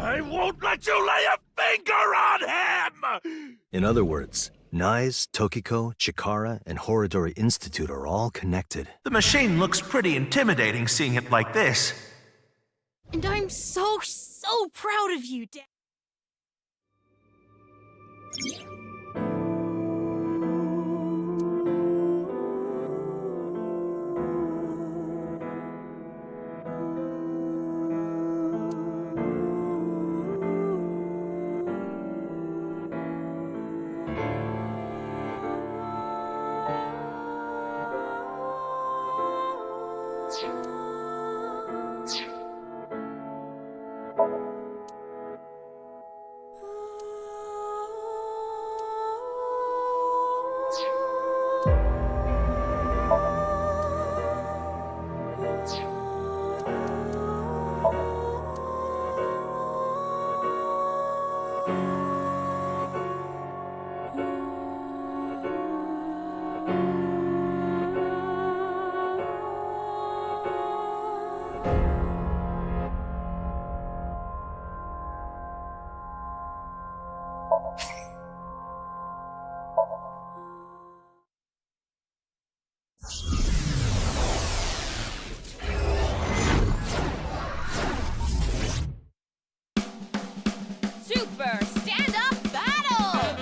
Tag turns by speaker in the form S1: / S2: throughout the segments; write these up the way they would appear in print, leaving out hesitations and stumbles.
S1: I won't let you lay a finger on him!
S2: In other words, Nyes, Tokiko, Chikara, and Horodori Institute are all connected.
S3: The machine looks pretty intimidating seeing it like this.
S4: And I'm so proud of you, Dad. Super stand-up battle!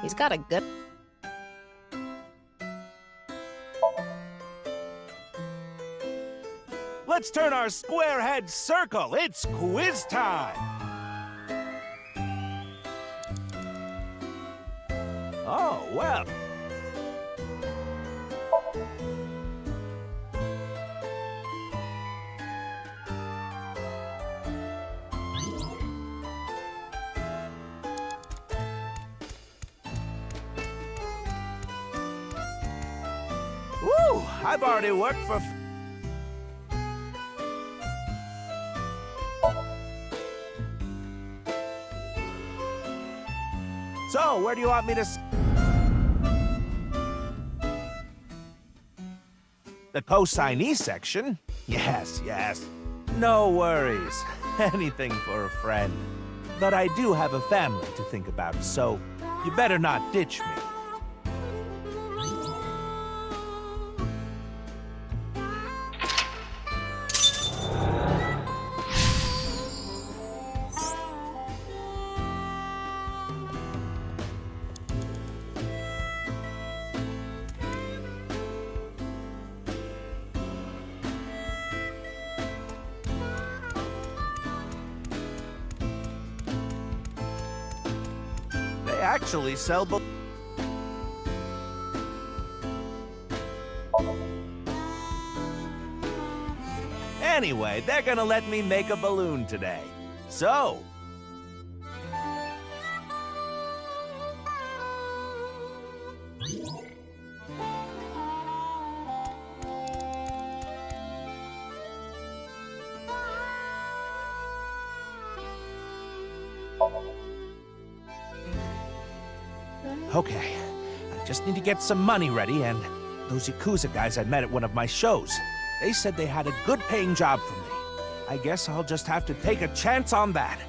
S4: He's got a good...
S1: Let's turn our square heads circle. It's quiz time. Oh, well. Woo! I've already worked for... So, where do you want me to... The co-signee section? Yes, yes. No worries. Anything for a friend. But I do have a family to think about, so you better not ditch me. They actually sell both. Anyway, they're gonna let me make a balloon today. So... Okay, I just need to get some money ready, and those Yakuza guys I met at one of my shows, they said they had a good-paying job for me. I guess I'll just have to take a chance on that.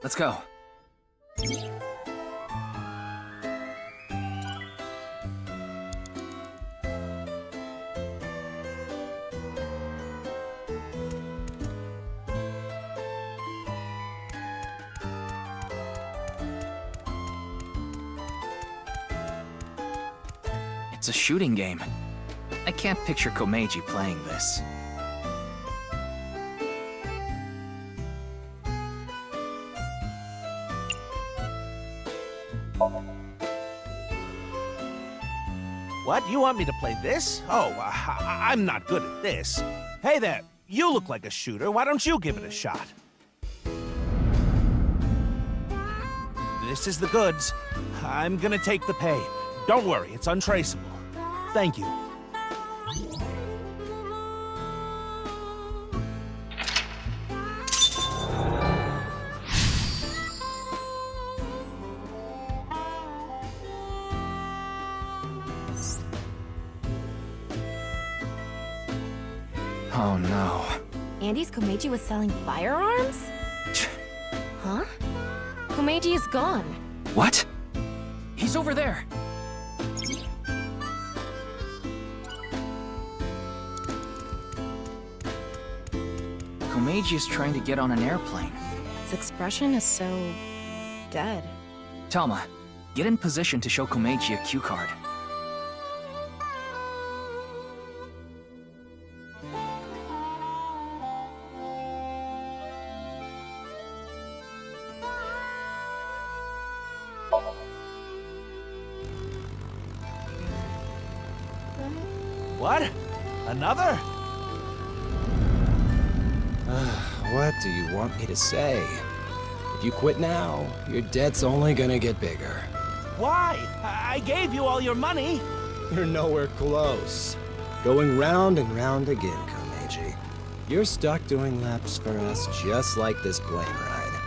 S5: Let's go. It's a shooting game. I can't picture Komeiji playing this.
S1: What? You want me to play this? Oh, I'm not good at this. Hey there, you look like a shooter. Why don't you give it a shot? This is the goods. I'm gonna take the pay. Don't worry, it's untraceable. Thank you.
S5: Oh no.
S4: Andy's Komeiji was selling firearms? Huh? Komeiji is gone.
S5: What? He's over there. Komeiji is trying to get on an airplane.
S4: His expression is so... dead.
S5: Talma, get in position to show Komeiji a cue card.
S1: What? Another?
S6: What do you want me to say? If you quit now, your debt's only gonna get bigger.
S1: Why? I gave you all your money.
S6: You're nowhere close. Going round and round again, Komeiji. You're stuck doing laps for us just like this plane ride.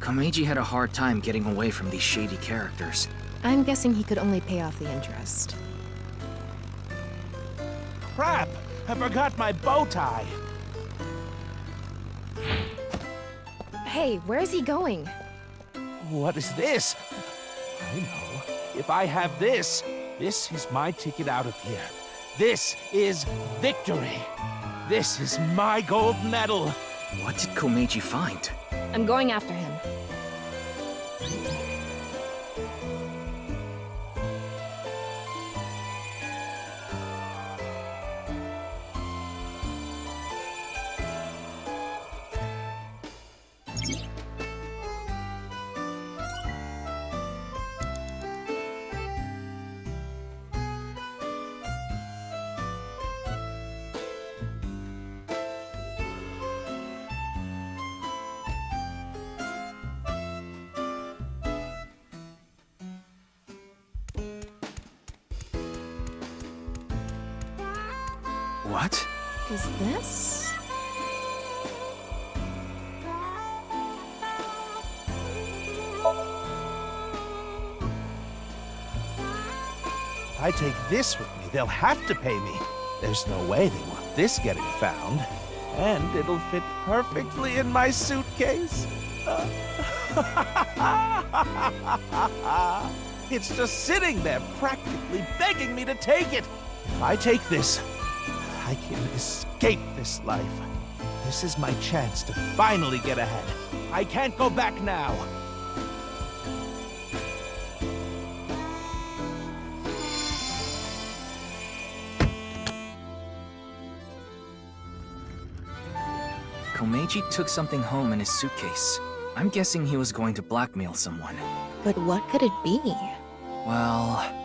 S5: Komeiji had a hard time getting away from these shady characters.
S4: I'm guessing he could only pay off the interest.
S1: Crap! I forgot my bow tie.
S4: Hey, where's he going?
S1: What is this? I know. If I have this, this is my ticket out of here. This is victory. This is my gold medal.
S5: What did Komeiji find?
S4: I'm going after him.
S5: What?
S4: Is this?
S1: If I take this with me, they'll have to pay me. There's no way they want this getting found. And it'll fit perfectly in my suitcase. It's just sitting there, practically begging me to take it. If I take this, I can escape this life. This is my chance to finally get ahead. I can't go back now.
S5: Komeiji took something home in his suitcase. I'm guessing he was going to blackmail someone.
S4: But what could it be?
S5: Well...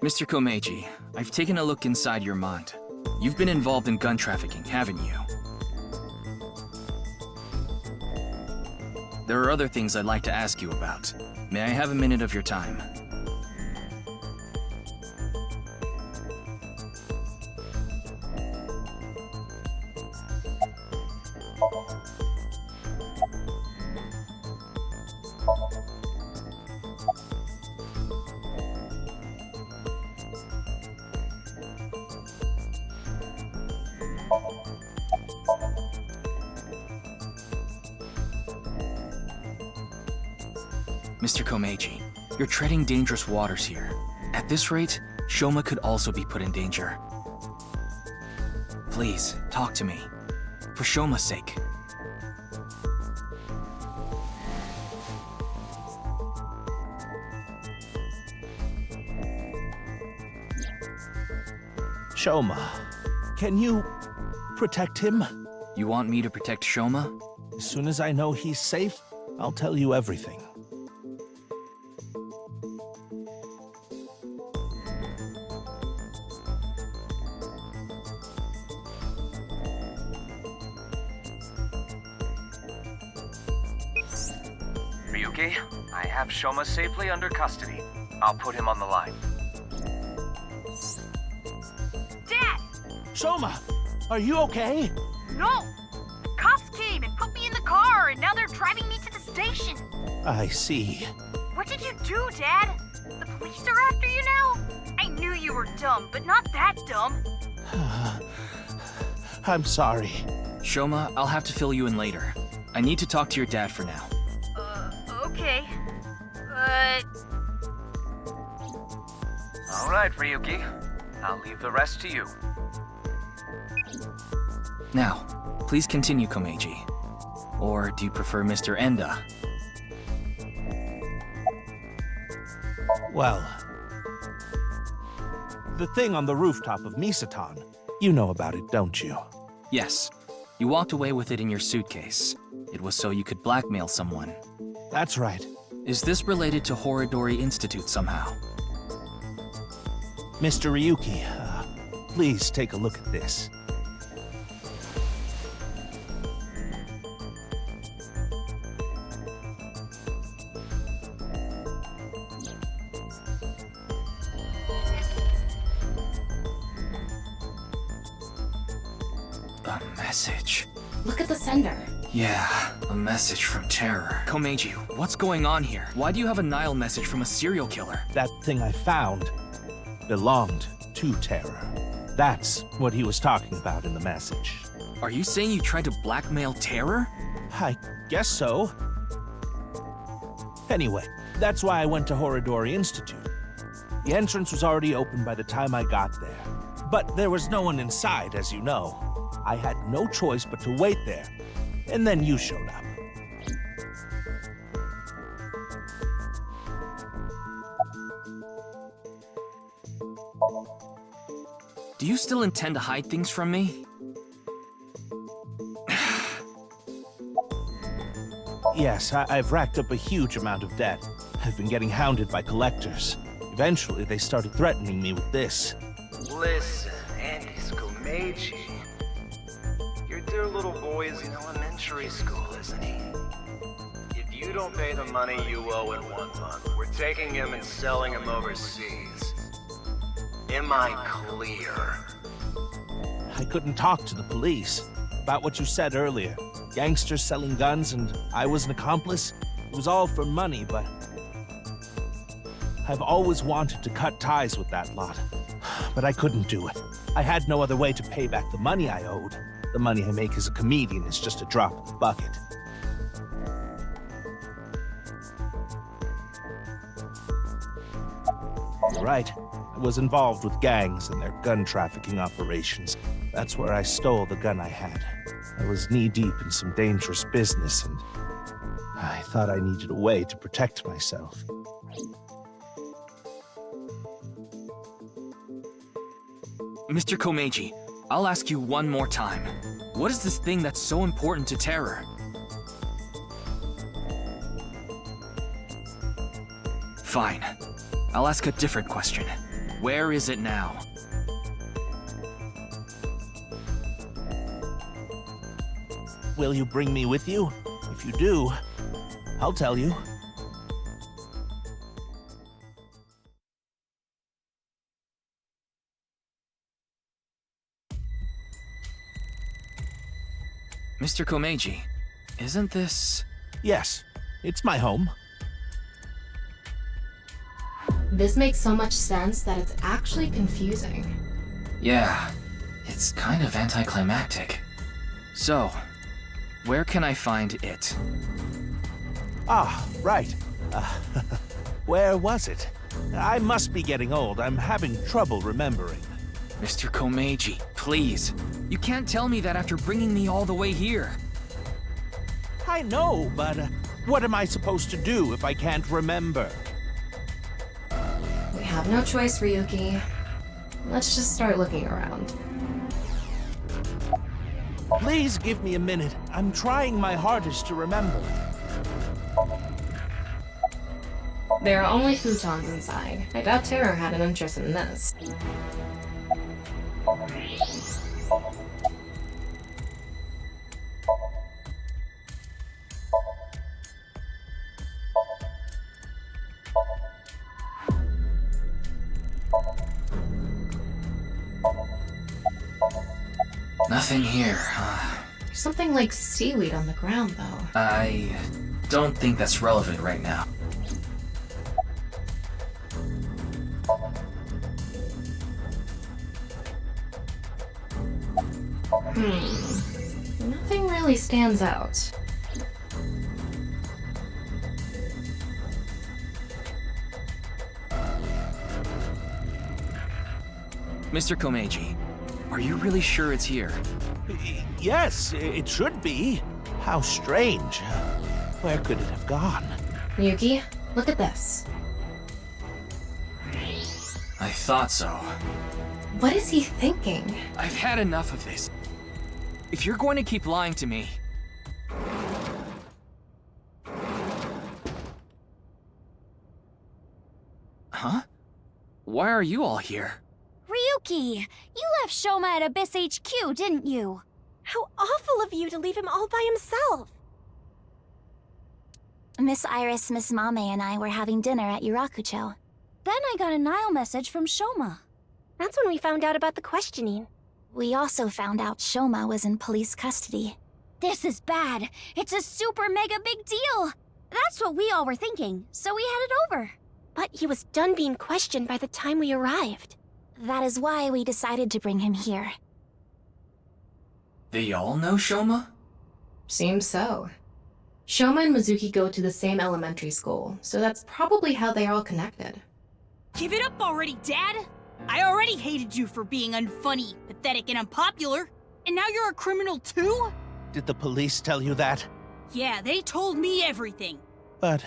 S5: Mr. Komeiji, I've taken a look inside your mind. You've been involved in gun trafficking, haven't you? There are other things I'd like to ask you about. May I have a minute of your time? Mr. Komeiji, you're treading dangerous waters here. At this rate, Shoma could also be put in danger. Please, talk to me. For Shoma's sake.
S1: Shoma, can you protect him?
S5: You want me to protect Shoma?
S1: As soon as I know he's safe, I'll tell you everything.
S7: Ryuki, I have Shoma safely under custody. I'll put him on the line.
S8: Dad!
S1: Shoma, are you okay?
S8: No! Cops came and put me in the car, and now they're driving me to the station.
S1: I see.
S8: What did you do, Dad? The police are after you now? I knew you were dumb, but not that dumb.
S1: I'm sorry.
S5: Shoma, I'll have to fill you in later. I need to talk to your dad for now.
S8: Okay. But...
S7: All right, Ryuki. I'll leave the rest to you.
S5: Now, please continue, Komeiji. Or do you prefer Mr. Enda?
S1: Well, the thing on the rooftop of Misatan, you know about it, don't you?
S5: Yes. You walked away with it in your suitcase. It was so you could blackmail someone.
S1: That's right.
S5: Is this related to Horidori Institute somehow?
S1: Mr. Ryuki, please take a look at this.
S5: A message.
S4: Look at the sender.
S5: Yeah, a message from Terror. Komeiji, what's going on here? Why do you have a Nile message from a serial killer?
S1: That thing I found belonged to Terror. That's what he was talking about in the message.
S5: Are you saying you tried to blackmail Terror?
S1: I guess so. Anyway, that's why I went to Horidori Institute. The entrance was already open by the time I got there. But there was no one inside, as you know. I had no choice but to wait there. And then you showed up.
S5: Do you still intend to hide things from me?
S1: Yes, I've racked up a huge amount of debt. I've been getting hounded by collectors. Eventually, they started threatening me with this.
S6: Listen, Andy Komeiji. Your dear little boy is in elementary school, isn't he? If you don't pay the money you owe in 1 month, we're taking him and selling him overseas. Am I clear?
S1: I couldn't talk to the police about what you said earlier. Gangsters selling guns and I was an accomplice. It was all for money, but I've always wanted to cut ties with that lot. But I couldn't do it. I had no other way to pay back the money I owed. The money I make as a comedian is just a drop in the bucket. You're right. I was involved with gangs and their gun trafficking operations. That's where I stole the gun I had. I was knee-deep in some dangerous business, and I thought I needed a way to protect myself.
S5: Mr. Komeiji, I'll ask you one more time. What is this thing that's so important to Terror? Fine. I'll ask a different question. Where is it now?
S1: Will you bring me with you? If you do, I'll tell you.
S5: Mr. Komeiji, isn't this...
S1: Yes, it's my home.
S4: This makes so much sense that it's actually confusing.
S5: Yeah, it's kind of anticlimactic. So, where can I find it?
S1: Ah, right. Where was it? I must be getting old. I'm having trouble remembering.
S5: Mr. Komeiji, please. You can't tell me that after bringing me all the way here.
S1: I know, but what am I supposed to do if I can't remember?
S4: We have no choice, Ryuki. Let's just start looking around.
S1: Please give me a minute. I'm trying my hardest to remember.
S4: There are only futons inside. I doubt Terror had an interest in this.
S5: Nothing here.
S4: There's something like seaweed on the ground, though.
S5: I don't think that's relevant right now.
S4: Nothing really stands out.
S5: Mr. Komeiji, are you really sure it's here?
S1: Yes, it should be. How strange. Where could it have gone?
S4: Ryuki, look at this.
S5: I thought so.
S4: What is he thinking?
S5: I've had enough of this. If you're going to keep lying to me... Huh? Why are you all here?
S9: Ryuki, you left Shoma at Abyss HQ, didn't you?
S10: How awful of you to leave him all by himself.
S9: Miss Iris, Miss Mame, and I were having dinner at Yurakucho. Then I got a Nile message from Shoma.
S10: That's when we found out about the questioning.
S9: We also found out Shoma was in police custody. This is bad. It's a super mega big deal. That's what we all were thinking, so we headed over.
S10: But he was done being questioned by the time we arrived.
S9: That is why we decided to bring him here.
S5: They all know Shoma?
S4: Seems so. Shoma and Mizuki go to the same elementary school, so that's probably how they're all connected.
S8: Give it up already, Dad! I already hated you for being unfunny, pathetic, and unpopular. And now you're a criminal too?
S1: Did the police tell you that?
S8: Yeah, they told me everything.
S1: But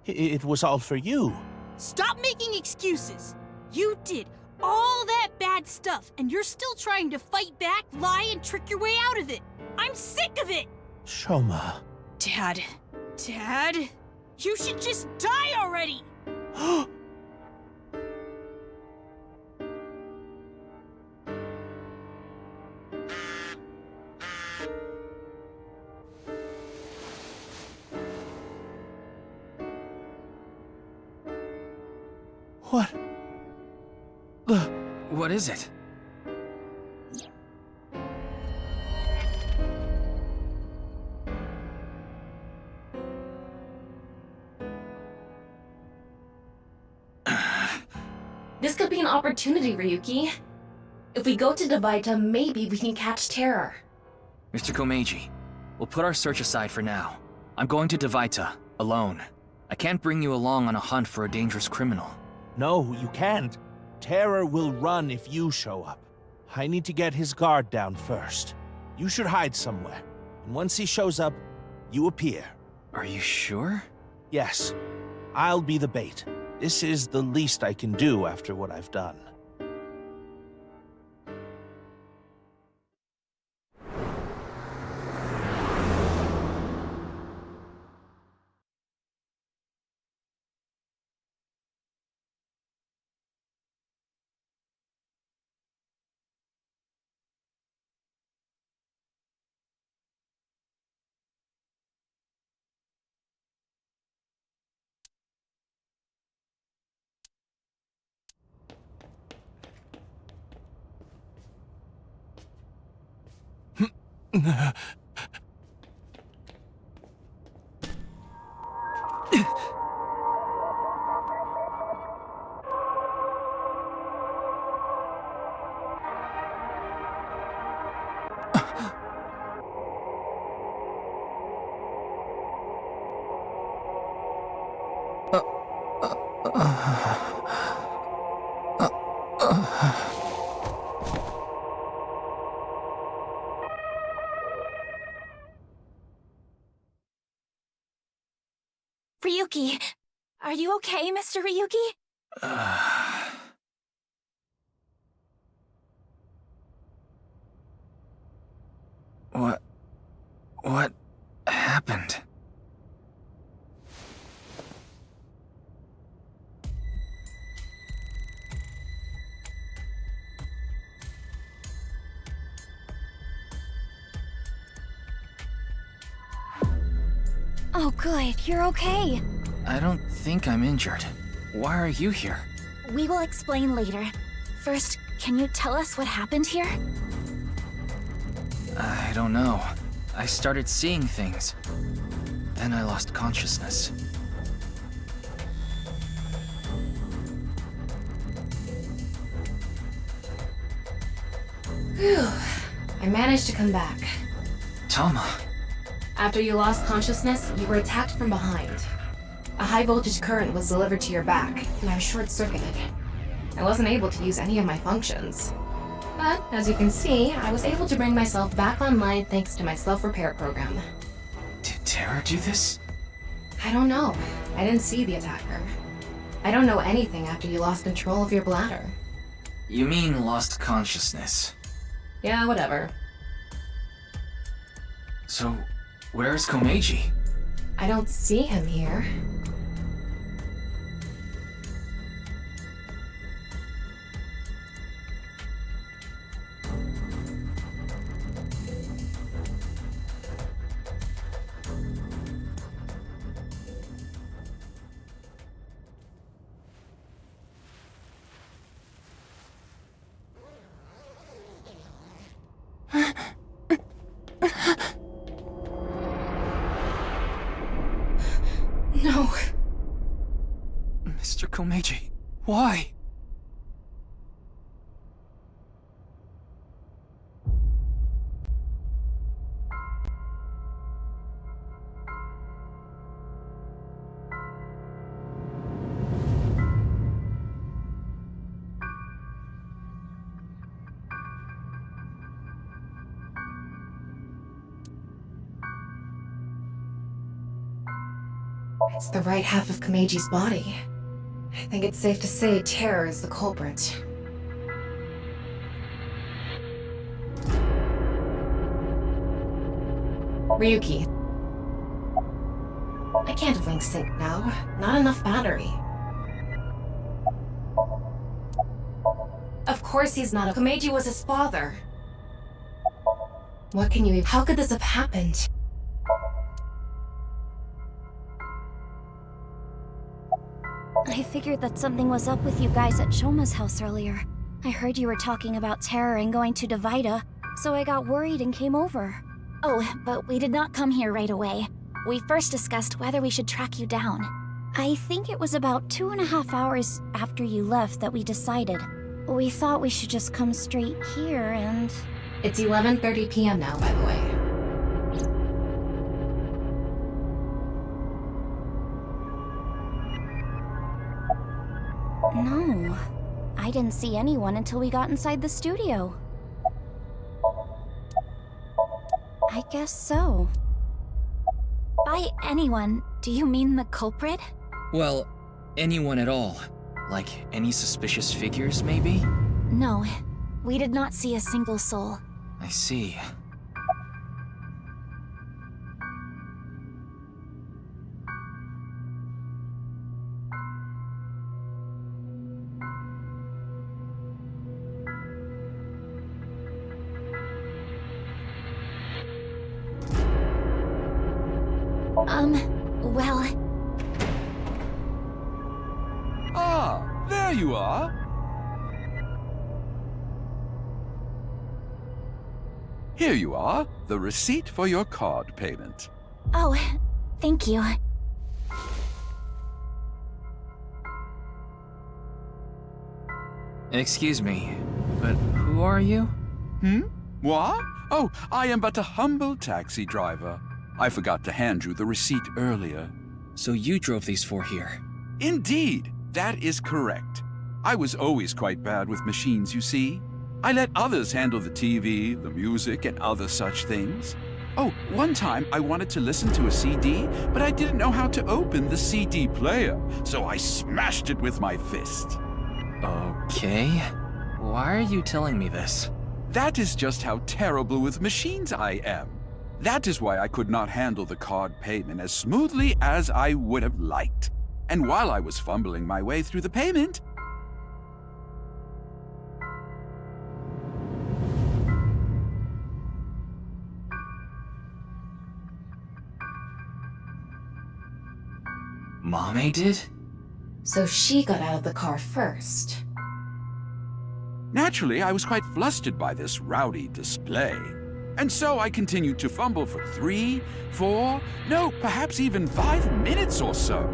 S1: it was all for you.
S8: Stop making excuses. You did all that bad stuff, and you're still trying to fight back, lie, and trick your way out of it. I'm sick of it!
S1: Shoma.
S8: Dad, you should just die already!
S1: What?
S5: What is it?
S4: This could be an opportunity, Ryuki. If we go to Devaita, maybe we can catch Terror.
S5: Mr. Komeiji, we'll put our search aside for now. I'm going to Devaita, alone. I can't bring you along on a hunt for a dangerous criminal.
S1: No, you can't. Terror will run if you show up. I need to get his guard down first. You should hide somewhere. And once he shows up, you appear.
S5: Are you sure?
S1: Yes. I'll be the bait. This is the least I can do after what I've done.
S9: Ryuki, are you okay, Mr. Ryuki?
S5: What happened?
S9: Oh good, you're okay.
S5: I don't think I'm injured. Why are you here?
S9: We will explain later. First, can you tell us what happened here?
S5: I don't know. I started seeing things. Then I lost consciousness.
S4: Whew. I managed to come back.
S5: Tama.
S4: After you lost consciousness, you were attacked from behind. A high voltage current was delivered to your back, and I was short-circuited. I wasn't able to use any of my functions. But, as you can see, I was able to bring myself back online thanks to my self-repair program.
S5: Did Terra do this?
S4: I don't know. I didn't see the attacker. I don't know anything after you lost control of your bladder.
S5: You mean lost consciousness?
S4: Yeah, whatever.
S5: So, where's Komeiji?
S4: I don't see him here. No.
S5: Mr. Komeiji, why?
S4: It's the right half of Komeiji's body. I think it's safe to say Terror is the culprit. Ryuki. I can't link sync now. Not enough battery. Of course he's not. Komeiji was his father. What can you... How could this have happened?
S9: I figured that something was up with you guys at Shoma's house earlier. I heard you were talking about Terror and going to Divida, so I got worried and came over. Oh, but we did not come here right away. We first discussed whether we should track you down. I think it was about 2.5 hours after you left that we decided. We thought we should just come straight here and...
S4: It's 11:30 p.m. now, by the way.
S9: No, I didn't see anyone until we got inside the studio. I guess so. By anyone, do you mean the culprit?
S5: Well, anyone at all. Like, any suspicious figures, maybe?
S9: No, we did not see a single soul.
S5: I see.
S9: Well...
S11: Ah, there you are. Here you are, the receipt for your card payment.
S9: Oh, thank you.
S5: Excuse me, but who are you?
S11: What? Oh, I am but a humble taxi driver. I forgot to hand you the receipt earlier.
S5: So you drove these four here?
S11: Indeed, that is correct. I was always quite bad with machines, you see. I let others handle the TV, the music, and other such things. Oh, one time I wanted to listen to a CD, but I didn't know how to open the CD player, so I smashed it with my fist.
S5: Okay. Why are you telling me this?
S11: That is just how terrible with machines I am. That is why I could not handle the card payment as smoothly as I would have liked. And while I was fumbling my way through the payment,
S5: Mame did?
S4: So she got out of the car first.
S11: naturally I was quite flustered by this rowdy display. And so I continued to fumble for 3, 4, no, perhaps even 5 minutes or so.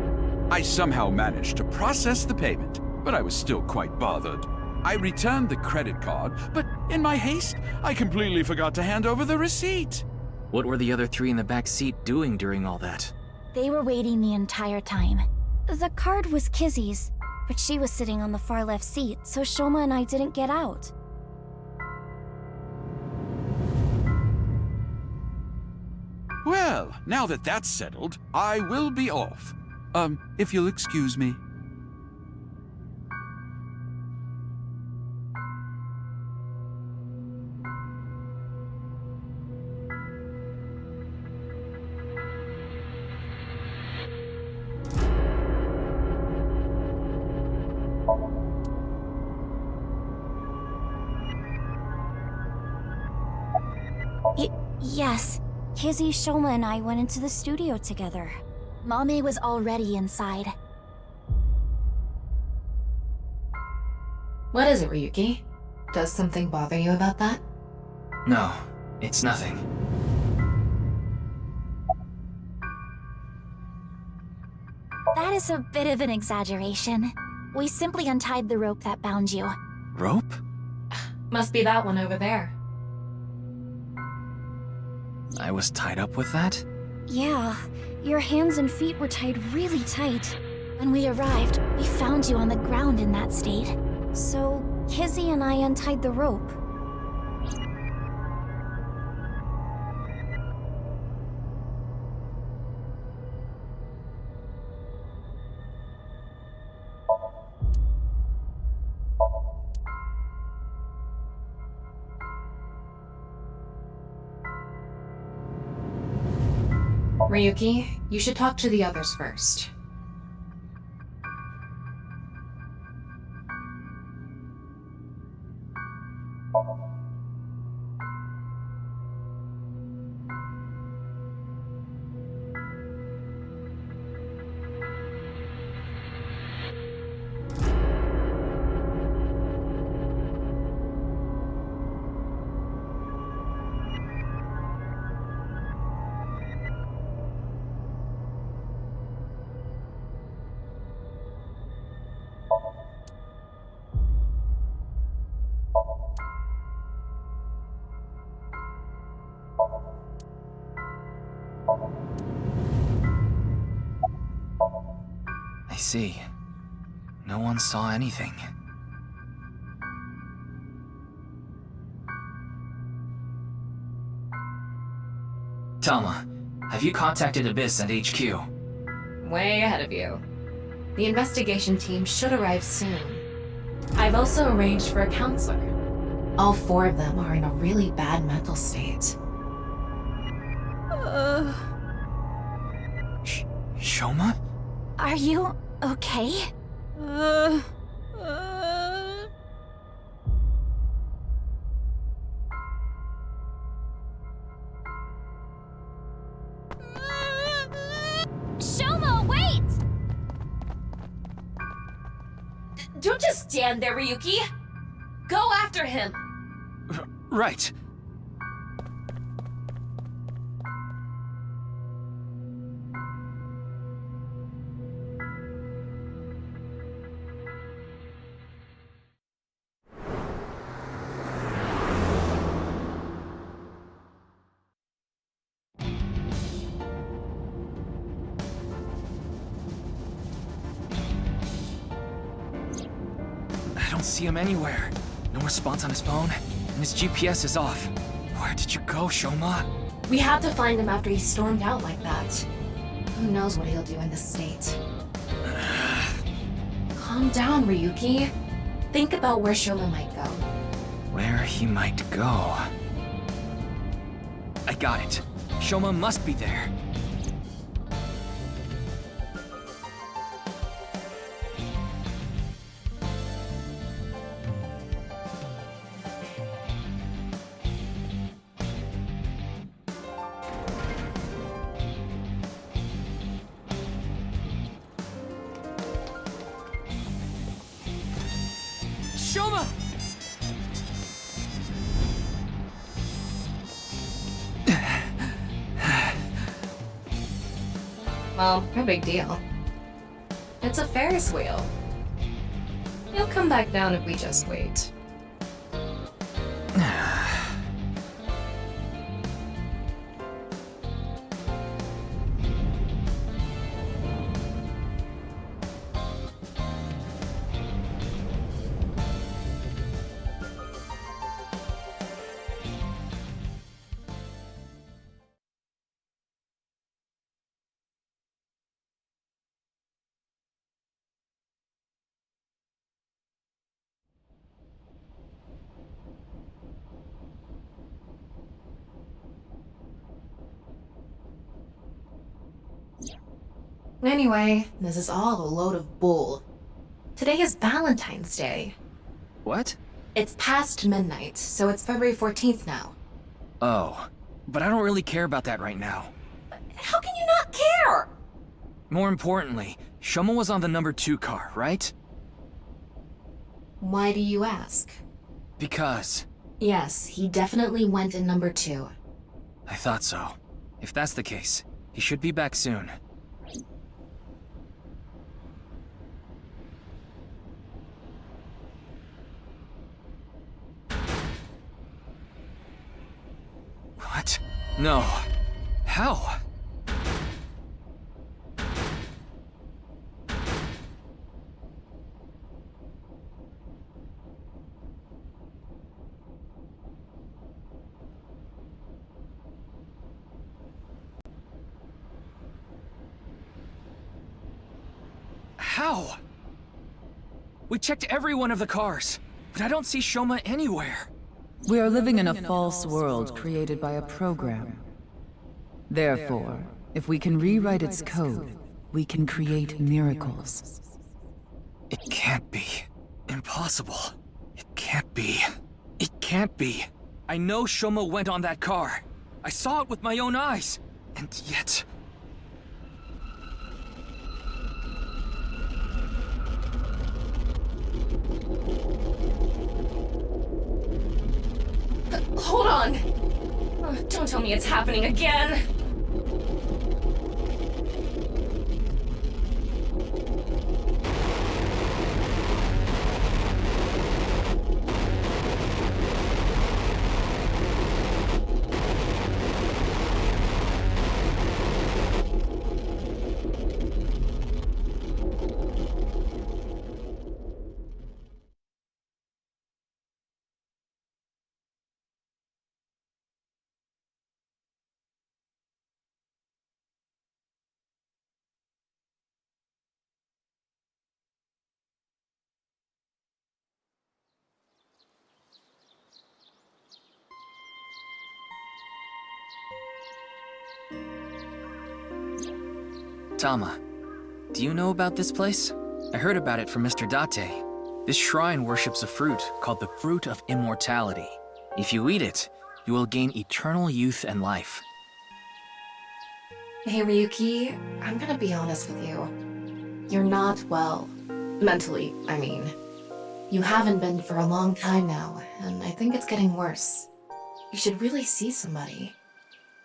S11: I somehow managed to process the payment, but I was still quite bothered. I returned the credit card, but in my haste, I completely forgot to hand over the receipt.
S5: What were the other 3 in the back seat doing during all that?
S9: They were waiting the entire time. The card was Kizzy's, but she was sitting on the far left seat, so Shoma and I didn't get out.
S11: Well, now that that's settled, I will be off. If you'll excuse me.
S9: Yes. Kizzy, Shoma, and I went into the studio together. Mame was already inside.
S4: What is it, Ryuki? Does something bother you about that?
S5: No, it's nothing.
S9: That is a bit of an exaggeration. We simply untied the rope that bound you.
S5: Rope?
S4: Must be that one over there.
S5: I was tied up with that?
S9: Yeah, your hands and feet were tied really tight. When we arrived, we found you on the ground in that state. So, Kizzy and I untied the rope.
S4: Ryuki, you should talk to the others first.
S5: I see. No one saw anything. Tama, have you contacted Abyss at HQ?
S4: Way ahead of you. The investigation team should arrive soon. I've also arranged for a counselor. All 4 of them are in a really bad mental state.
S5: Shoma?
S9: Are you okay? Shoma, wait!
S4: Don't just stand there, Ryuki! Go after him!
S5: Right. don't see him anywhere. No response on his phone, and his GPS is off. Where did you go, Shoma?
S4: We had to find him after he stormed out like that. Who knows what he'll do in this state? Calm down, Ryuki. Think about where Shoma might go.
S5: Where he might go. I got it. Shoma must be there. Shoma!
S4: Well, no big deal. It's a Ferris wheel. He'll come back down if we just wait. Anyway, this is all a load of bull. Today is Valentine's Day.
S5: What?
S4: It's past midnight, so it's February 14th now.
S5: Oh, but I don't really care about that right now.
S4: How can you not care?
S5: More importantly, Shoma was on the number 2 car, right?
S4: Why do you ask?
S5: Because
S4: Yes, he definitely went in number 2.
S5: I thought so. If that's the case, he should be back soon. What? No. How? How? We checked every one of the cars, but I don't see Shoma anywhere.
S12: We are living in a false world created by a program. Therefore, if we can rewrite its code, we can create miracles.
S5: It can't be. Impossible. It can't be. It can't be. I know Shoma went on that car. I saw it with my own eyes. And yet...
S4: Hold on! Oh, don't tell me it's happening again!
S5: Tama, do you know about this place? I heard about it from Mr. Date. This shrine worships a fruit called the Fruit of Immortality. If you eat it, you will gain eternal youth and life.
S4: Hey Ryuki, I'm gonna be honest with you. You're not well. Mentally, I mean. You haven't been for a long time now, and I think it's getting worse. You should really see somebody.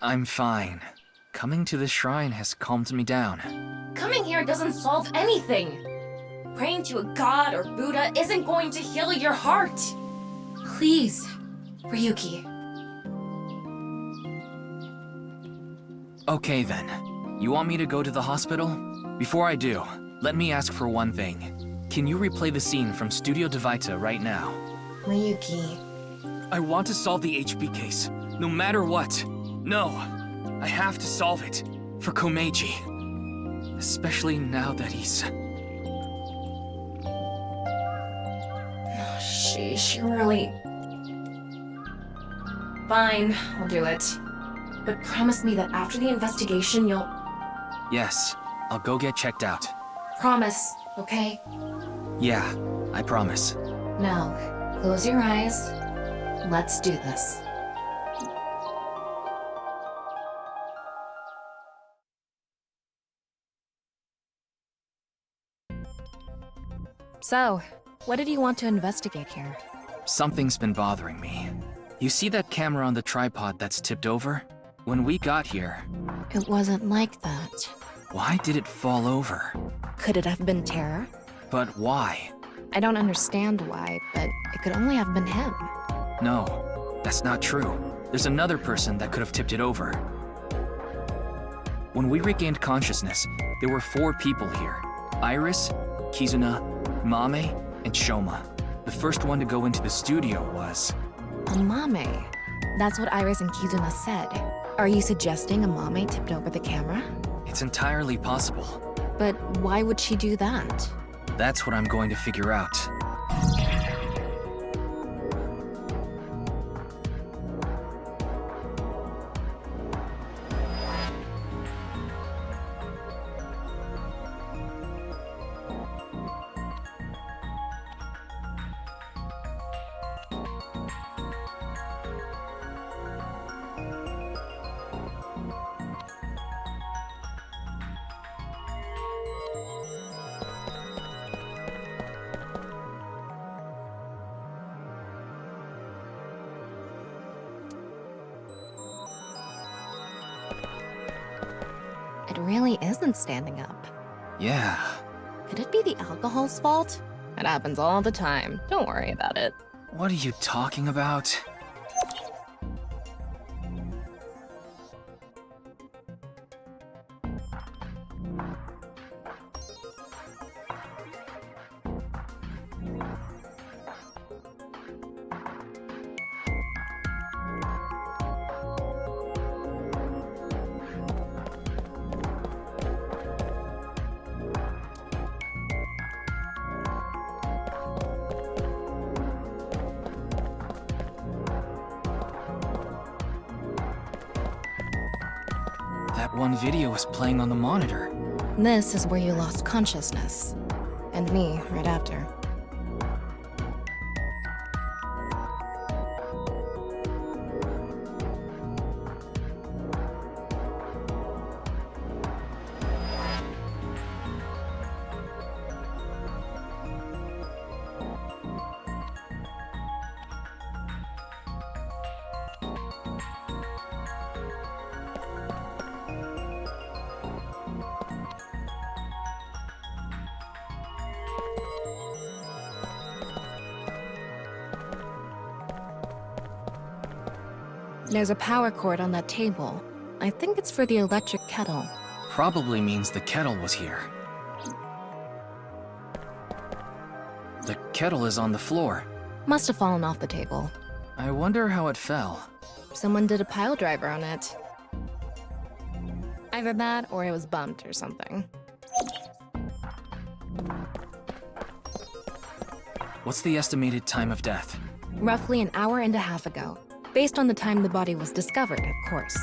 S5: I'm fine. Coming to this shrine has calmed me down.
S4: Coming here doesn't solve anything! Praying to a god or Buddha isn't going to heal your heart! Please, Ryuki.
S5: Okay then. You want me to go to the hospital? Before I do, let me ask for one thing. Can you replay the scene from Studio Devita right now?
S4: Ryuki.
S5: I want to solve the HB case, no matter what. No, I have to solve it. For Komeiji. Especially now that he's...
S4: She really... Fine, I'll do it. But promise me that after the investigation you'll...
S5: Yes, I'll go get checked out.
S4: Promise, okay?
S5: Yeah, I promise.
S4: Now, close your eyes. Let's do this. So, what did you want to investigate here?
S5: Something's been bothering me. You see that camera on the tripod that's tipped over? When we got here...
S4: It wasn't like that.
S5: Why did it fall over?
S4: Could it have been Terror?
S5: But why?
S4: I don't understand why, but it could only have been him.
S5: No, that's not true. There's another person that could have tipped it over. When we regained consciousness, there were 4 people here. Iris, Kizuna, Mame, and Shoma. The first one to go into the studio was...
S4: Amame. That's what Iris and Kizuna said. Are you suggesting Amame tipped over the camera?
S5: It's entirely possible.
S4: But why would she do that?
S5: That's what I'm going to figure out.
S4: It really isn't standing up.
S5: Yeah.
S4: Could it be the alcohol's fault? It happens all the time. Don't worry about it.
S5: What are you talking about? That one video is playing on the monitor.
S4: This is where you lost consciousness. And me, right after. There's a power cord on that table. I think it's for the electric kettle.
S5: Probably means the kettle was here. The kettle is on the floor.
S4: Must have fallen off the table.
S5: I wonder how it fell.
S4: Someone did a pile driver on it. Either that or it was bumped or something.
S5: What's the estimated time of death?
S4: Roughly an hour and a half ago. Based on the time the body was discovered, of course.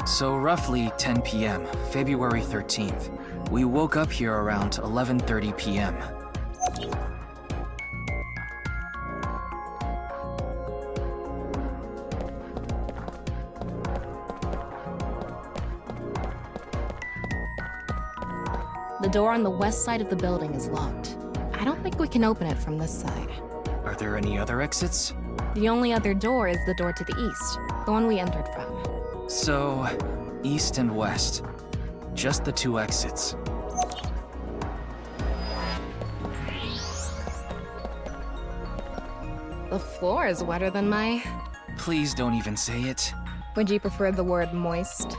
S5: So roughly 10 p.m., February 13th. We woke up here around 11:30 p.m.
S4: The door on the west side of the building is locked. I don't think we can open it from this side.
S5: Are there any other exits?
S4: The only other door is the door to the east, the one we entered from.
S5: So, east and west. Just the 2 exits.
S4: The floor is wetter than my...
S5: Please don't even say it.
S4: Would you prefer the word moist?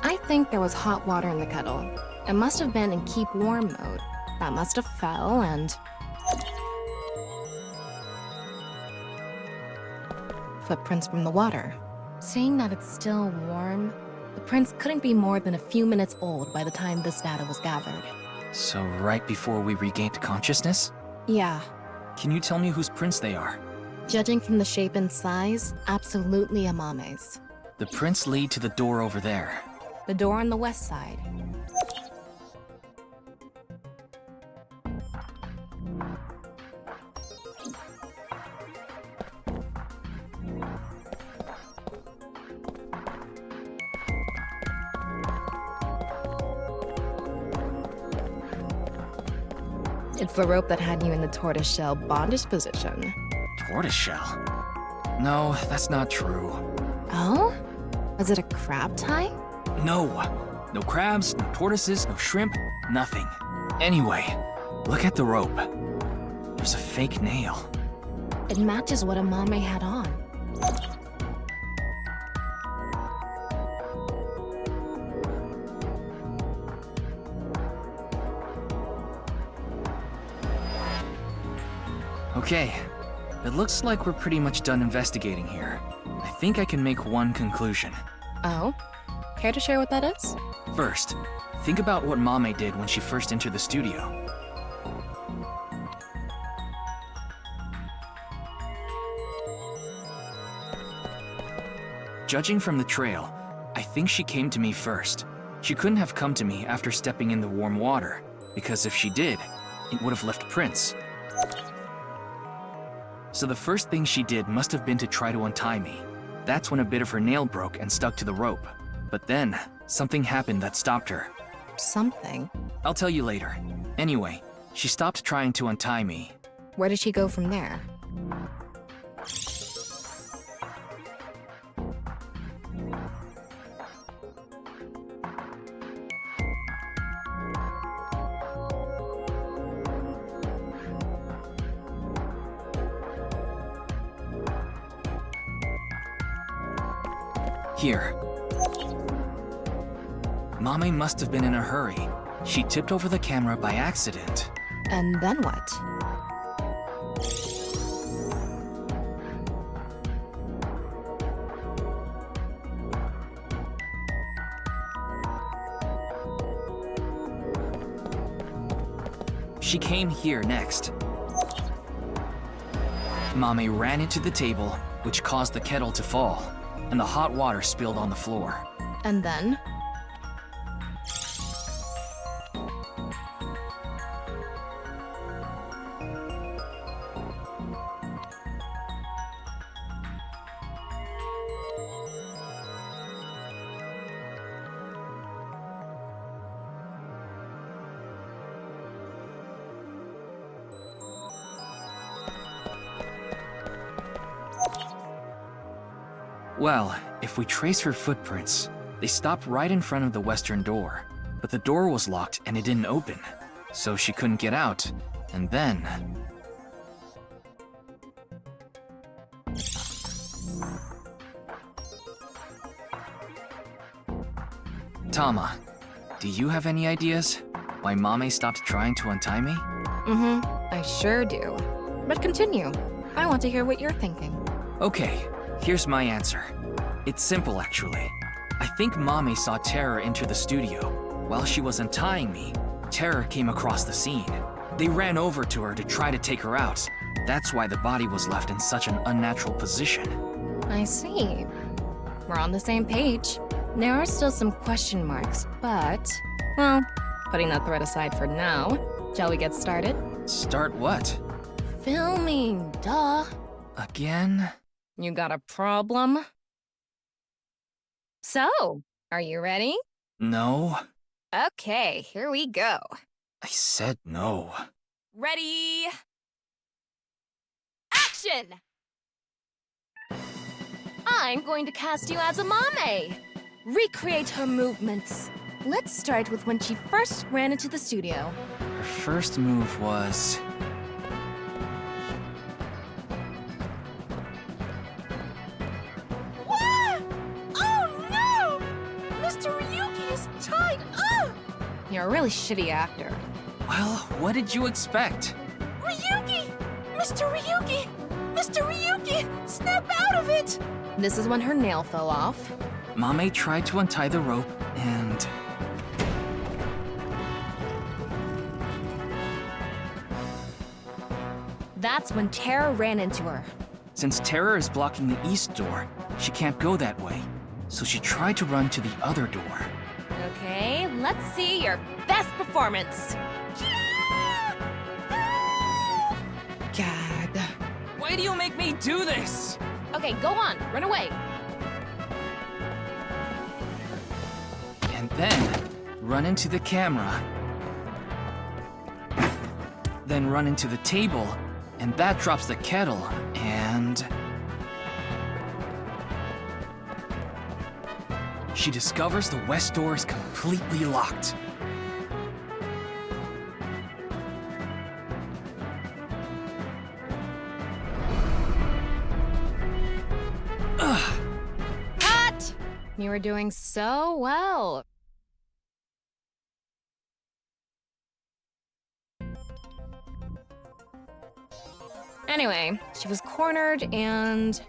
S4: I think there was hot water in the kettle. It must have been in keep warm mode. That must have fell and... Footprints from the water. Saying that it's still warm, the prints couldn't be more than a few minutes old by the time this data was gathered.
S5: So right before we regained consciousness?
S4: Yeah.
S5: Can you tell me whose prints they are?
S4: Judging from the shape and size, absolutely Amame's.
S5: The prints lead to the door over there.
S4: The door on the west side. It's the rope that had you in the tortoiseshell bondage position.
S5: Tortoiseshell? No, that's not true.
S4: Oh? Was it a crab tie?
S5: No. No crabs, no tortoises, no shrimp, nothing. Anyway, look at the rope. There's a fake nail.
S4: It matches what Amame had on.
S5: Okay, it looks like we're pretty much done investigating here. I think I can make one conclusion.
S4: Oh? Care to share what that is?
S5: First, think about what Mame did when she first entered the studio. Judging from the trail, I think she came to me first. She couldn't have come to me after stepping in the warm water, because if she did, it would have left prints. So the first thing she did must have been to try to untie me. That's when a bit of her nail broke and stuck to the rope. But then, something happened that stopped her.
S4: Something?
S5: I'll tell you later. Anyway, she stopped trying to untie me.
S4: Where did she go from there?
S5: Here. Mame must have been in a hurry. She tipped over the camera by accident.
S4: And then what?
S5: She came here next. Mame ran into the table, which caused the kettle to fall, and the hot water spilled on the floor.
S4: And then?
S5: Well, if we trace her footprints, they stopped right in front of the western door. But the door was locked and it didn't open, so she couldn't get out. And then... Tama, do you have any ideas why Mame stopped trying to untie me?
S4: I sure do. But continue. I want to hear what you're thinking.
S5: Okay, here's my answer. It's simple, actually. I think Mame saw Terror enter the studio. While she was untying me, Terror came across the scene. They ran over to her to try to take her out. That's why the body was left in such an unnatural position.
S4: I see. We're on the same page. There are still some question marks, but... Well, putting that thread aside for now, shall we get started?
S5: Start what?
S4: Filming, duh.
S5: Again?
S4: You got a problem? So, are you ready?
S5: No.
S4: Okay, here we go.
S5: I said no.
S4: Ready? Action! I'm going to cast you as Amame. Recreate her movements. Let's start with when she first ran into the studio.
S5: Her first move was...
S8: What? Oh no! Mr. Ryuki is tied up!
S4: You're a really shitty actor.
S5: Well, what did you expect?
S8: Ryuki! Mr. Ryuki! Mr. Ryuki! Snap out of it!
S4: This is when her nail fell off.
S5: Mame tried to untie the rope, and...
S4: That's when Terra ran into her.
S5: Since Terror is blocking the east door, she can't go that way. So she tried to run to the other door.
S4: Okay, let's see your best performance. God.
S5: Why do you make me do this?
S4: Okay, go on, run away.
S5: And then, run into the camera. Then run into the table, and that drops the kettle, and... She discovers the west door is completely locked. Ugh.
S4: Cut! You were doing so well. Anyway, she was cornered and...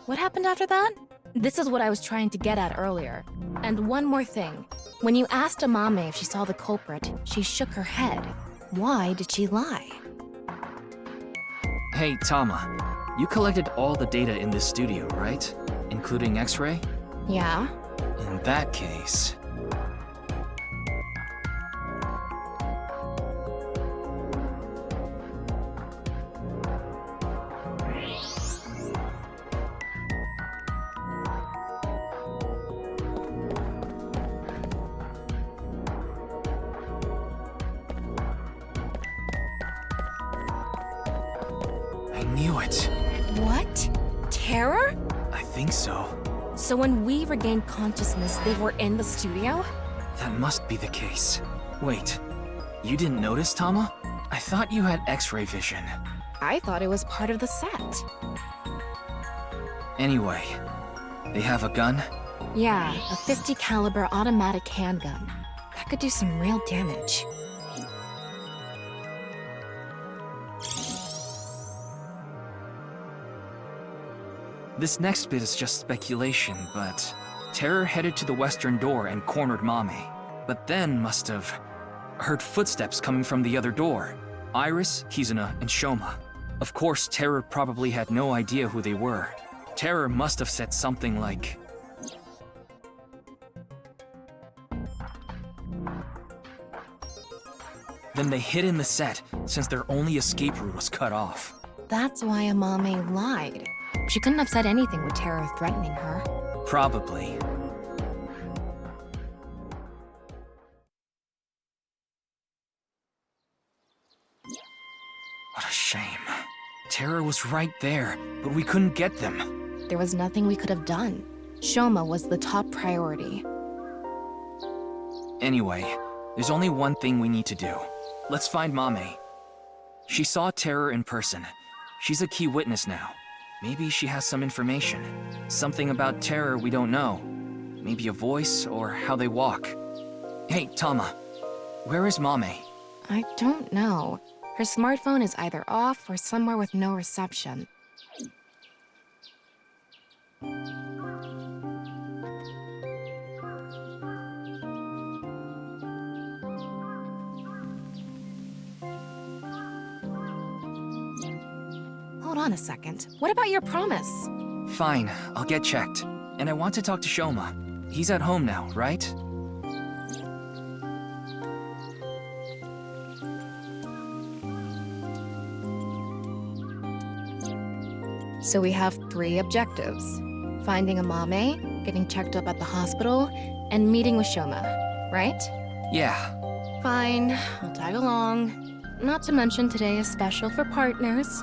S4: What happened after that? This is what I was trying to get at earlier. And one more thing. When you asked Amame if she saw the culprit, she shook her head. Why did she lie?
S5: Hey, Tama. You collected all the data in this studio, right? Including X-ray?
S4: Yeah?
S5: In that case... I knew it.
S4: What? Terror?
S5: I think so.
S4: So when we regained consciousness, they were in the studio?
S5: That must be the case. Wait, you didn't notice, Tama? I thought you had X-ray vision.
S4: I thought it was part of the set.
S5: Anyway, they have a gun?
S4: Yeah, a 50 caliber automatic handgun. That could do some real damage.
S5: This next bit is just speculation, but... Terror headed to the western door and cornered Mame, but then must have heard footsteps coming from the other door. Iris, Kizuna, and Shoma. Of course, Terror probably had no idea who they were. Terror must have said something like... Then they hid in the set, since their only escape route was cut off.
S4: That's why Amame lied. She couldn't have said anything with Terror threatening her.
S5: Probably. What a shame. Terror was right there, but we couldn't get them.
S4: There was nothing we could have done. Shoma was the top priority.
S5: Anyway, there's only one thing we need to do. Let's find Mame. She saw Terror in person. She's a key witness now. Maybe she has some information. Something about Terror we don't know. Maybe a voice or how they walk. Hey, Tama. Where is Mame?
S4: I don't know. Her smartphone is either off or somewhere with no reception. Hold on a second. What about your promise?
S5: Fine, I'll get checked. And I want to talk to Shoma. He's at home now, right?
S4: So we have 3 objectives. Finding Amame, getting checked up at the hospital, and meeting with Shoma, right?
S5: Yeah.
S4: Fine, I'll tag along. Not to mention today is special for partners.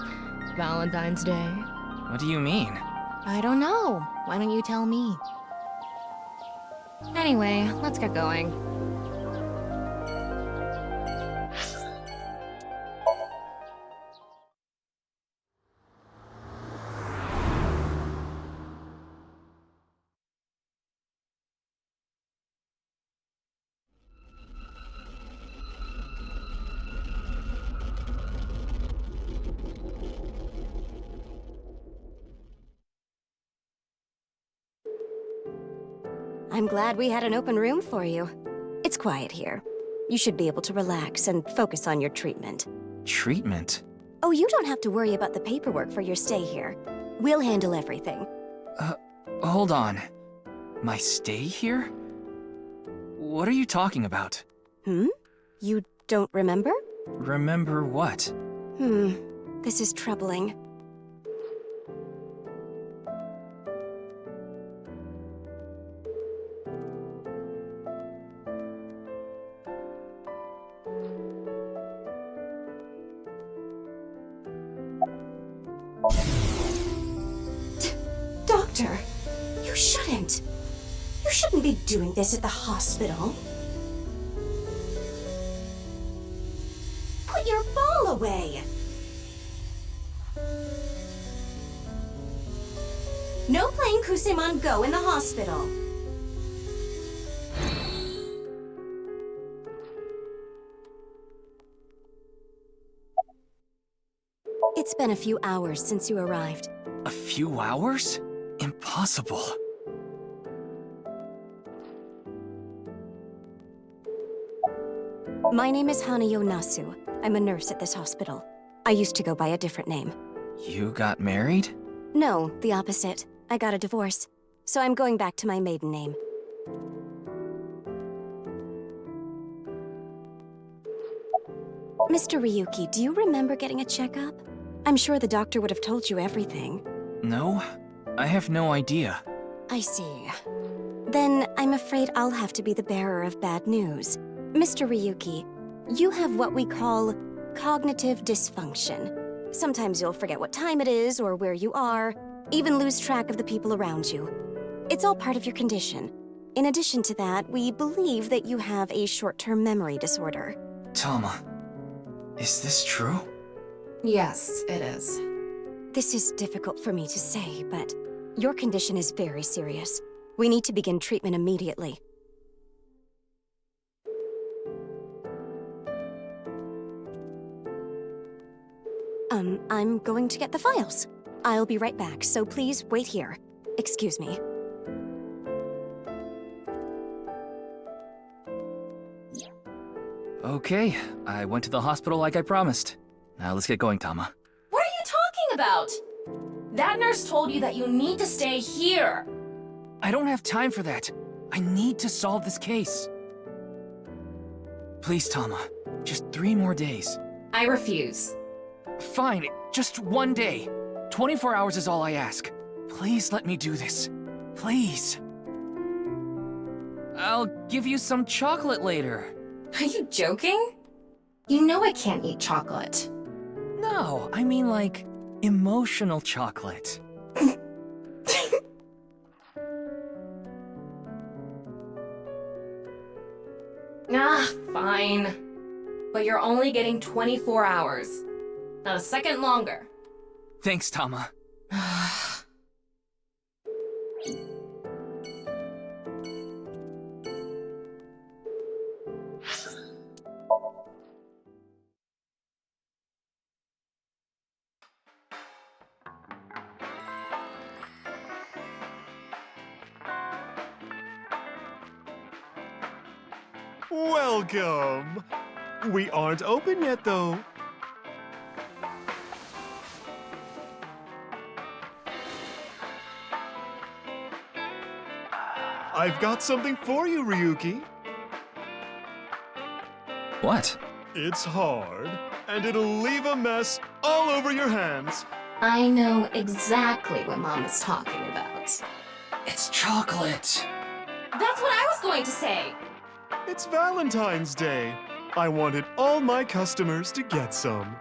S4: Valentine's Day.
S5: What do you mean?
S4: I don't know. Why don't you tell me? Anyway, let's get going.
S13: I'm glad we had an open room for you. It's quiet here. You should be able to relax and focus on your treatment.
S5: Treatment?
S13: Oh, you don't have to worry about the paperwork for your stay here. We'll handle everything.
S5: Hold on. My stay here? What are you talking about?
S13: You don't remember?
S5: Remember what?
S13: This is troubling. Doctor, you shouldn't. You shouldn't be doing this at the hospital. Put your ball away. No playing Kusemon Go in the hospital. It's been a few hours since you arrived.
S5: A few hours? Impossible.
S13: My name is Hanayo Nasu. I'm a nurse at this hospital. I used to go by a different name.
S5: You got married?
S13: No, the opposite. I got a divorce. So I'm going back to my maiden name. Mr. Ryuki, do you remember getting a checkup? I'm sure the doctor would have told you everything.
S5: No, I have no idea.
S13: I see. Then I'm afraid I'll have to be the bearer of bad news. Mr. Ryuki, you have what we call cognitive dysfunction. Sometimes you'll forget what time it is or where you are, even lose track of the people around you. It's all part of your condition. In addition to that, we believe that you have a short-term memory disorder.
S5: Tama, is this true?
S4: Yes, it is.
S13: This is difficult for me to say, but your condition is very serious. We need to begin treatment immediately. I'm going to get the files. I'll be right back, so please wait here. Excuse me.
S5: Okay, I went to the hospital like I promised. Now let's get going, Tama.
S4: What are you talking about? That nurse told you that you need to stay here.
S5: I don't have time for that. I need to solve this case. Please, Tama. Just 3 more days.
S4: I refuse.
S5: Fine, just 1 day. 24 hours is all I ask. Please let me do this. Please. I'll give you some chocolate later.
S4: Are you joking? You know I can't eat chocolate.
S5: No, I mean like emotional chocolate.
S4: Fine. But you're only getting 24 hours. Not a second longer.
S5: Thanks, Tama.
S14: Welcome! We aren't open yet, though. I've got something for you, Ryuki.
S5: What?
S14: It's hard, and it'll leave a mess all over your hands.
S4: I know exactly what Mom is talking about.
S5: It's chocolate.
S4: That's what I was going to say.
S14: It's Valentine's Day. I wanted all my customers to get some.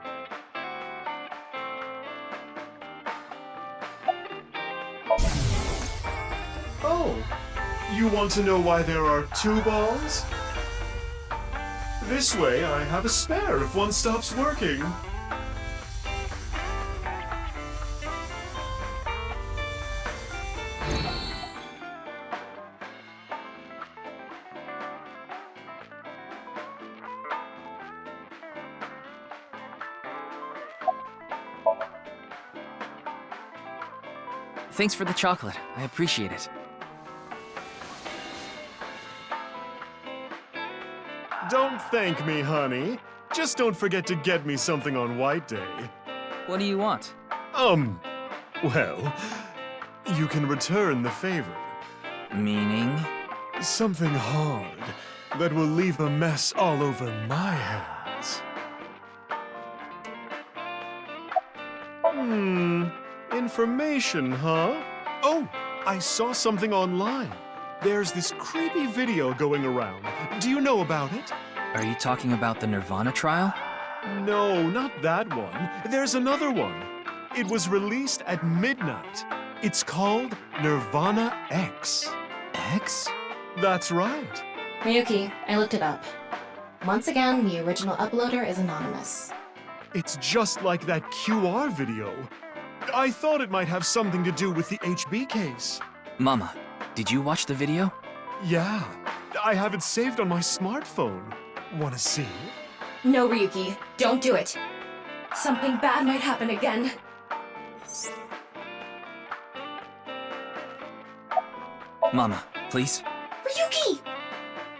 S14: Oh, you want to know why there are 2 balls? This way, I have a spare if one stops working.
S5: Thanks for the chocolate. I appreciate it.
S14: Don't thank me, honey. Just don't forget to get me something on White Day.
S5: What do you want?
S14: Well, you can return the favor.
S5: Meaning?
S14: Something hard that will leave a mess all over my hands. Information, huh? Oh, I saw something online. There's this creepy video going around. Do you know about it?
S5: Are you talking about the Nirvana trial?
S14: No, not that one. There's another one. It was released at midnight. It's called Nirvana X.
S5: X?
S14: That's right.
S4: Ryuki, I looked it up. Once again, the original uploader is anonymous.
S14: It's just like that QR video. I thought it might have something to do with the HB case.
S5: Mama, did you watch the video?
S14: Yeah, I have it saved on my smartphone. Wanna see?
S4: No, Ryuki, don't do it. Something bad might happen again.
S5: Mama, please.
S4: Ryuki!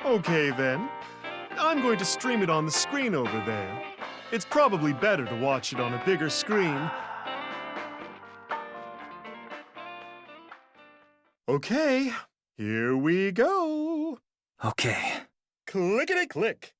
S14: Okay then. I'm going to stream it on the screen over there. It's probably better to watch it on a bigger screen. Okay, here we go.
S5: Okay.
S14: Clickety-click.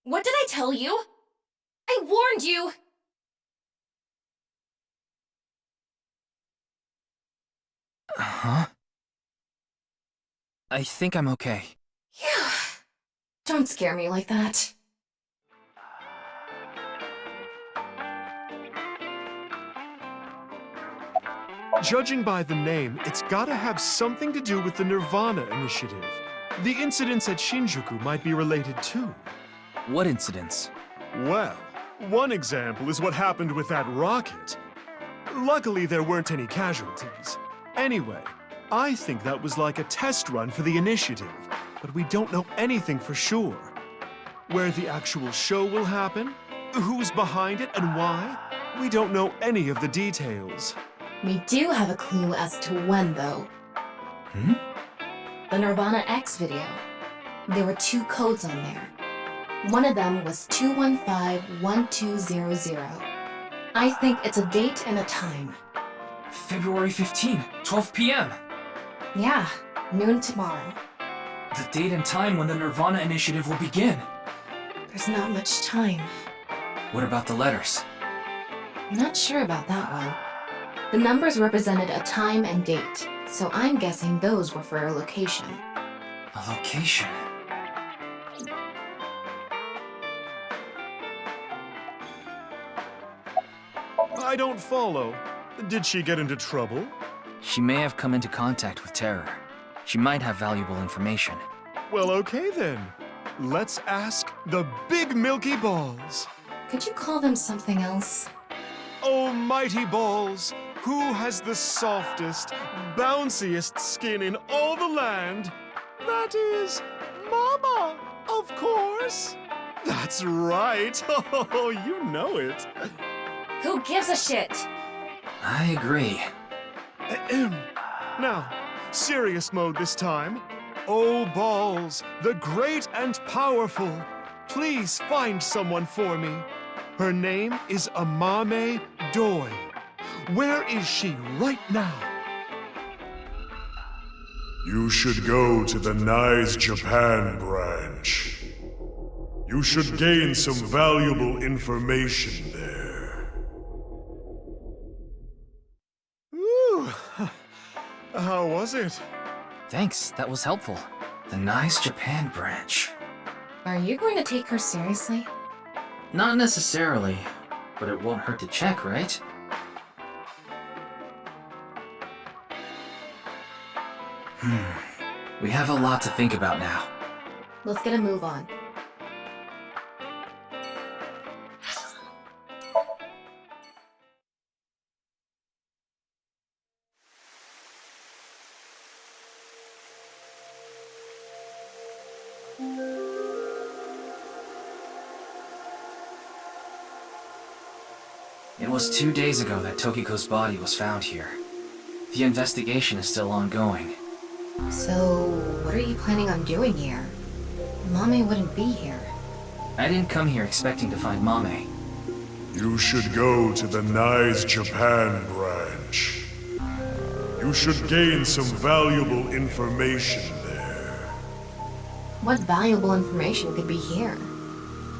S4: What did I tell you? I warned you!
S5: Huh? I think I'm okay.
S4: Yeah. Don't scare me like that.
S14: Judging by the name, it's gotta have something to do with the Nirvana initiative. The incidents at Shinjuku might be related too.
S5: What incidents?
S14: Well, one example is what happened with that rocket. Luckily, there weren't any casualties. Anyway, I think that was like a test run for the initiative, but we don't know anything for sure. Where the actual show will happen, who's behind it and why, we don't know any of the details.
S4: We do have a clue as to when, though. The Nirvana X video. There were 2 codes on there. One of them was 215-1200. I think it's a date and a time.
S5: February 15, 12 p.m.
S4: Yeah, noon tomorrow.
S5: The date and time when the Nirvana initiative will begin.
S4: There's not much time.
S5: What about the letters?
S4: I'm not sure about that one. The numbers represented a time and date, so I'm guessing those were for a location.
S5: A location?
S14: I don't follow. Did she get into trouble?
S5: She may have come into contact with terror. She might have valuable information.
S14: Well, okay then. Let's ask the Big Milky Balls.
S4: Could you call them something else?
S14: Oh, mighty balls, who has the softest, bounciest skin in all the land? That is Mama, of course. That's right. Oh, you know it.
S4: Who gives a shit?
S5: I agree.
S14: Now, serious mode this time. Oh, balls, the great and powerful, please find someone for me. Her name is Amame Doi. Where is she right now?
S15: You should go to the Nice Japan branch. You should gain some valuable information there.
S14: was it?
S5: Thanks, that was helpful. The Nice Japan branch.
S4: Are you going to take her seriously?
S5: Not necessarily, but it won't hurt to check, right? We have a lot to think about now.
S4: Let's get a move on.
S5: It was 2 days ago that Tokiko's body was found here. The investigation is still ongoing.
S4: So, what are you planning on doing here? Mame wouldn't be here.
S5: I didn't come here expecting to find Mame.
S15: You should go to the Nice Japan branch. You should gain some valuable information there.
S4: What valuable information could be here?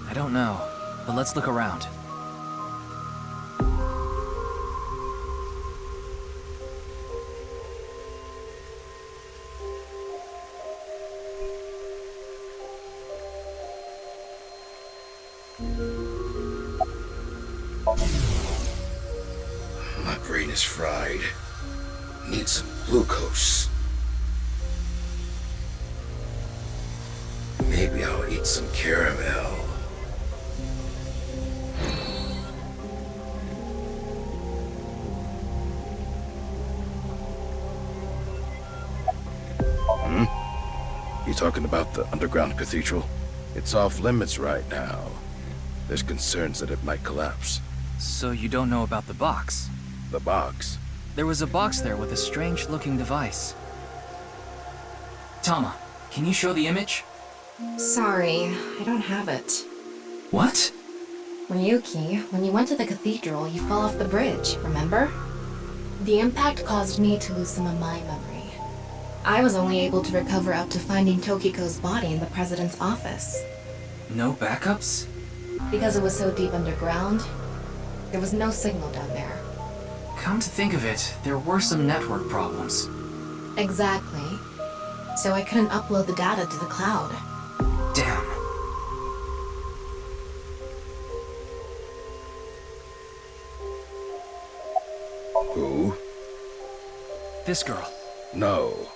S5: I don't know, but let's look around.
S16: My brain is fried. Need some glucose. Maybe I'll eat some caramel. You talking about the underground cathedral? It's off limits right now. There's concerns that it might collapse.
S5: So you don't know about the box?
S16: The box?
S5: There was a box there with a strange-looking device. Tama, can you show the image?
S4: Sorry, I don't have it.
S5: What?
S4: Ryuki, when you went to the cathedral, you fell off the bridge, remember? The impact caused me to lose some of my memory. I was only able to recover up to finding Tokiko's body in the president's office.
S5: No backups?
S4: Because it was so deep underground, there was no signal down there.
S5: Come to think of it, there were some network problems.
S4: Exactly. So I couldn't upload the data to the cloud.
S5: Damn.
S16: Who?
S5: This girl.
S16: No,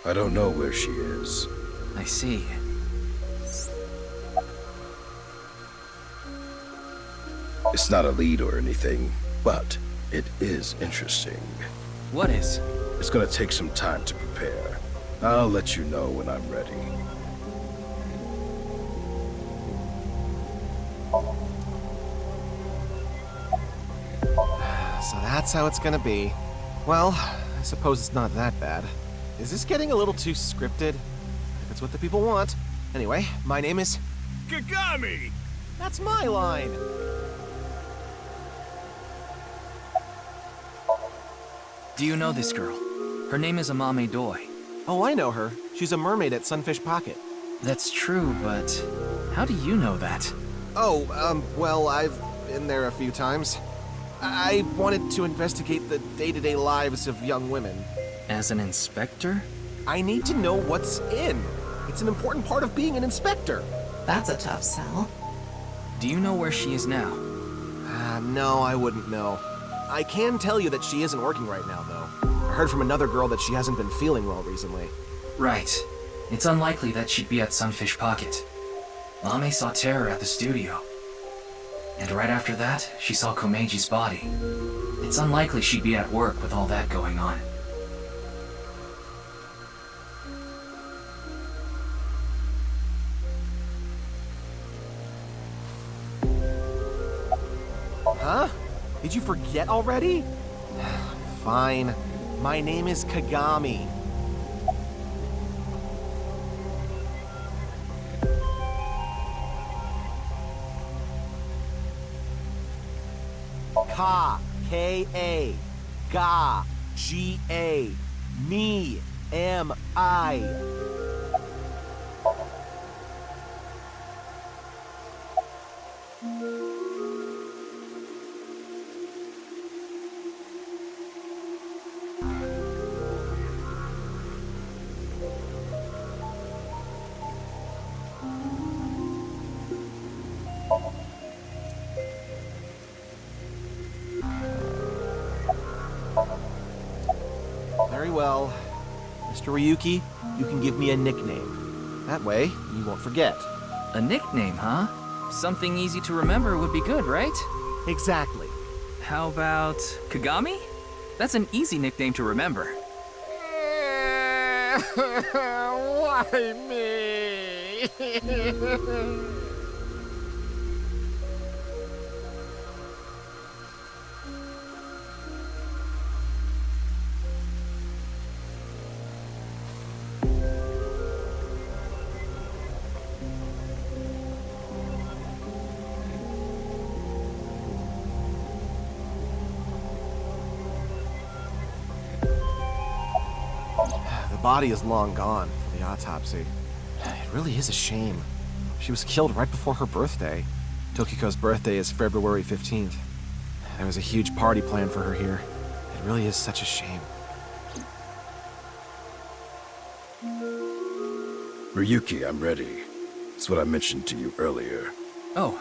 S16: I don't know where she is.
S5: I see.
S16: It's not a lead or anything, but it is interesting.
S5: What is?
S16: It's gonna take some time to prepare. I'll let you know when I'm ready.
S17: So that's how it's gonna be. Well, I suppose it's not that bad. Is this getting a little too scripted? If it's what the people want. Anyway, my name is...
S14: Kagami!
S17: That's my line!
S5: Do you know this girl? Her name is Amame Doi.
S17: Oh, I know her. She's a mermaid at Sunfish Pocket.
S5: That's true, but how do you know that?
S17: Oh, well, I've been there a few times. I wanted to investigate the day-to-day lives of young women.
S5: As an inspector?
S17: I need to know what's in. It's an important part of being an inspector.
S4: That's a tough sell.
S5: Do you know where she is now?
S17: No, I wouldn't know. I can tell you that she isn't working right now, though. I heard from another girl that she hasn't been feeling well recently.
S5: Right. It's unlikely that she'd be at Sunfish Pocket. Mame saw Terror at the studio. And right after that, she saw Komeji's body. It's unlikely she'd be at work with all that going on.
S17: Huh? Did you forget already? Fine. My name is Kagami. Ka, K-A, Ga, G-A, me, M-I. well, Mr. Ryuki, you can give me a nickname. That way, you won't forget.
S5: A nickname, huh? Something easy to remember would be good, right?
S17: Exactly.
S5: How about Kagami? That's an easy nickname to remember.
S17: Why me? The body is long gone for the autopsy. It really is a shame. She was killed right before her birthday. Tokiko's birthday is February 15th. There was a huge party planned for her here. It really is such a shame.
S16: Ryuki, I'm ready. It's what I mentioned to you earlier.
S5: Oh,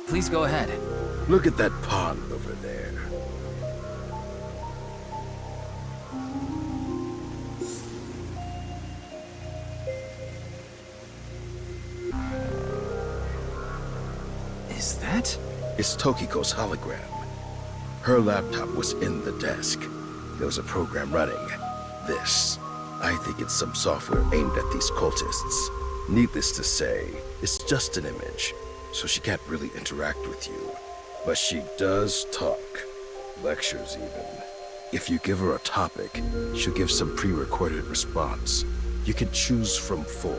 S5: please go ahead.
S16: Look at that pond over there.
S5: Is that?
S16: It's Tokiko's hologram. Her laptop was in the desk. There was a program running. This. I think it's some software aimed at these cultists. Needless to say, it's just an image, so she can't really interact with you. But she does talk. Lectures even. If you give her a topic, she'll give some pre-recorded response. You can choose from 4.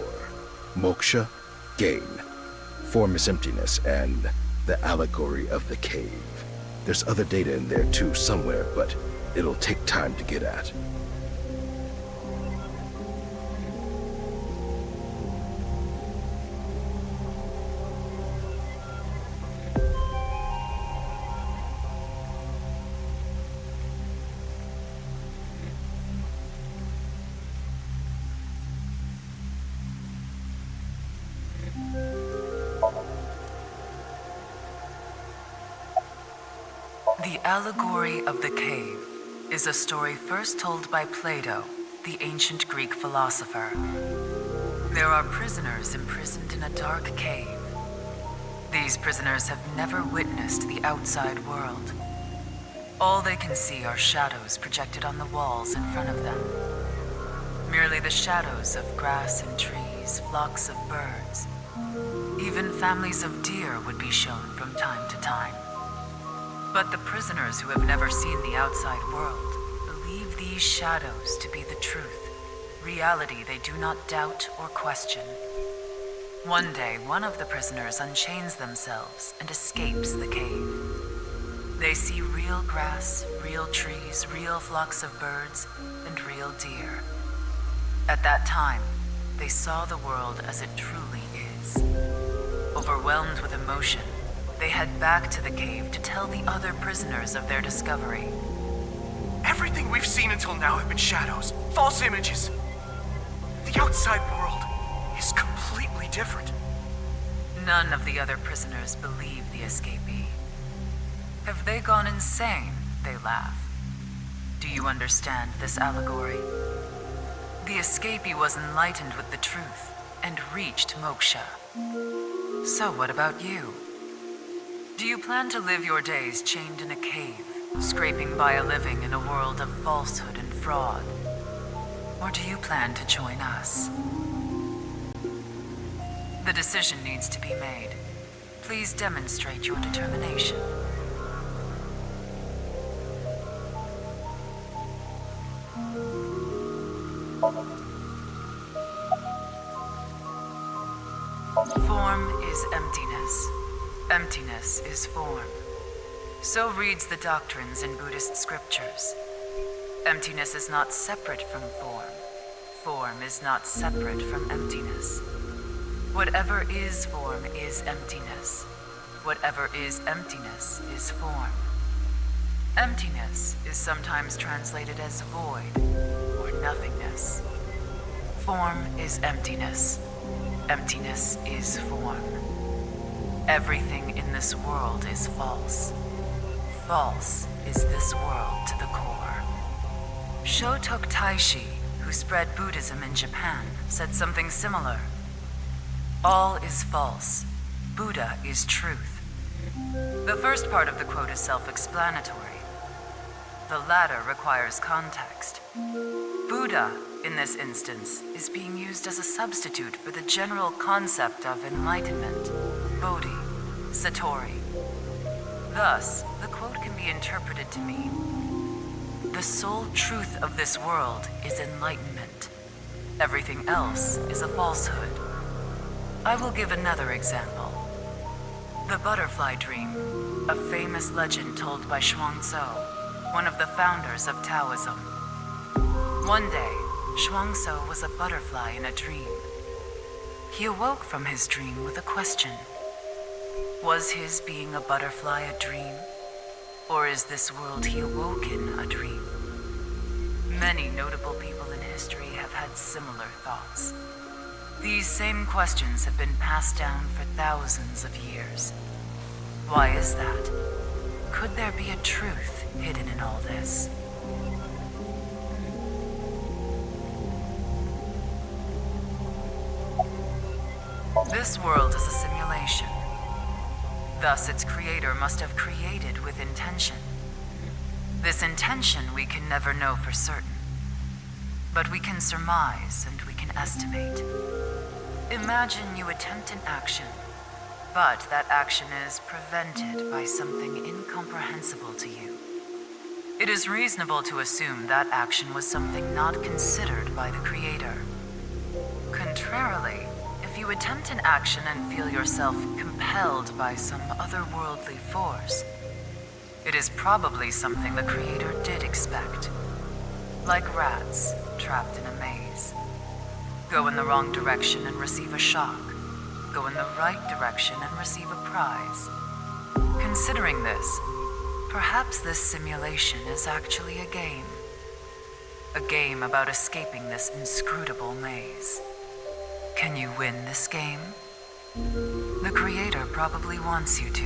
S16: Moksha, gain. Form is emptiness, and the allegory of the cave. There's other data in there too somewhere, but it'll take time to get at.
S12: The Allegory of the Cave is a story first told by Plato, the ancient Greek philosopher. There are prisoners imprisoned in a dark cave. These prisoners have never witnessed the outside world. All they can see are shadows projected on the walls in front of them. Merely the shadows of grass and trees, flocks of birds. Even families of deer would be shown from time to time. But the prisoners who have never seen the outside world believe these shadows to be the truth, reality they do not doubt or question. One day, one of the prisoners unchains themselves and escapes the cave. They see real grass, real trees, real flocks of birds, and real deer. At that time, they saw the world as it truly is. Overwhelmed with emotion, they head back to the cave to tell the other prisoners of their discovery.
S18: Everything we've seen until now have been shadows, false images. The outside world is completely different.
S12: None of the other prisoners believe the escapee. Have they gone insane? They laugh. Do you understand this allegory? The escapee was enlightened with the truth and reached moksha. So what about you? Do you plan to live your days chained in a cave, scraping by a living in a world of falsehood and fraud? Or do you plan to join us? The decision needs to be made. Please demonstrate your determination. Form is emptiness. Emptiness is form. So reads the doctrines in Buddhist scriptures. Emptiness is not separate from form. Form is not separate from emptiness. Whatever is form is emptiness. Whatever is emptiness is form. Emptiness is sometimes translated as void or nothingness. Form is emptiness. Emptiness is form. Everything in this world is false. False is this world to the core. Shotok Taishi, who spread Buddhism in Japan, said something similar. All is false. Buddha is truth. The first part of the quote is self-explanatory. The latter requires context. Buddha, in this instance, is being used as a substitute for the general concept of enlightenment, Bodhi, Satori. Thus, the quote can be interpreted to mean, the sole truth of this world is enlightenment. Everything else is a falsehood. I will give another example. The butterfly dream, a famous legend told by Xuangzhou, one of the founders of Taoism. One day, Xuangzhou was a butterfly in a dream. He awoke from his dream with a question. Was his being a butterfly a dream? Or is this world he awoke in a dream? Many notable people in history have had similar thoughts. These same questions have been passed down for thousands of years. Why is that? Could there be a truth hidden in all this? This world is a simulation. Thus, its creator must have created with intention. This intention we can never know for certain. But we can surmise and we can estimate. Imagine you attempt an action, but that action is prevented by something incomprehensible to you. It is reasonable to assume that action was something not considered by the creator. Contrarily, if you attempt an action and feel yourself compelled by some otherworldly force, it is probably something the creator did expect. Like rats trapped in a maze. Go in the wrong direction and receive a shock. Go in the right direction and receive a prize. Considering this, perhaps this simulation is actually a game. A game about escaping this inscrutable maze. Can you win this game? The creator probably wants you to.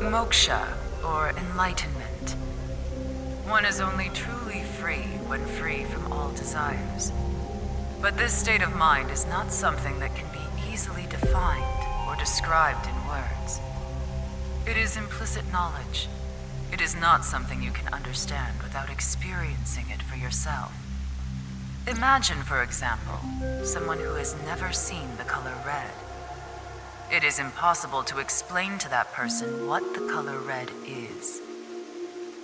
S12: Moksha, or enlightenment. One is only truly free when free from all desires. But this state of mind is not something that can be easily defined or described in words. It is implicit knowledge. It is not something you can understand without experiencing it for yourself. Imagine, for example, someone who has never seen the color red. It is impossible to explain to that person what the color red is.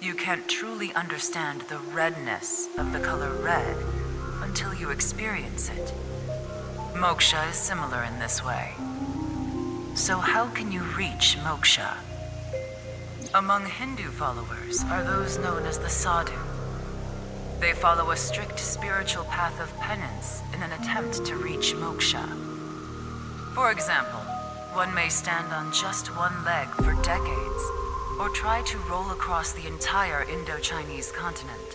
S12: You can't truly understand the redness of the color red until you experience it. Moksha is similar in this way. So how can you reach moksha? Among Hindu followers are those known as the sadhu. They follow a strict spiritual path of penance in an attempt to reach moksha. For example, one may stand on just one leg for decades, or try to roll across the entire Indo-Chinese continent.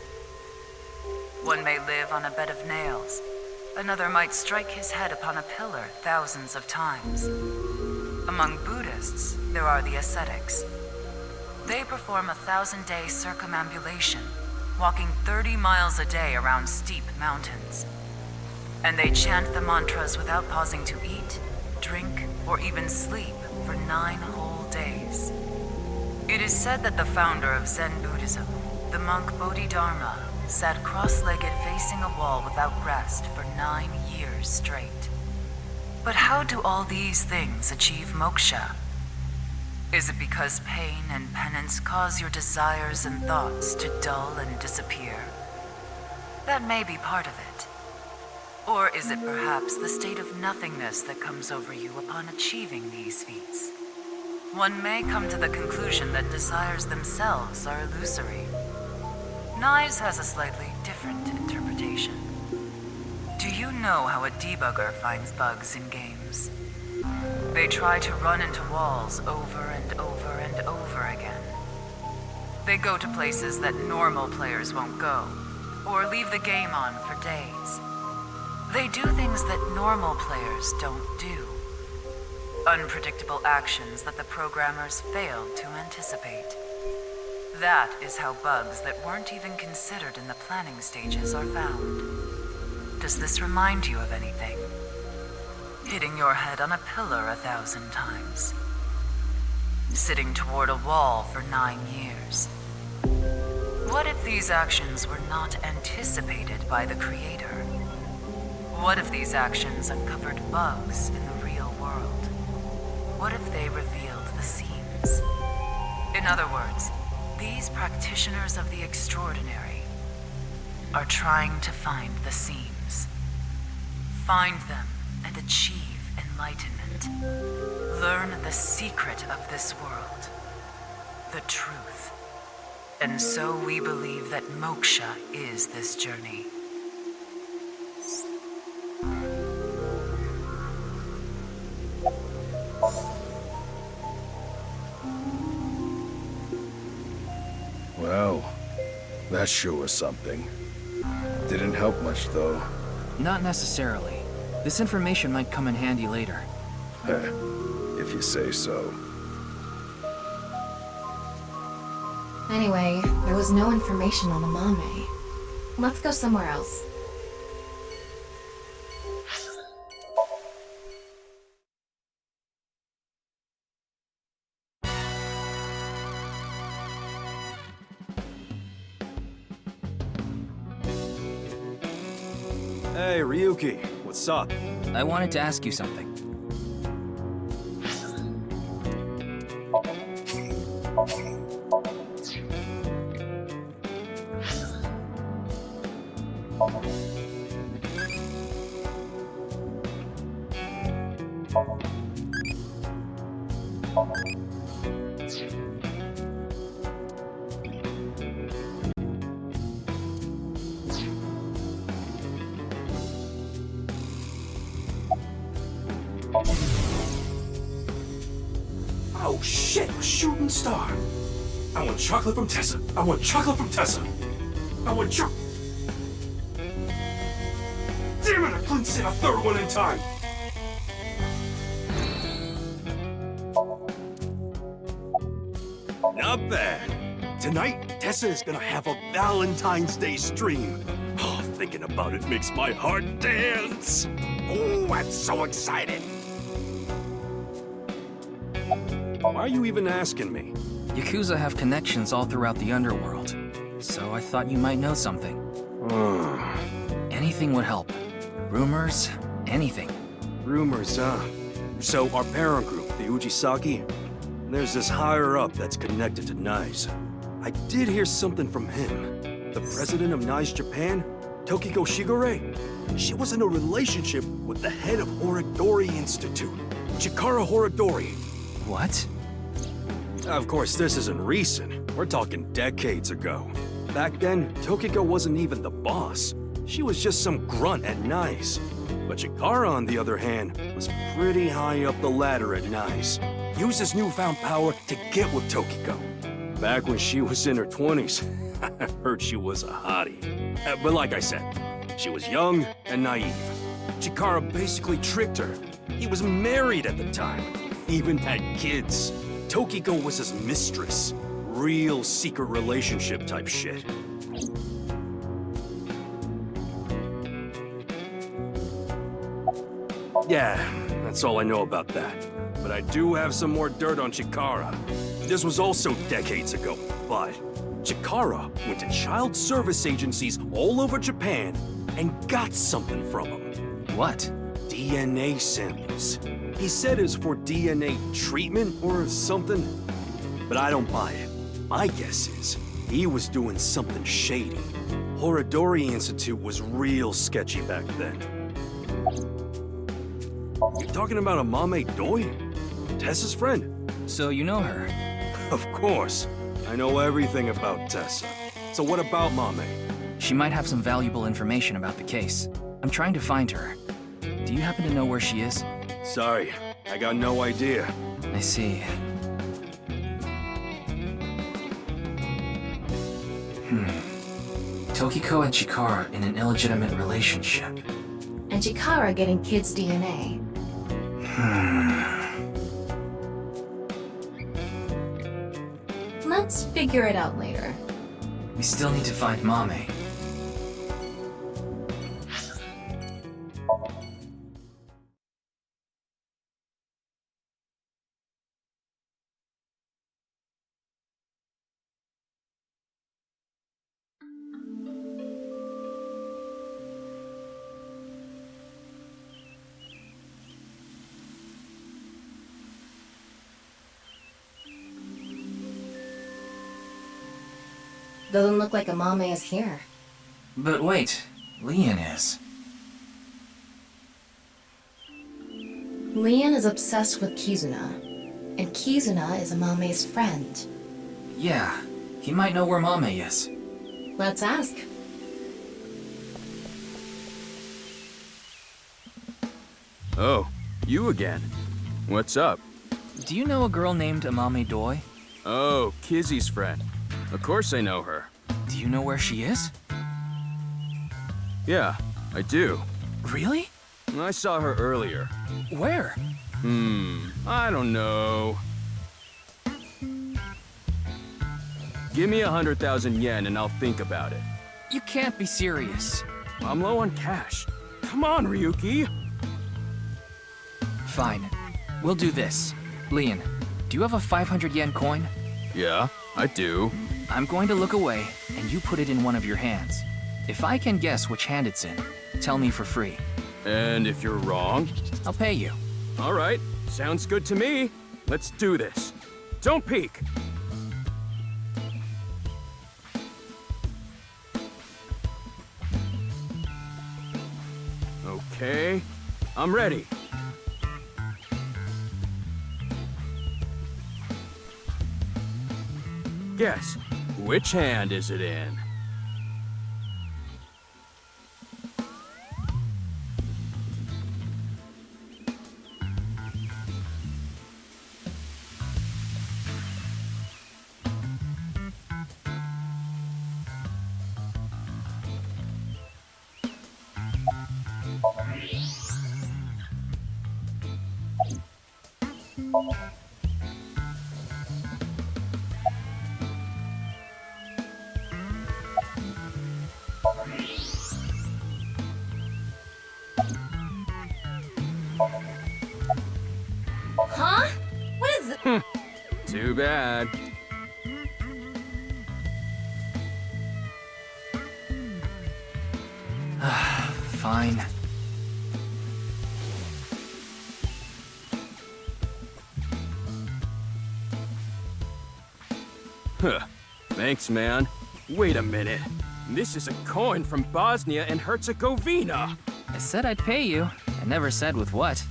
S12: One may live on a bed of nails. Another might strike his head upon a pillar thousands of times. Among Buddhists, there are the ascetics. They perform a 1,000-day circumambulation, walking 30 miles a day around steep mountains. And they chant the mantras without pausing to eat, drink, or even sleep for 9 whole days. It is said that the founder of Zen Buddhism, the monk Bodhidharma, sat cross-legged facing a wall without rest for 9 years straight. But how do all these things achieve moksha? Is it because pain and penance cause your desires and thoughts to dull and disappear? That may be part of it. Or is it perhaps the state of nothingness that comes over you upon achieving these feats? One may come to the conclusion that desires themselves are illusory. Nyes has a slightly different interpretation. Do you know how a debugger finds bugs in games? They try to run into walls over and over and over again. They go to places that normal players won't go, or leave the game on for days. They do things that normal players don't do. Unpredictable actions that the programmers failed to anticipate. That is how bugs that weren't even considered in the planning stages are found. Does this remind you of anything? Hitting your head on a pillar 1,000 times. Sitting toward a wall for 9 years. What if these actions were not anticipated by the creator? What if these actions uncovered bugs in the real world? What if they revealed the seams? In other words, these practitioners of the extraordinary are trying to find the seams. Find them and achieve enlightenment. Learn the secret of this world, the truth. And so we believe that moksha is this journey.
S16: Well, that sure was something. Didn't help much, though.
S5: Not necessarily. This information might come in handy later.
S16: If you say so.
S4: Anyway, there was no information on Amame. Let's go somewhere else.
S17: Hey, Ryuki, what's up?
S5: I wanted to ask you something.
S19: Oh shit, a shooting star. I want chocolate from Tessa. I want chocolate from Tessa. I want chocolate. Damn it, I couldn't say a third one in time.
S20: Not bad. Tonight, Tessa is gonna have a Valentine's Day stream. Oh, thinking about it makes my heart dance. Oh, I'm so excited.
S17: Why are you even asking me?
S5: Yakuza have connections all throughout the underworld, so I thought you might know something. Anything would help. Rumors, anything.
S20: Rumors, huh? So our parent group, the Ujisaki, there's this higher-up that's connected to NICE. I did hear something from him. The president of NICE Japan, Tokiko Shigure. She was in a relationship with the head of Horodori Institute, Chikara Horodori.
S5: What?
S20: Of course, this isn't recent. We're talking decades ago. Back then, Tokiko wasn't even the boss. She was just some grunt at NICE. But Chikara, on the other hand, was pretty high up the ladder at NICE. Used his newfound power to get with Tokiko. Back when she was in her 20s, I heard she was a hottie. But like I said, she was young and naive. Chikara basically tricked her. He was married at the time, even had kids. Tokiko was his mistress. Real secret relationship type shit. Yeah, that's all I know about that. But I do have some more dirt on Chikara. This was also decades ago, but Chikara went to child service agencies all over Japan and got something from them.
S5: What?
S20: DNA samples. He said it was for DNA treatment or something, but I don't buy it. My guess is he was doing something shady. Horodori Institute was real sketchy back then. You talking about Amame Doi? Tessa's friend?
S5: So you know her?
S20: Of course. I know everything about Tessa. So what about Mame?
S5: She might have some valuable information about the case. I'm trying to find her. Do you happen to know where she is?
S20: Sorry, I got no idea.
S5: I see. Tokiko and Chikara in an illegitimate relationship.
S4: And Chikara getting kids' DNA. Let's figure it out later.
S5: We still need to find Mame.
S4: Doesn't look like Amame is here.
S5: But wait, Leon is.
S4: Leon is obsessed with Kizuna, and Kizuna is Amame's friend.
S5: Yeah, he might know where Mame is.
S4: Let's ask.
S21: Oh, you again. What's up?
S5: Do you know a girl named Amame Doi?
S21: Oh, Kizzy's friend. Of course I know her.
S5: Do you know where she is?
S21: Yeah, I do.
S5: Really?
S21: I saw her earlier.
S5: Where?
S21: I don't know. Give me 100,000 yen and I'll think about it.
S5: You can't be serious.
S21: I'm low on cash. Come on, Ryuki.
S5: Fine. We'll do this. Leon, do you have a 500 yen coin?
S21: Yeah, I do.
S5: I'm going to look away, and you put it in one of your hands. If I can guess which hand it's in, tell me for free.
S21: And if you're wrong?
S5: I'll pay you.
S21: All right, sounds good to me. Let's do this. Don't peek. Okay, I'm ready. Guess, which hand is it in?
S4: Huh? What is it?
S21: Too bad.
S5: Fine.
S21: Huh. Thanks, man. Wait a minute. This is a coin from Bosnia and Herzegovina.
S5: I said I'd pay you. I never said with what.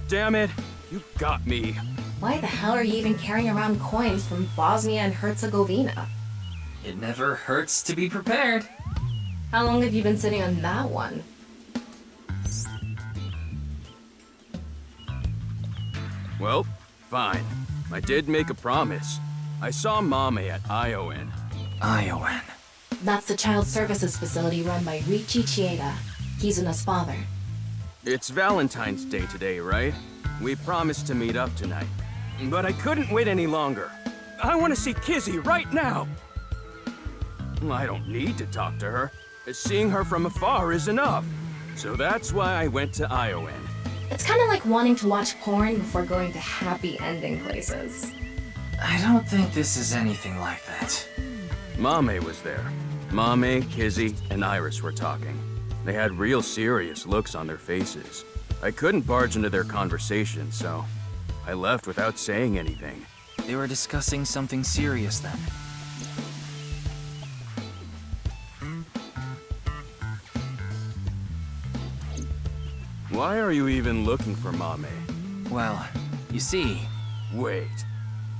S21: Damn it. You got me.
S4: Why the hell are you even carrying around coins from Bosnia and Herzegovina?
S5: It never hurts to be prepared.
S4: How long have you been sitting on that one?
S21: Well, fine. I did make a promise. I saw Mame at Iowan.
S5: Iowan.
S4: That's the child services facility run by Riichi Chieda, Kizuna's father.
S21: It's Valentine's Day today, right? We promised to meet up tonight. But I couldn't wait any longer. I want to see Kizzy right now! I don't need to talk to her. Seeing her from afar is enough. So that's why I went to Iowan.
S4: It's kind of like wanting to watch porn before going to happy ending places.
S5: I don't think this is anything like that.
S21: Mame was there. Mame, Kizzy, and Iris were talking. They had real serious looks on their faces. I couldn't barge into their conversation, so I left without saying anything.
S5: They were discussing something serious then.
S21: Why are you even looking for Mame?
S5: Well, you see...
S21: Wait.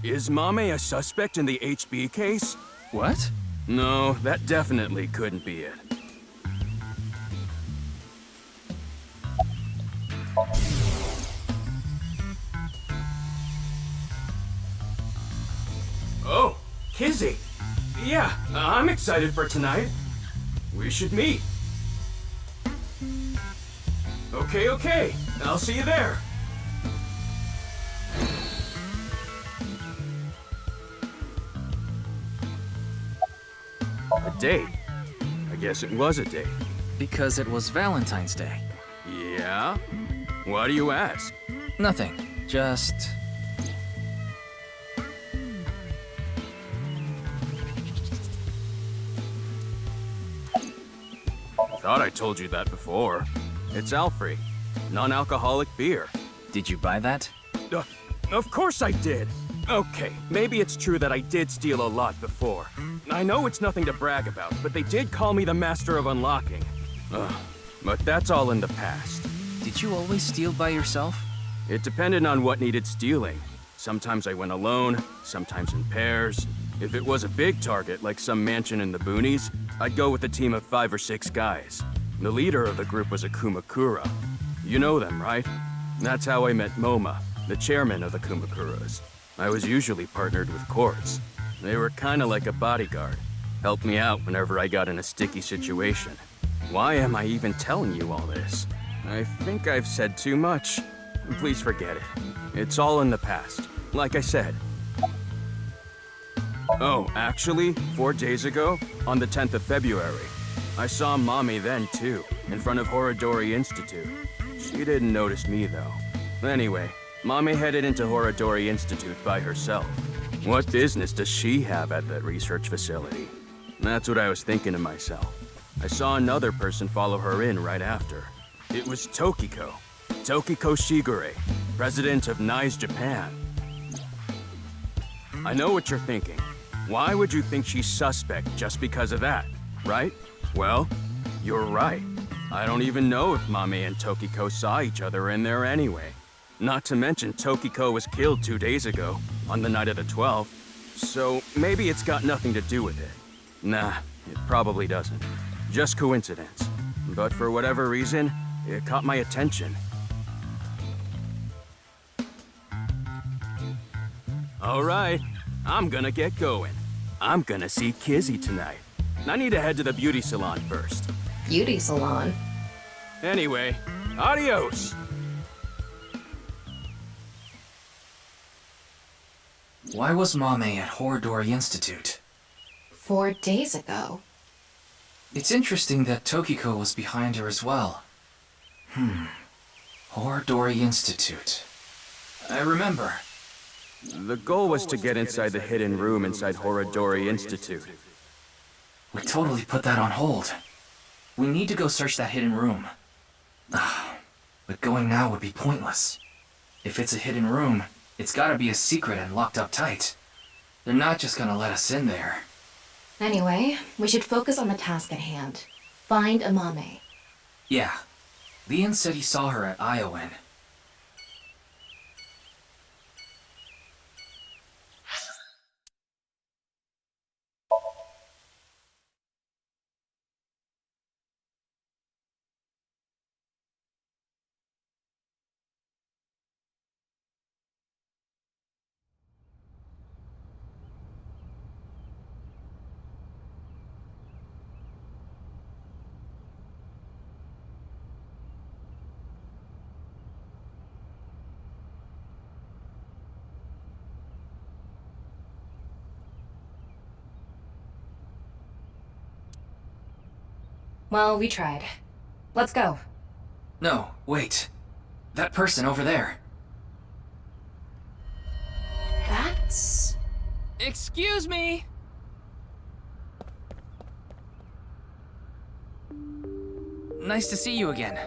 S21: Is Mame a suspect in the HB case?
S5: What?
S21: No, that definitely couldn't be it. Oh, Kizzy. Yeah, I'm excited for tonight. We should meet. Okay. I'll see you there. A date? I guess it was a date.
S5: Because it was Valentine's Day.
S21: Yeah? Why do you ask?
S5: Nothing. Just...
S21: Thought I told you that before. It's Alfrey. Non-alcoholic beer.
S5: Did you buy that?
S21: Of course I did. Okay, maybe it's true that I did steal a lot before. I know it's nothing to brag about, but they did call me the Master of Unlocking. But that's all in the past.
S5: Did you always steal by yourself?
S21: It depended on what needed stealing. Sometimes I went alone, sometimes in pairs. If it was a big target, like some mansion in the boonies, I'd go with a team of 5 or 6 guys. The leader of the group was a Kumakura. You know them, right? That's how I met Moma, the chairman of the Kumakuras. I was usually partnered with Quartz. They were kinda like a bodyguard. Helped me out whenever I got in a sticky situation. Why am I even telling you all this? I think I've said too much. Please forget it. It's all in the past, like I said. Oh, actually, 4 days ago, on the 10th of February, I saw Mommy then too, in front of Horodori Institute. She didn't notice me though. Anyway, Mommy headed into Horodori Institute by herself. What business does she have at that research facility? That's what I was thinking to myself. I saw another person follow her in right after. It was Tokiko. Tokiko Shigure, president of NICE Japan. I know what you're thinking. Why would you think she's suspect just because of that, right? Well, you're right. I don't even know if Mame and Tokiko saw each other in there anyway. Not to mention Tokiko was killed 2 days ago, on the night of the 12th, so maybe it's got nothing to do with it. Nah, it probably doesn't. Just coincidence. But for whatever reason, it caught my attention. Alright, I'm gonna get going. I'm gonna see Kizzy tonight. I need to head to the beauty salon first.
S4: Beauty salon?
S21: Anyway, adios!
S5: Why was Mame at Horodori Institute?
S4: 4 days ago.
S5: It's interesting that Tokiko was behind her as well. Horodori Institute. I remember.
S21: The goal was to get inside the hidden room inside Horodori Institute.
S5: We totally put that on hold. We need to go search that hidden room. But going now would be pointless. If it's a hidden room, it's gotta be a secret and locked up tight. They're not just gonna let us in there.
S4: Anyway, we should focus on the task at hand. Find Amame.
S5: Yeah. Leon said he saw her at Iowan.
S4: Well, we tried. Let's go.
S5: No, wait. That person over there.
S4: That's...
S5: Excuse me! Nice to see you again.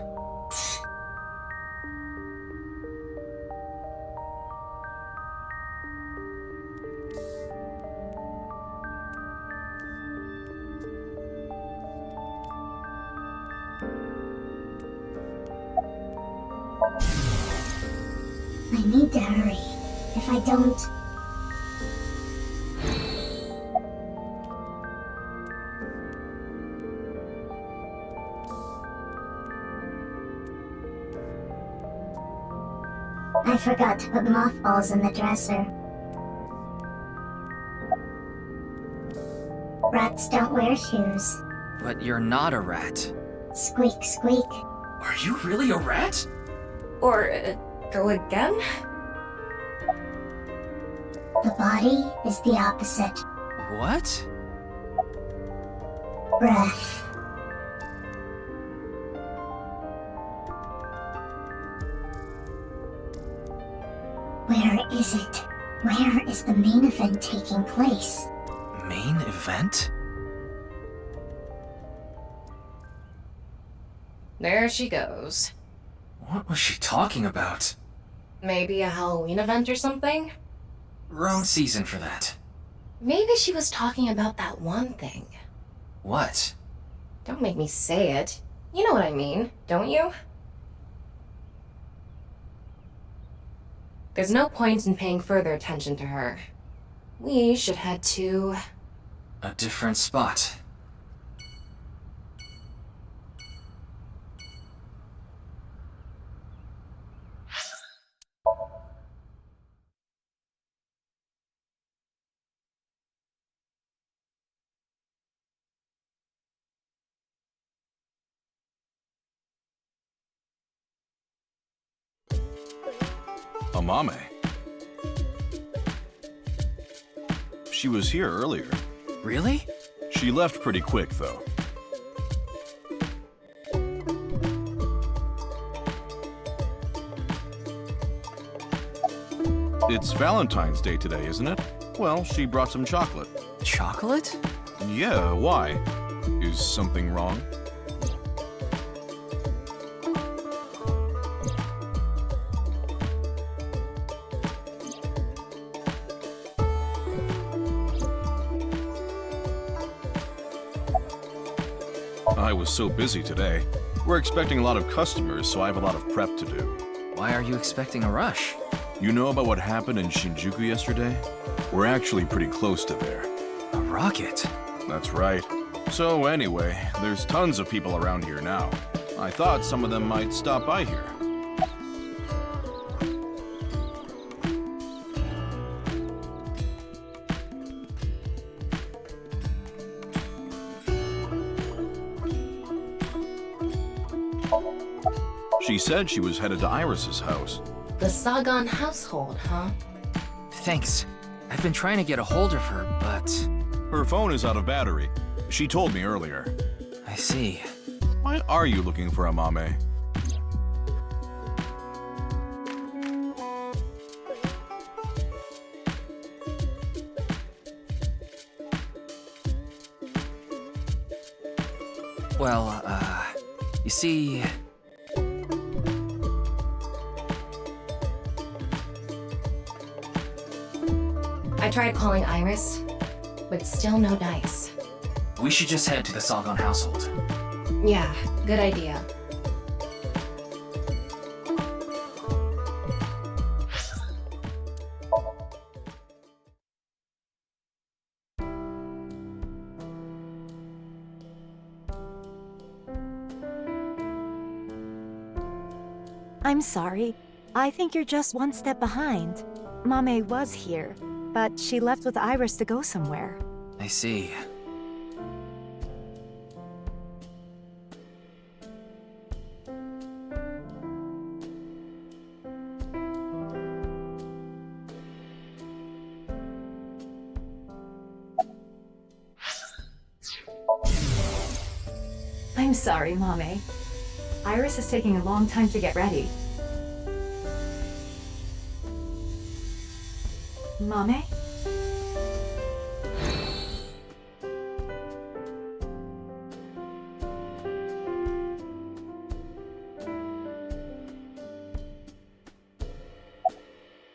S2: I need to hurry. If I don't... I forgot to put mothballs in the dresser. Rats don't wear shoes.
S5: But you're not a rat.
S2: Squeak, squeak.
S5: Are you really a rat?
S4: Or, go again?
S2: The body is the opposite.
S5: What?
S2: breath. Where is it? Where is the main event taking place?
S5: Main event?
S4: There she goes.
S5: What was she talking about?
S4: Maybe a Halloween event or something?
S5: Wrong season for that.
S4: Maybe she was talking about that one thing.
S5: What?
S4: Don't make me say it. You know what I mean, don't you? There's no point in paying further attention to her. We should head to...
S5: a different spot.
S3: Amame. She was here earlier.
S5: Really?
S3: She left pretty quick, though. It's Valentine's Day today, isn't it? Well, she brought some chocolate.
S5: Chocolate?
S3: Yeah, why? Is something wrong? I was so busy today. We're expecting a lot of customers, so I have a lot of prep to do.
S5: Why are you expecting a rush?
S3: You know about what happened in Shinjuku yesterday? We're actually pretty close to there.
S5: A rocket?
S3: That's right. So anyway, there's tons of people around here now. I thought some of them might stop by here. She said she was headed to Iris's house.
S4: The Sagan household, huh?
S5: Thanks. I've been trying to get a hold of her, but...
S3: Her phone is out of battery. She told me earlier.
S5: I see.
S3: Why are you looking for Amame?
S5: Well, you see...
S4: I tried calling Iris, but still no dice.
S5: We should just head to the Sagan household.
S4: Yeah, good idea.
S22: I'm sorry. I think you're just one step behind. Mame was here, but she left with Iris to go somewhere.
S5: I see.
S22: I'm sorry, Mame. Iris is taking a long time to get ready. Mame?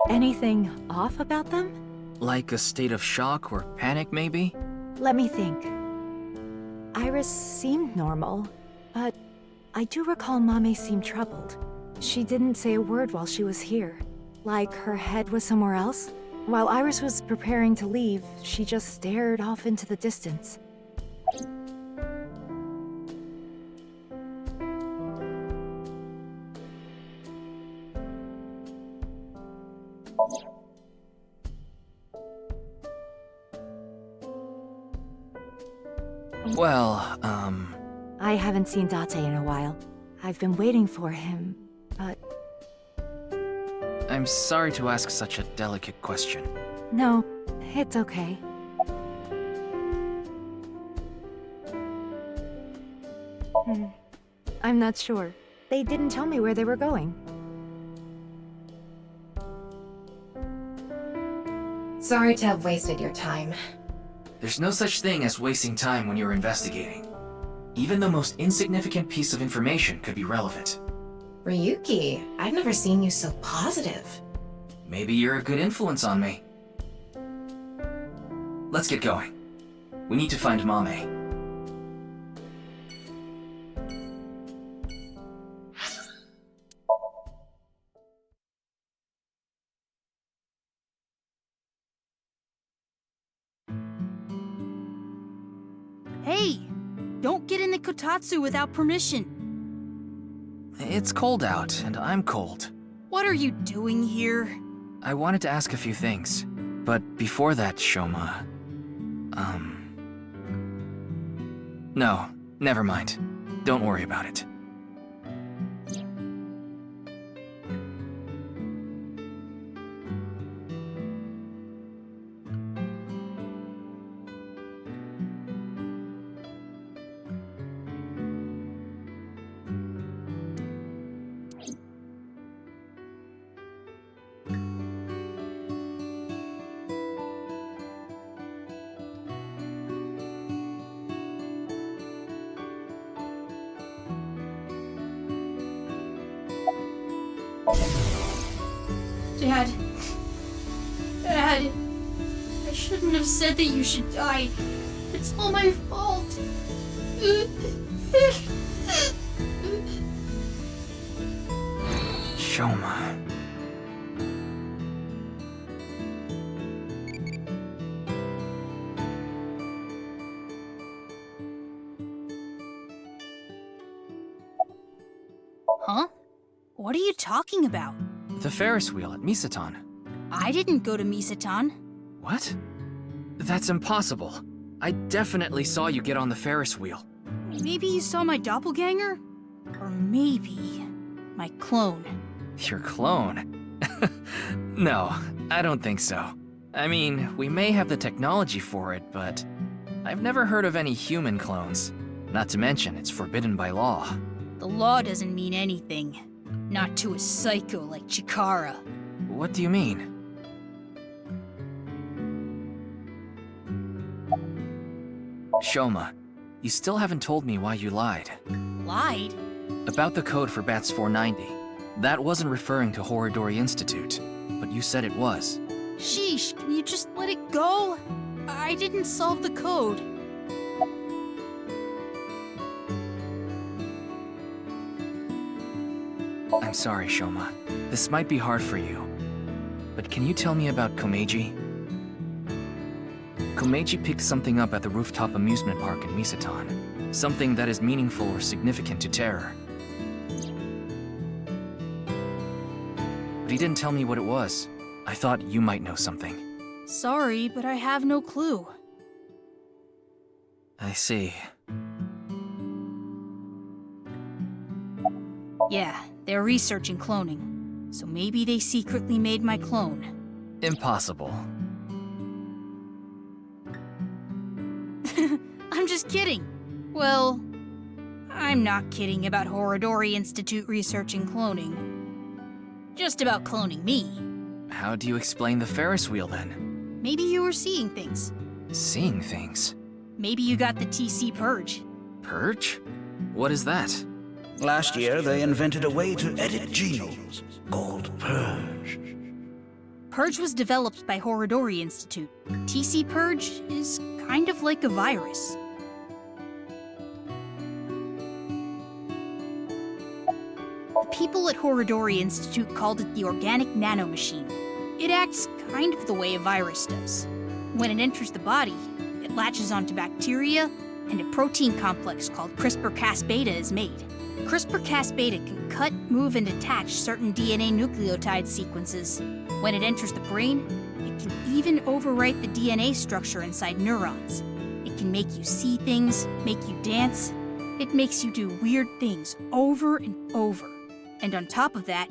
S22: Anything off about them?
S5: Like a state of shock or panic, maybe?
S22: Let me think. Iris seemed normal, but I do recall Mame seemed troubled. She didn't say a word while she was here. Like her head was somewhere else. While Iris was preparing to leave, she just stared off into the distance.
S5: Well,
S22: I haven't seen Date in a while. I've been waiting for him, but...
S5: I'm sorry to ask such a delicate question.
S22: No, it's okay. I'm not sure. They didn't tell me where they were going.
S4: Sorry to have wasted your time.
S5: There's no such thing as wasting time when you're investigating. Even the most insignificant piece of information could be relevant.
S4: Ryuki, I've never seen you so positive.
S5: Maybe you're a good influence on me. Let's get going. We need to find Mame.
S8: Hey! Don't get in the kotatsu without permission.
S5: It's cold out, and I'm cold.
S8: What are you doing here?
S5: I wanted to ask a few things, but before that, Shoma... No, never mind. Don't worry about it.
S8: Dad. Dad. I shouldn't have said that you should die. It's all my fault.
S5: Shoma...
S8: Huh? What are you talking about?
S5: The Ferris wheel at Misaton.
S8: I didn't go to Misaton.
S5: What? That's impossible. I definitely saw you get on the Ferris wheel.
S8: Maybe you saw my doppelganger? Or maybe my clone.
S5: Your clone? No, I don't think so. I mean, we may have the technology for it, but I've never heard of any human clones. Not to mention, it's forbidden by law.
S8: The law doesn't mean anything. Not to a psycho like Chikara.
S5: What do you mean? Shoma, you still haven't told me why you lied.
S8: Lied?
S5: About the code for Bats 490. That wasn't referring to Horodori Institute, but you said it was.
S8: Sheesh, can you just let it go? I didn't solve the code.
S5: I'm sorry, Shoma. This might be hard for you. But can you tell me about Komeiji? Komeiji picked something up at the rooftop amusement park in Misaton. Something that is meaningful or significant to Terror. But he didn't tell me what it was. I thought you might know something.
S8: Sorry, but I have no clue.
S5: I see.
S8: Yeah, they're researching cloning. So maybe they secretly made my clone.
S5: Impossible.
S8: I'm just kidding. Well, I'm not kidding about Horodori Institute researching cloning. Just about cloning me.
S5: How do you explain the Ferris wheel then?
S8: Maybe you were seeing things.
S5: Seeing things?
S8: Maybe you got the TC Purge.
S5: Purge? What is that?
S6: Last year, they invented a way to edit genomes called Purge.
S8: Purge was developed by Horodori Institute. TC Purge is kind of like a virus. The people at Horodori Institute called it the Organic Nanomachine. It acts kind of the way a virus does. When it enters the body, it latches onto bacteria, and a protein complex called CRISPR-Cas-beta is made. CRISPR-Cas-beta can cut, move, and attach certain DNA nucleotide sequences. When it enters the brain, it can even overwrite the DNA structure inside neurons. It can make you see things, make you dance. It makes you do weird things over and over. And on top of that,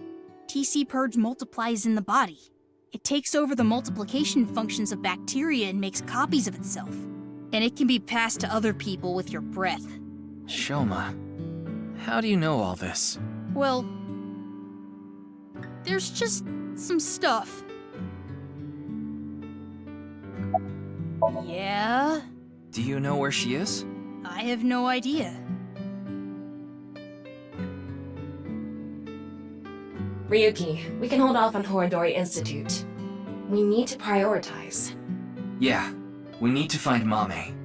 S8: TC Purge multiplies in the body. It takes over the multiplication functions of bacteria and makes copies of itself. And it can be passed to other people with your breath.
S5: Shoma, How do you know all this?
S8: Well, there's just some stuff. Yeah?
S5: Do you know where she is?
S8: I have no idea.
S4: Ryuki, we can hold off on Horodori Institute. We need to prioritize.
S5: Yeah, we need to find Mame.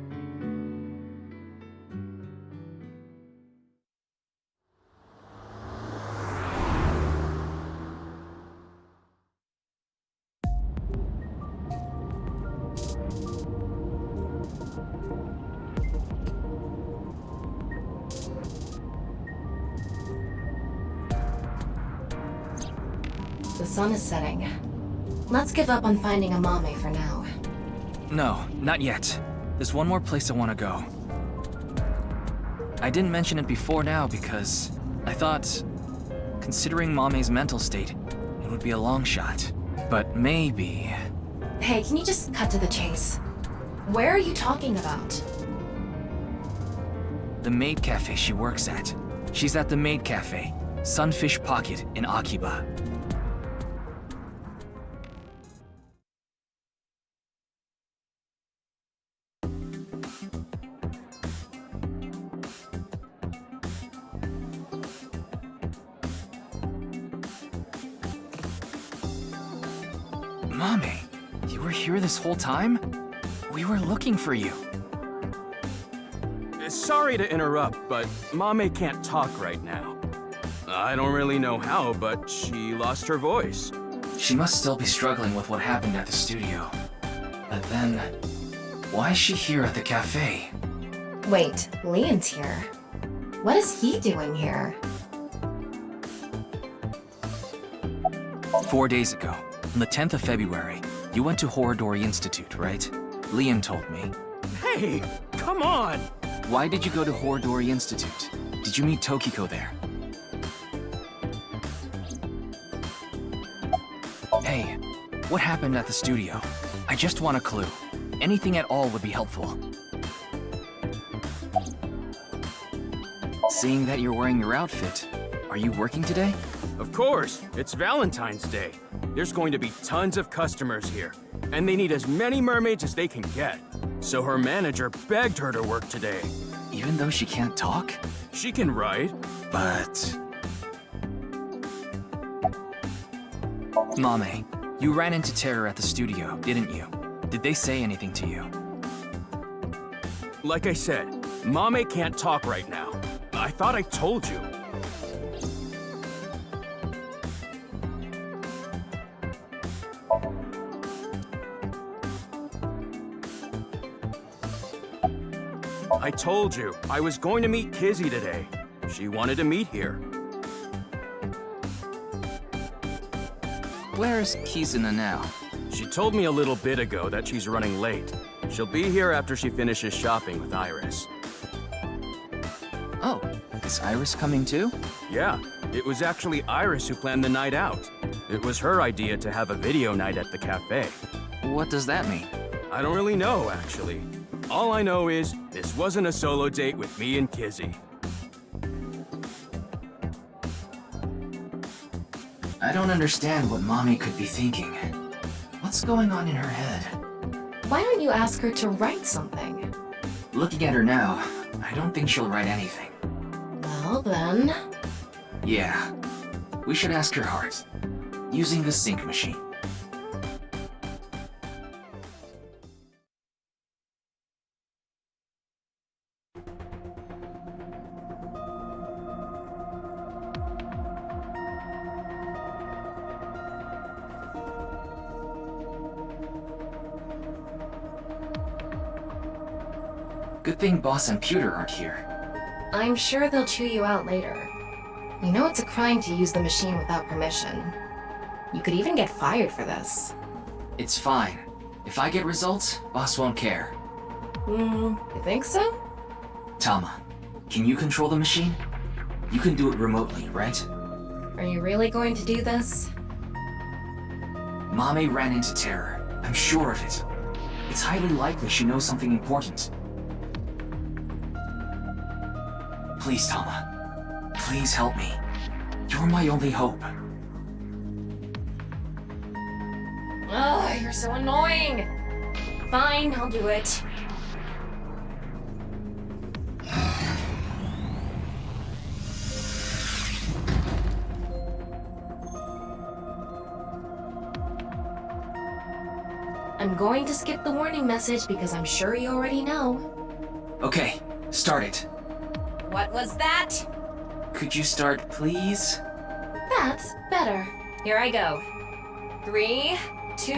S4: The sun is setting. Let's give up on finding a Mame for now.
S5: No, not yet. There's one more place I want to go. I didn't mention it before now because I thought, considering Mame's mental state, it would be a long shot. But maybe...
S4: Hey, can you just cut to the chase? Where are you talking about?
S5: The maid cafe she works at. She's at the maid cafe, Sunfish Pocket in Akiba. Mame, you were here this whole time? We were looking for you.
S21: Sorry to interrupt, but Mame can't talk right now. I don't really know how, but she lost her voice.
S5: She must still be struggling with what happened at the studio. But then, why is she here at the cafe?
S4: Wait, Leon's here. What is he doing here?
S5: 4 days ago, on the 10th of February, you went to Horodori Institute, right? Leon told me.
S21: Hey, come on!
S5: Why did you go to Horodori Institute? Did you meet Tokiko there? Hey, what happened at the studio? I just want a clue. Anything at all would be helpful. Seeing that you're wearing your outfit, are you working today?
S21: Of course, it's Valentine's Day. There's going to be tons of customers here, and they need as many mermaids as they can get. So her manager begged her to work today.
S5: Even though she can't talk?
S21: She can write.
S5: But... Mame, you ran into Terror at the studio, didn't you? Did they say anything to you?
S21: Like I said, Mame can't talk right now. I thought I told you. I told you, I was going to meet Kizzy today. She wanted to meet here.
S5: Where is Kizuna now?
S21: She told me a little bit ago that she's running late. She'll be here after she finishes shopping with Iris.
S5: Oh, is Iris coming too?
S21: Yeah, it was actually Iris who planned the night out. It was her idea to have a video night at the cafe.
S5: What does that mean?
S21: I don't really know, actually. All I know is, this wasn't a solo date with me and Kizzy.
S5: I don't understand what Mame could be thinking. What's going on in her head?
S4: Why don't you ask her to write something?
S5: Looking at her now, I don't think she'll write anything.
S4: Well then...
S5: Yeah, we should ask her heart, using the sync machine. Good thing Boss and Pewter aren't here.
S4: I'm sure they'll chew you out later. You know it's a crime to use the machine without permission. You could even get fired for this.
S5: It's fine. If I get results, Boss won't care.
S4: You think so?
S5: Tama, can you control the machine? You can do it remotely, right?
S4: Are you really going to do this?
S5: Mame ran into Terror. I'm sure of it. It's highly likely she knows something important. Please, Tama. Please help me. You're my only hope.
S4: Ugh, you're so annoying. Fine, I'll do it. I'm going to skip the warning message because I'm sure you already know.
S5: Okay, start it.
S4: What was that?
S5: Could you start, please?
S4: That's better. Here I go. 3, 2,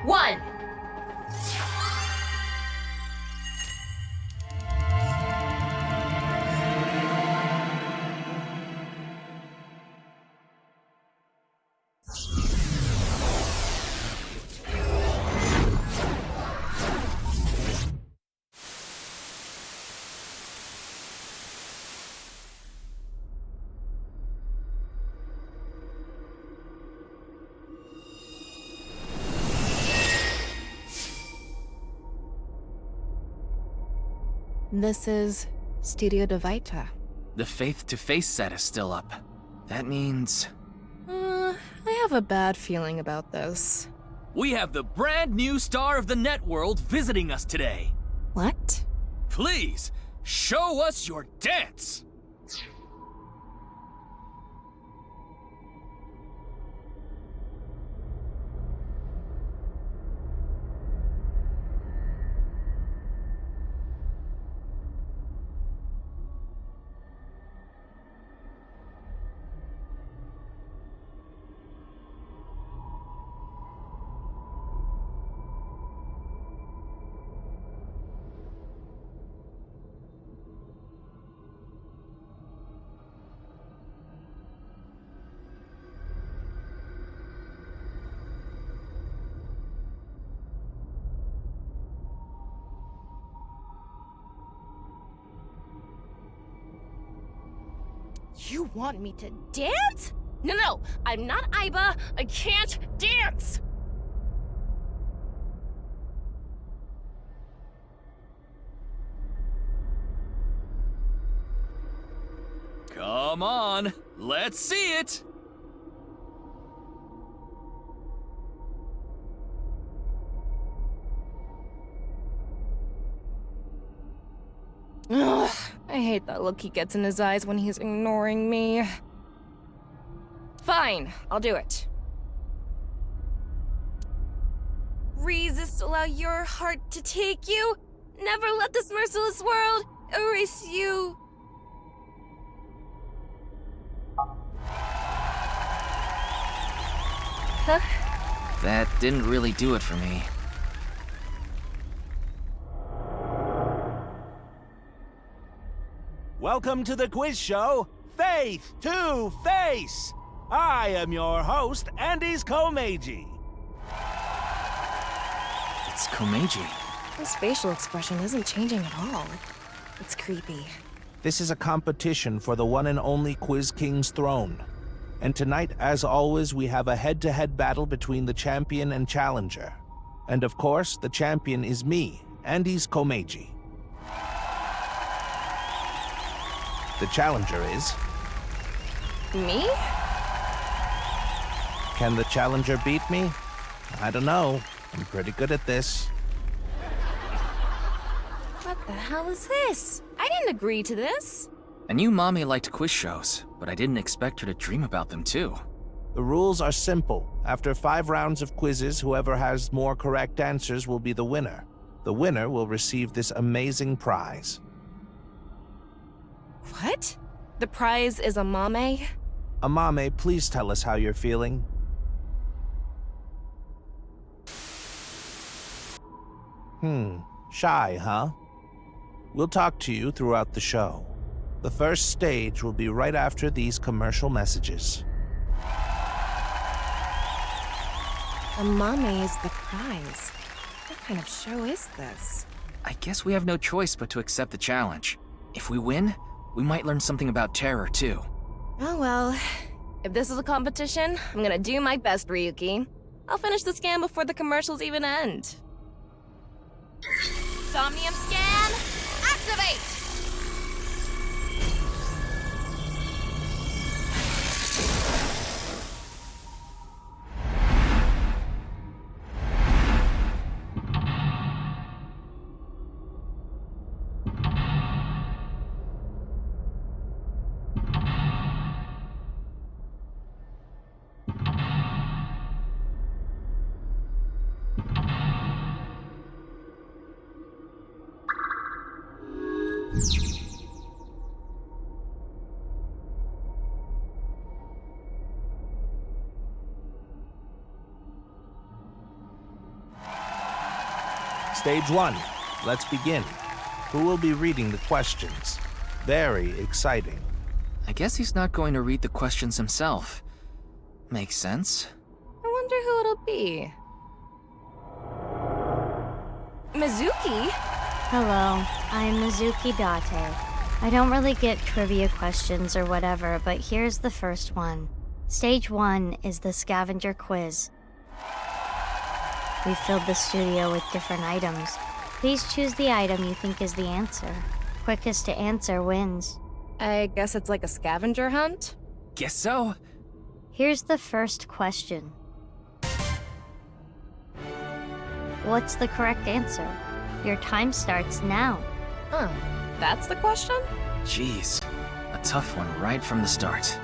S4: 1.
S7: This is Studio Devita.
S5: The face-to-face set is still up. That means...
S7: I have a bad feeling about this.
S5: we have the brand new star of the networld visiting us today.
S7: What?
S5: Please, show us your dance!
S7: You want me to dance? No, I'm not Aiba. I can't dance!
S5: Come on, let's see it!
S7: Ugh, I hate that look he gets in his eyes when he's ignoring me. Fine, I'll do it. Resist, allow your heart to take you. Never let this merciless world erase you. Huh?
S5: That didn't really do it for me.
S1: Welcome to the quiz show, Faith to Face! I am your host, Andy's Komeiji.
S5: It's Komeiji.
S7: His facial expression isn't changing at all. It's creepy.
S1: This is a competition for the one and only Quiz King's throne. And tonight, as always, we have a head-to-head battle between the champion and challenger. And of course, the champion is me, Andy's Komeiji. The challenger is...
S7: Me?
S1: Can the challenger beat me? I don't know. I'm pretty good at this.
S7: What the hell is this? I didn't agree to this.
S5: I knew Mommy liked quiz shows, but I didn't expect her to dream about them too.
S1: The rules are simple. After 5 rounds of quizzes, whoever has more correct answers will be the winner. The winner will receive this amazing prize.
S7: What? The prize is a mame?
S1: Amame, please tell us how you're feeling. Shy, huh? We'll talk to you throughout the show. The first stage will be right after these commercial messages.
S7: A mame is the prize. What kind of show is this?
S5: I guess we have no choice but to accept the challenge. If we win, we might learn something about terror too.
S7: Oh well, if this is a competition, I'm gonna do my best, Ryuki. I'll finish the scan before the commercials even end. Somnium scan, activate!
S1: Stage 1. Let's begin. Who will be reading the questions? Very exciting.
S5: I guess he's not going to read the questions himself. Makes sense.
S7: I wonder who it'll be. Mizuki?
S9: Hello, I'm Mizuki Date. I don't really get trivia questions or whatever, but here's the first one. Stage 1 is the scavenger quiz. We've filled the studio with different items. Please choose the item you think is the answer. Quickest to answer wins.
S7: I guess it's like a scavenger hunt?
S5: Guess so.
S9: Here's the first question. What's the correct answer? Your time starts now.
S7: Huh, that's the question?
S5: Jeez, a tough one right from the start.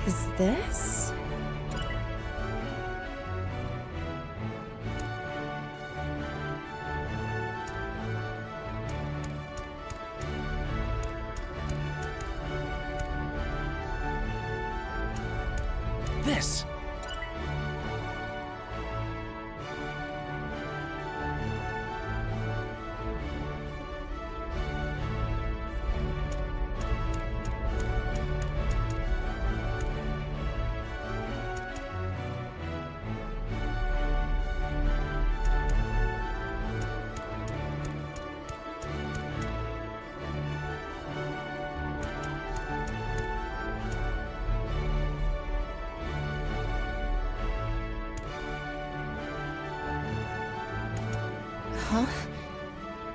S7: Is this?
S1: This.
S7: Huh?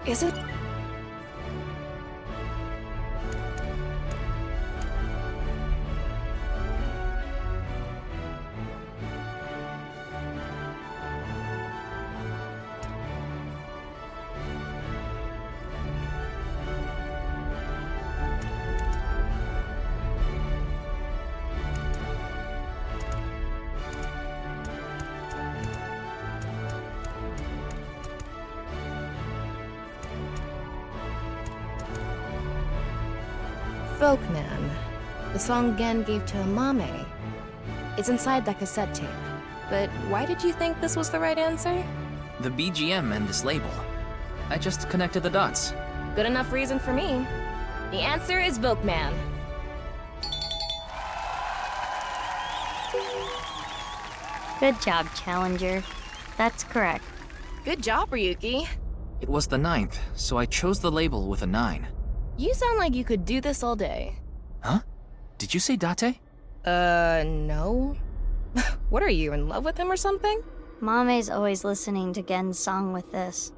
S7: Is it? Folkman. The song Gen gave to Mame. It's inside that cassette tape. But why did you think this was the right answer?
S5: The BGM and this label. I just connected the dots.
S7: Good enough reason for me. The answer is Volkman.
S10: Good job, Challenger. That's correct.
S7: Good job, Ryuki.
S5: It was the 9th, so I chose the label with a 9.
S7: You sound like you could do this all day.
S5: Huh? Did you say Date?
S7: No. What are you, in love with him or something?
S10: Mame's always listening to Gen's song with this.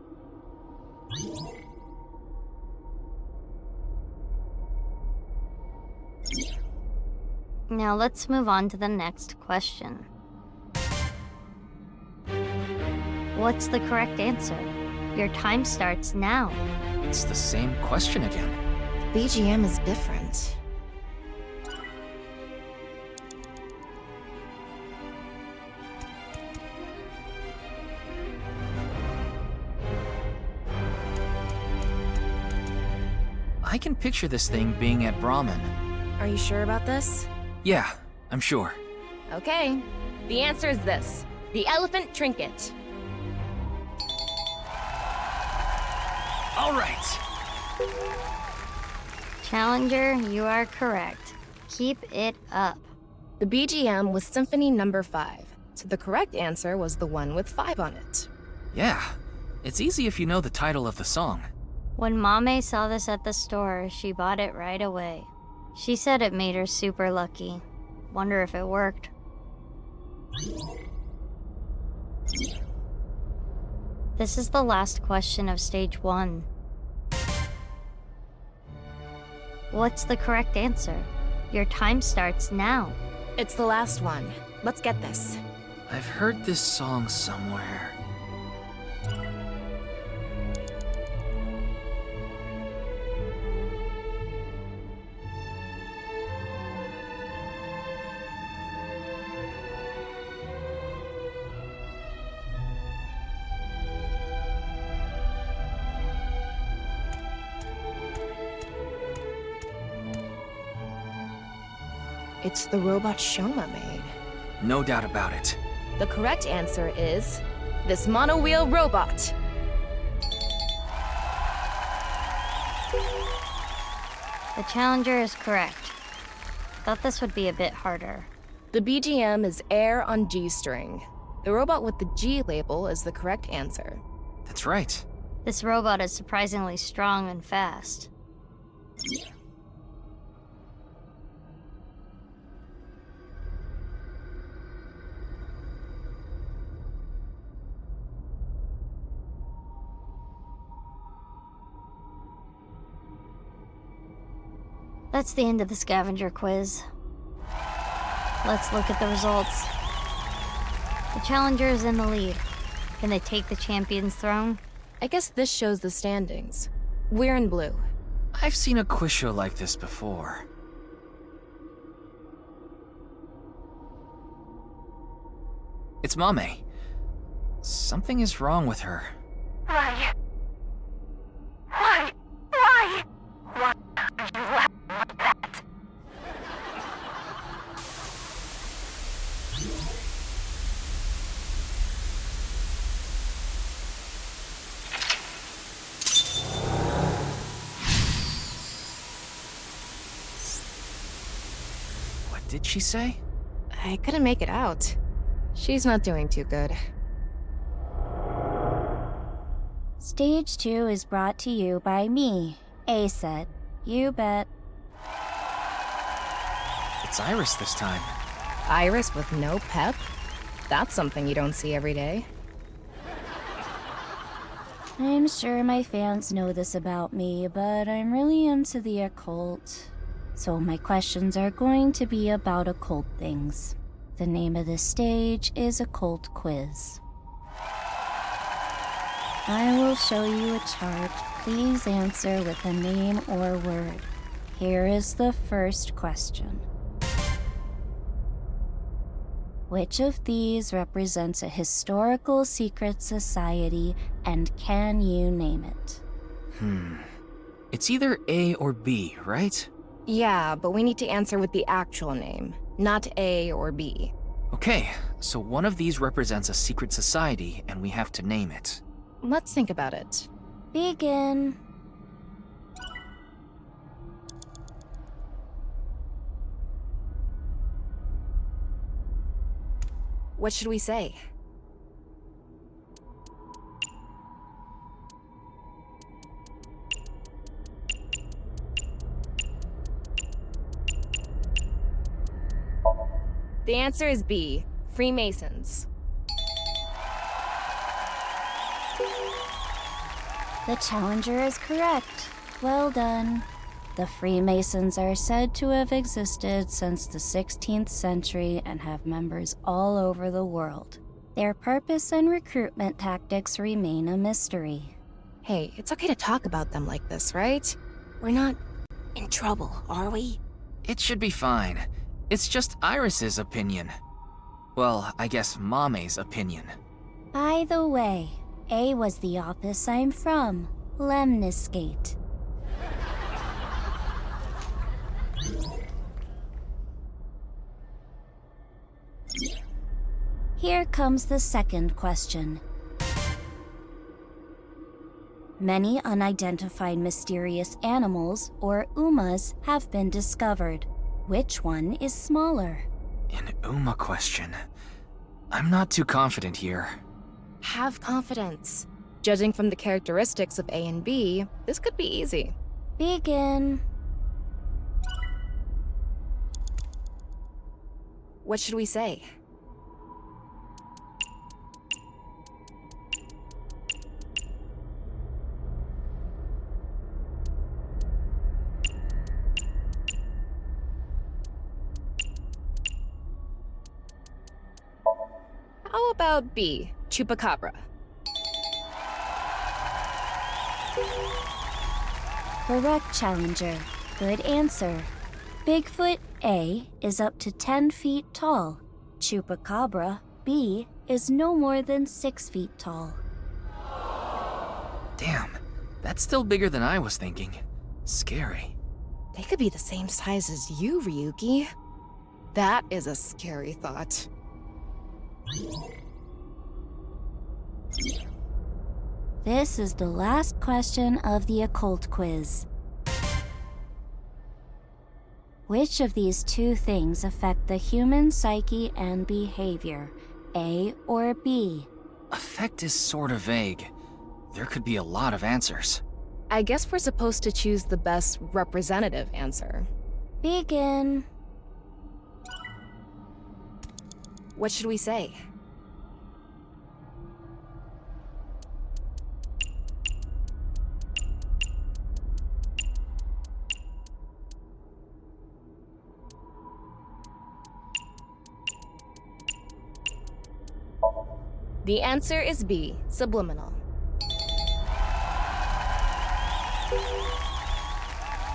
S10: Now let's move on to the next question. What's the correct answer? Your time starts now.
S5: It's the same question again.
S7: BGM is different.
S5: I can picture this thing being at Brahmin.
S7: Are you sure about this?
S5: Yeah, I'm sure.
S7: Okay. The answer is this. The elephant trinket.
S5: All right.
S10: Challenger, you are correct. Keep it up.
S7: The BGM was Symphony Number 5, so the correct answer was the one with 5 on it.
S5: Yeah, it's easy if you know the title of the song.
S10: When Mame saw this at the store, she bought it right away. She said it made her super lucky. Wonder if it worked. This is the last question of stage 1. What's the correct answer? Your time starts now.
S7: It's the last one. Let's get this.
S5: I've heard this song somewhere.
S7: It's the robot Shoma made.
S5: No doubt about it.
S7: The correct answer is this mono-wheel robot.
S10: The Challenger is correct. Thought this would be a bit harder.
S7: The BGM is Air on G-string. The robot with the G label is the correct answer.
S5: That's right.
S10: This robot is surprisingly strong and fast. That's the end of the scavenger quiz. Let's look at the results. The Challenger is in the lead. Can they take the champion's throne?
S7: I guess this shows the standings. We're in blue.
S5: I've seen a quiz show like this before. It's Mame. Something is wrong with her.
S11: Why? Why? Why? Why are you laughing like that?
S5: What did she say?
S7: I couldn't make it out. She's not doing too good.
S10: Stage 2 is brought to you by me, A-Set. You bet.
S5: It's Iris this time.
S7: Iris with no pep? That's something you don't see every day.
S10: I'm sure my fans know this about me, but I'm really into the occult. So my questions are going to be about occult things. The name of this stage is Occult Quiz. I will show you a chart. Please answer with a name or word. Here is the first question. Which of these represents a historical secret society, and can you name it?
S5: It's either A or B, right?
S7: Yeah, but we need to answer with the actual name, not A or B.
S5: Okay, so one of these represents a secret society, and we have to name it.
S7: Let's think about it.
S10: Begin.
S7: What should we say? The answer is B, Freemasons.
S10: The challenger is correct. Well done. The Freemasons are said to have existed since the 16th century and have members all over the world. Their purpose and recruitment tactics remain a mystery.
S7: Hey, it's okay to talk about them like this, right? We're not in trouble, are we?
S5: It should be fine. It's just Iris's opinion. Well, I guess Mame's opinion.
S10: By the way, A was the office I'm from, Lemniscate. Here comes the second question. Many unidentified mysterious animals, or UMAs, have been discovered. Which one is smaller?
S5: An UMA question. I'm not too confident here.
S7: Have confidence. Judging from the characteristics of A and B, this could be easy.
S10: Begin.
S7: What should we say? How about B, Chupacabra?
S10: Correct, Challenger. Good answer. Bigfoot A is up to 10 feet tall. Chupacabra B is no more than 6 feet tall.
S5: Damn, that's still bigger than I was thinking. Scary.
S7: They could be the same size as you, Ryuki. That is a scary thought.
S10: This is the last question of the occult quiz. Which of these two things affect the human psyche and behavior, A or B?
S5: Affect is sort of vague. There could be a lot of answers.
S7: I guess we're supposed to choose the best representative answer.
S10: Begin.
S7: What should we say? The answer is B, subliminal.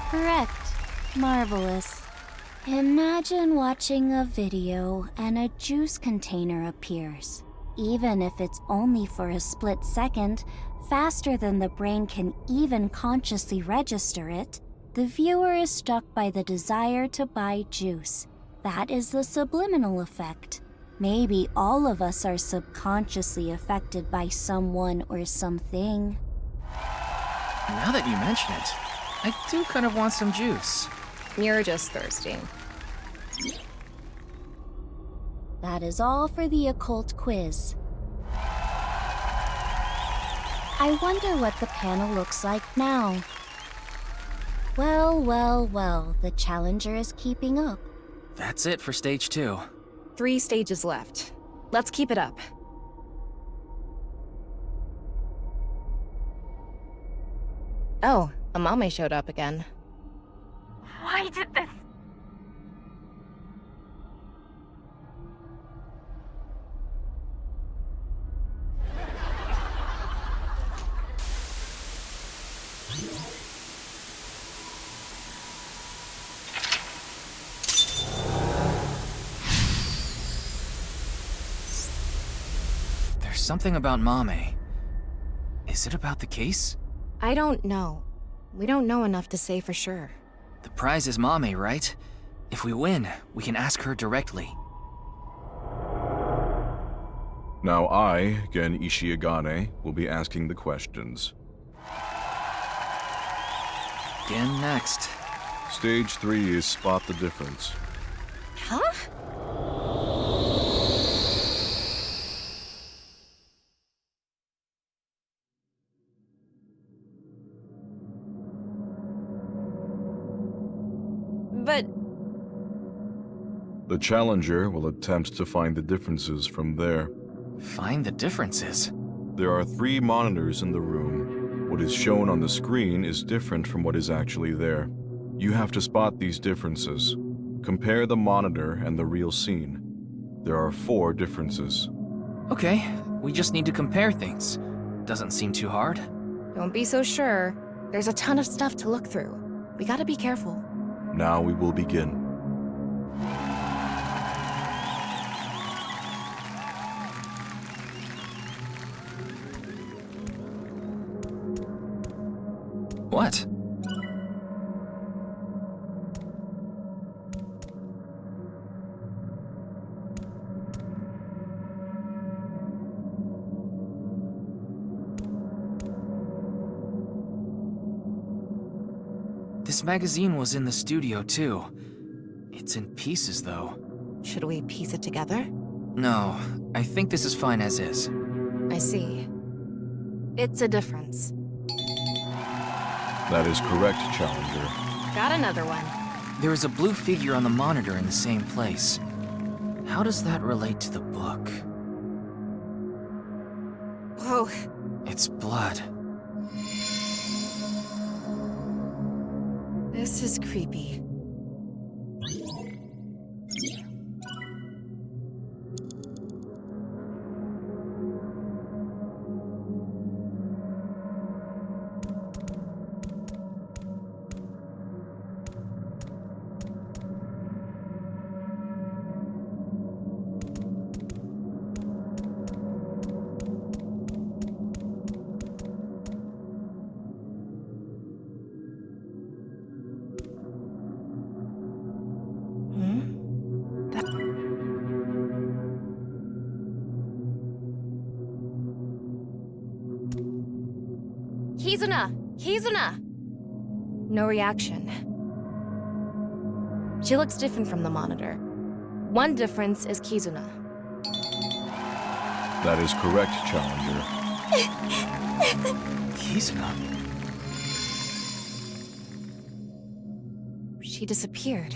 S10: Correct. Marvelous. Imagine watching a video and a juice container appears. Even if it's only for a split second, faster than the brain can even consciously register it, the viewer is struck by the desire to buy juice. That is the subliminal effect. Maybe all of us are subconsciously affected by someone or something.
S5: Now that you mention it, I do kind of want some juice.
S7: You're just thirsty.
S10: That is all for the occult quiz. I wonder what the panel looks like now. Well, well, well, the challenger is keeping up.
S5: That's it for stage 2.
S7: 3 stages left. Let's keep it up. Oh, Amame showed up again.
S11: Why did this?
S5: There's something about Mame. Is it about the case?
S7: I don't know. We don't know enough to say for sure.
S5: The prize is Mame, right? If we win, we can ask her directly.
S3: Now I, Gen Ishiagane, will be asking the questions.
S5: Gen next.
S3: Stage 3 is spot the difference.
S7: Huh? But
S3: The challenger will attempt to find the differences from there.
S5: Find the differences?
S3: There are 3 monitors in the room. What is shown on the screen is different from what is actually there. You have to spot these differences. Compare the monitor and the real scene. There are 4 differences.
S5: Okay, we just need to compare things. Doesn't seem too hard.
S7: don't be so sure. There's a ton of stuff to look through. We gotta be careful.
S3: Now we will begin.
S5: What? This magazine was in the studio, too. It's in pieces, though.
S7: Should we piece it together?
S5: No, I think this is fine as is.
S7: I see. It's a difference.
S3: That is correct, Challenger.
S7: Got another one.
S5: There is a blue figure on the monitor in the same place. How does that relate to the book?
S7: Whoa.
S5: It's blood.
S7: This is creepy. Kizuna! Kizuna! No reaction. She looks different from the monitor. One difference is Kizuna.
S3: That is correct, Challenger.
S5: Kizuna?
S7: She disappeared.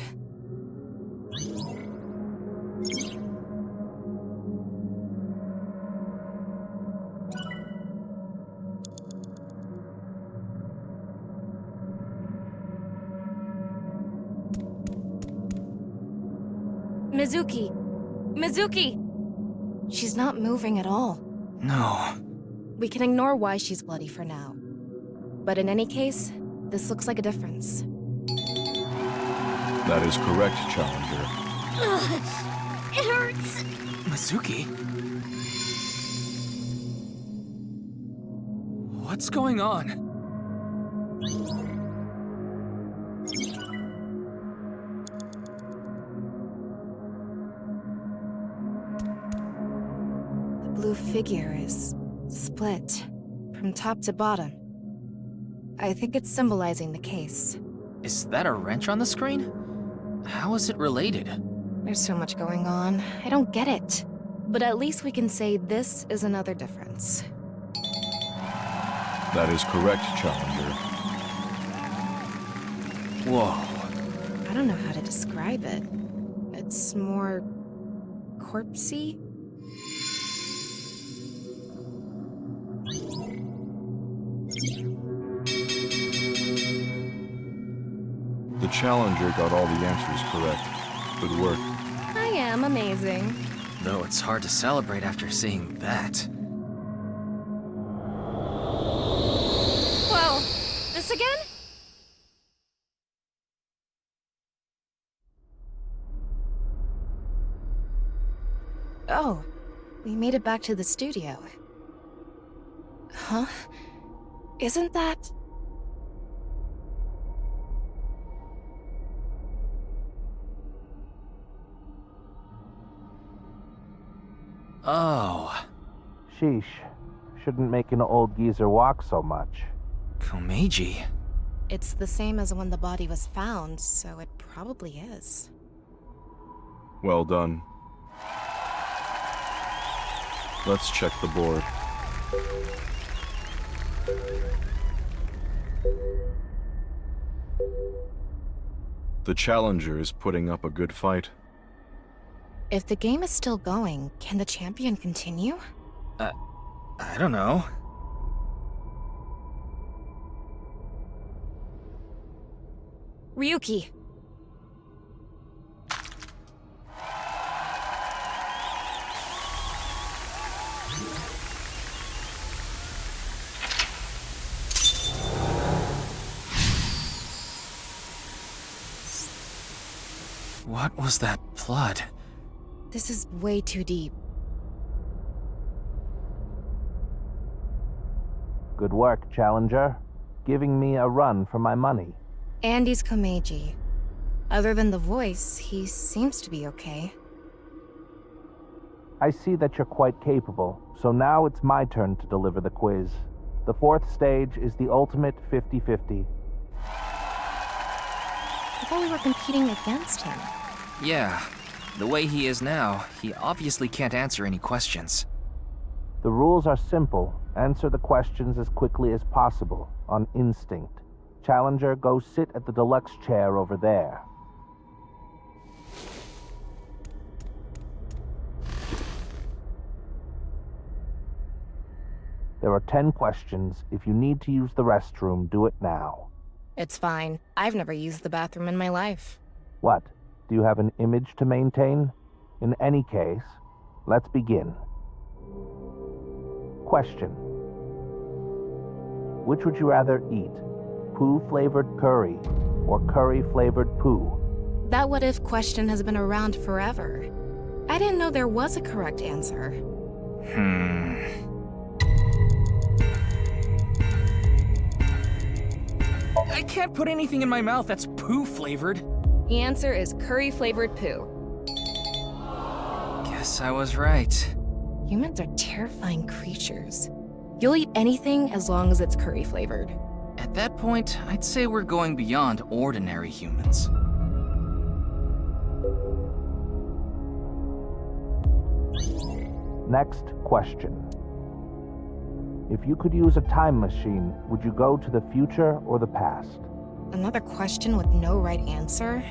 S7: Mizuki! Mizuki! She's not moving at all.
S5: No.
S7: We can ignore why she's bloody for now. But in any case, this looks like a difference.
S3: That is correct, Challenger.
S9: Ugh, it hurts.
S5: Mizuki? What's going on?
S7: The blue figure is split from top to bottom. I think it's symbolizing the case.
S5: Is that a wrench on the screen? How is it related?
S7: There's so much going on. I don't get it. But at least we can say this is another difference.
S3: That is correct, Challenger.
S5: Whoa.
S7: I don't know how to describe it. It's more corpsey?
S3: The Challenger got all the answers correct. Good work.
S7: I am amazing.
S5: Though it's hard to celebrate after seeing that.
S7: Whoa! This again? Oh, we made it back to the studio. Huh? Isn't that...
S5: Oh.
S1: Sheesh. Shouldn't make an old geezer walk so much.
S5: Komeiji.
S7: It's the same as when the body was found, so it probably is.
S3: Well done. Let's check the board. The challenger is putting up a good fight.
S7: If the game is still going, can the champion continue?
S5: I don't know.
S7: Ryuki!
S5: What was that blood?
S7: This is way too deep.
S1: Good work, challenger. Giving me a run for my money.
S7: Andy's Komeiji. Other than the voice, he seems to be okay.
S1: I see that you're quite capable, so now it's my turn to deliver the quiz. The fourth stage is the ultimate 50-50.
S7: I thought we were competing against him.
S5: Yeah. The way he is now, he obviously can't answer any questions.
S1: The rules are simple. Answer the questions as quickly as possible, on instinct. Challenger, go sit at the deluxe chair over there. There are 10 questions. If you need to use the restroom, do it now.
S7: It's fine. I've never used the bathroom in my life.
S1: What? Do you have an image to maintain? In any case, let's begin. Question. Which would you rather eat? Poo-flavored curry or curry-flavored poo?
S7: That what-if question has been around forever. I didn't know there was a correct answer.
S5: I can't put anything in my mouth that's poo-flavored.
S7: The answer is curry-flavored poo.
S5: Guess I was right.
S7: Humans are terrifying creatures. You'll eat anything as long as it's curry-flavored.
S5: At that point, I'd say we're going beyond ordinary humans.
S1: Next question. If you could use a time machine, would you go to the future or the past?
S7: Another question with no right answer?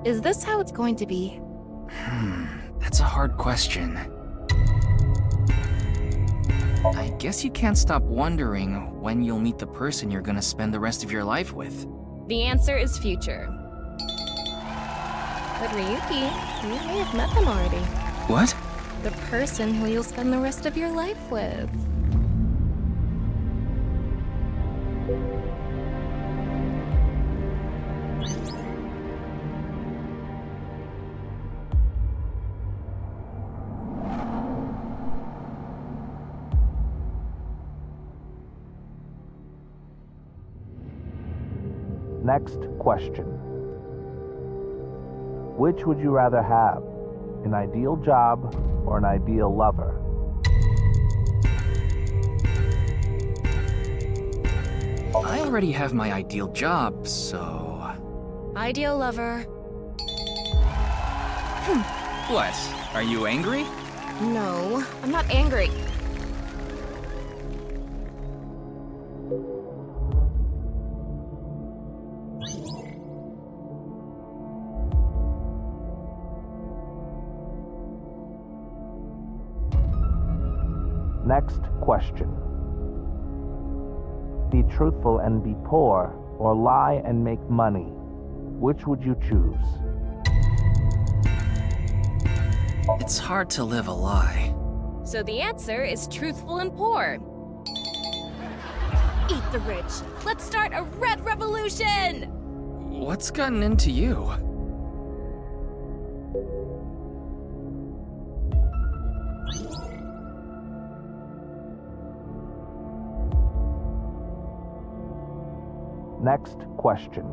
S7: Is this how it's going to be?
S5: That's a hard question. I guess you can't stop wondering when you'll meet the person you're gonna spend the rest of your life with.
S7: The answer is future. But Ryuki, you may have met them already.
S5: What?
S7: The person who you'll spend the rest of your life with.
S1: Next question. Which would you rather have? An ideal job or an ideal lover?
S5: I already have my ideal job, so...
S7: Ideal lover.
S5: What? Are you angry?
S7: No, I'm not angry.
S1: Next question. Be truthful and be poor, or lie and make money. Which would you choose?
S5: It's hard to live a lie.
S7: So the answer is truthful and poor. Eat the rich. Let's start a red revolution!
S5: What's gotten into you?
S1: Next question.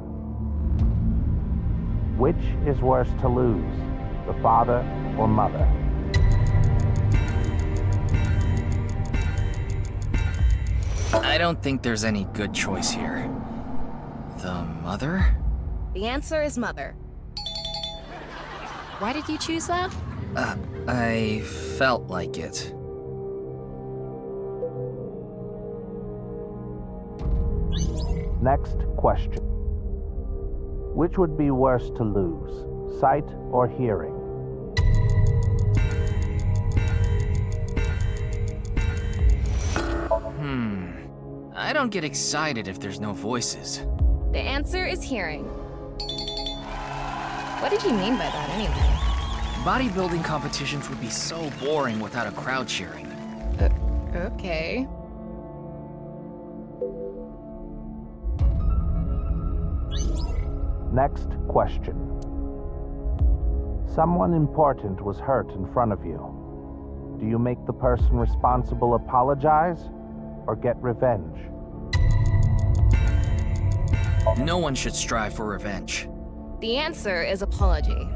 S1: Which is worse to lose, the father or mother?
S5: I don't think there's any good choice here. The mother?
S7: The answer is mother. Why did you choose that?
S5: I felt like it.
S1: Next question. Which would be worse to lose, sight or hearing?
S5: I don't get excited if there's no voices.
S7: The answer is hearing. What did you mean by that anyway?
S5: Bodybuilding competitions would be so boring without a crowd cheering.
S7: Okay.
S1: Next question. Someone important was hurt in front of you. Do you make the person responsible apologize or get revenge?
S5: No one should strive for revenge.
S7: The answer is apology.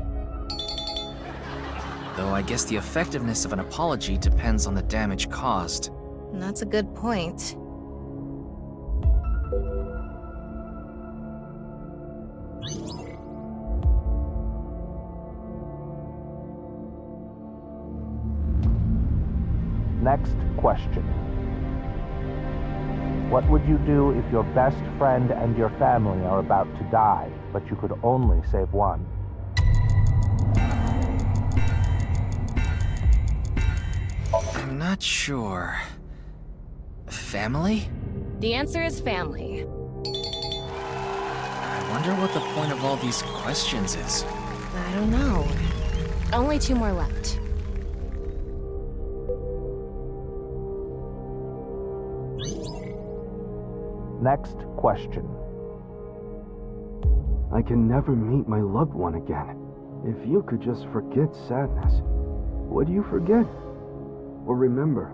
S5: Though I guess the effectiveness of an apology depends on the damage caused.
S7: That's a good point.
S1: Next question. What would you do if your best friend and your family are about to die, but you could only save one?
S5: I'm not sure. Family?
S7: The answer is family.
S5: I wonder what the point of all these questions is.
S7: I don't know. Only 2 more left.
S1: Next question.
S13: I can never meet my loved one again. If you could just forget sadness, what do you forget? Or remember?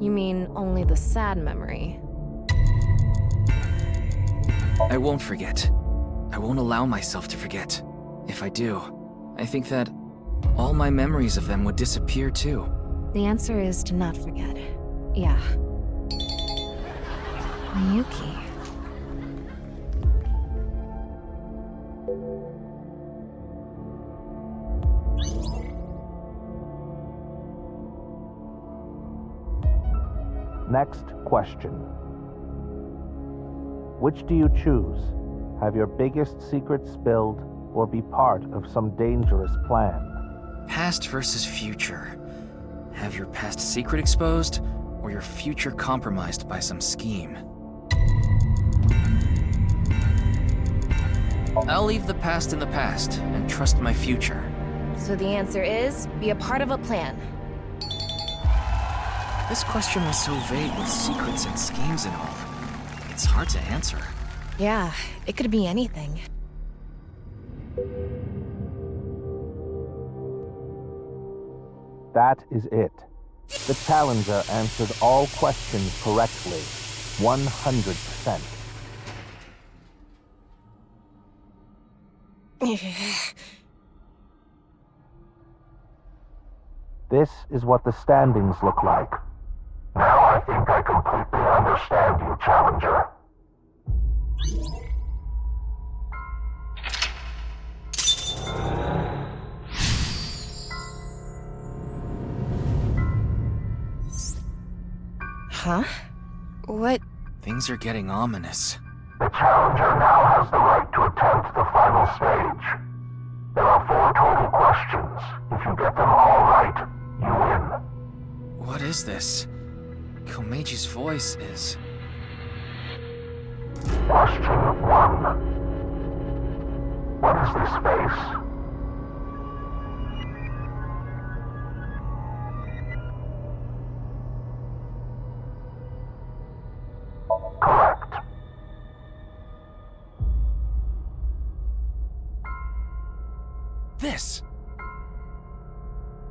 S7: You mean only the sad memory?
S5: I won't forget. I won't allow myself to forget. If I do, I think that all my memories of them would disappear too.
S7: The answer is to not forget. Yeah. Miyuki.
S1: Next question. Which do you choose? Have your biggest secret spilled or be part of some dangerous plan?
S5: Past versus future. Have your past secret exposed or your future compromised by some scheme? I'll leave the past in the past and trust my future.
S7: So the answer is, be a part of a plan.
S5: This question was so vague with secrets and schemes and all. It's hard to answer.
S7: Yeah, it could be anything.
S1: That is it. The challenger answered all questions correctly, 100%. This is what the standings look like. Now I think I completely understand you, challenger.
S7: Huh? What?
S5: Things are getting ominous.
S1: The challenger now has the right to attempt the final stage. There are 4 total questions. If you get them all right, you win.
S5: What is this? Komeji's voice is...
S1: Question 1. What is this space? Correct.
S5: This!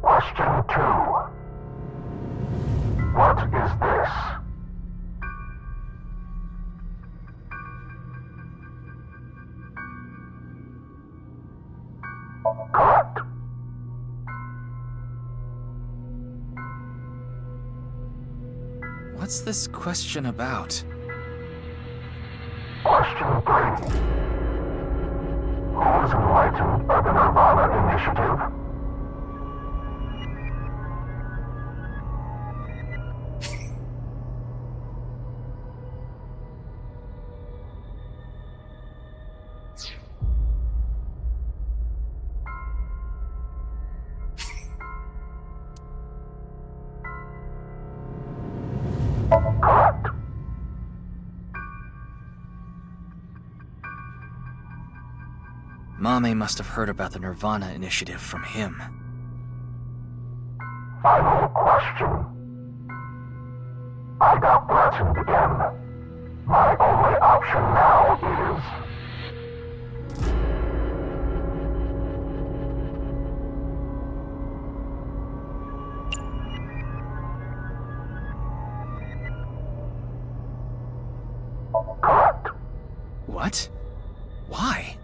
S1: Question 2. What is this? Correct.
S5: What What's this question about?
S14: Question 3. Who is enlightened by the Nirvana initiative?
S5: Mame must have heard about the Nirvana initiative from him.
S14: Final question. I got threatened again. My only option now is...
S5: What? Why?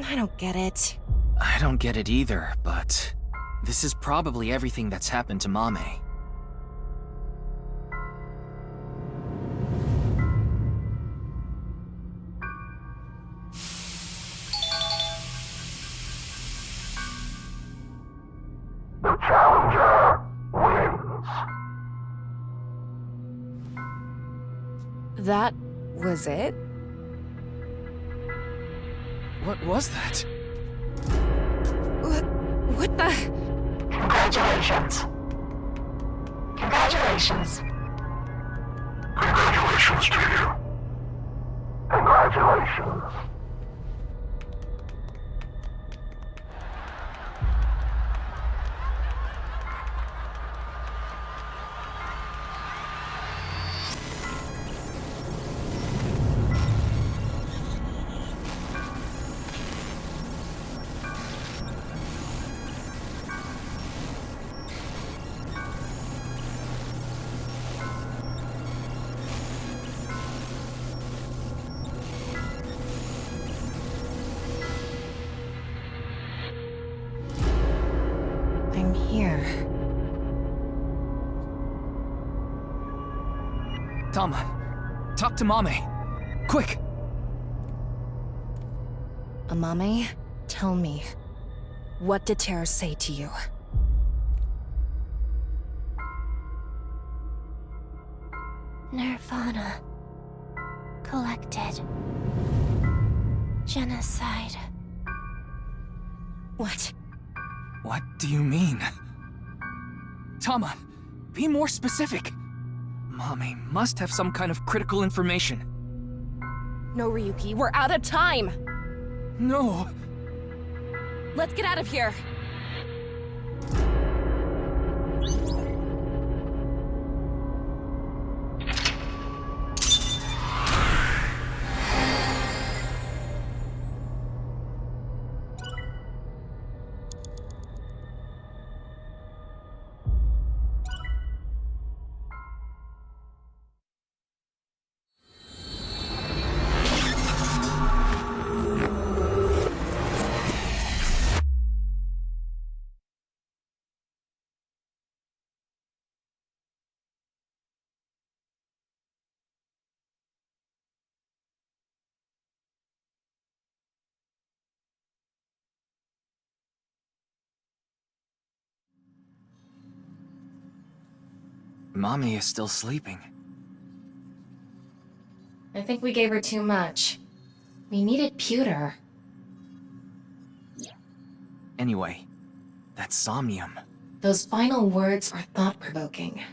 S7: I don't get it.
S5: I don't get it either, but this is probably everything that's happened to Mame.
S14: The challenger wins.
S7: That was it?
S5: What was that?
S7: What the?
S14: Congratulations. Congratulations. Congratulations to you. Congratulations.
S7: I'm here.
S5: Tama, talk to Mame. Quick!
S7: Amame, tell me, what did Terra say to you?
S9: Nirvana. Collected. Genocide.
S7: What?
S5: What do you mean? Tama, be more specific. Mame must have some kind of critical information.
S7: No, Ryuki, we're out of time!
S5: No!
S7: Let's get out of here!
S5: Mame is still sleeping.
S4: I think we gave her too much. We needed pewter.
S5: Anyway, that's Somnium.
S4: Those final words are thought-provoking.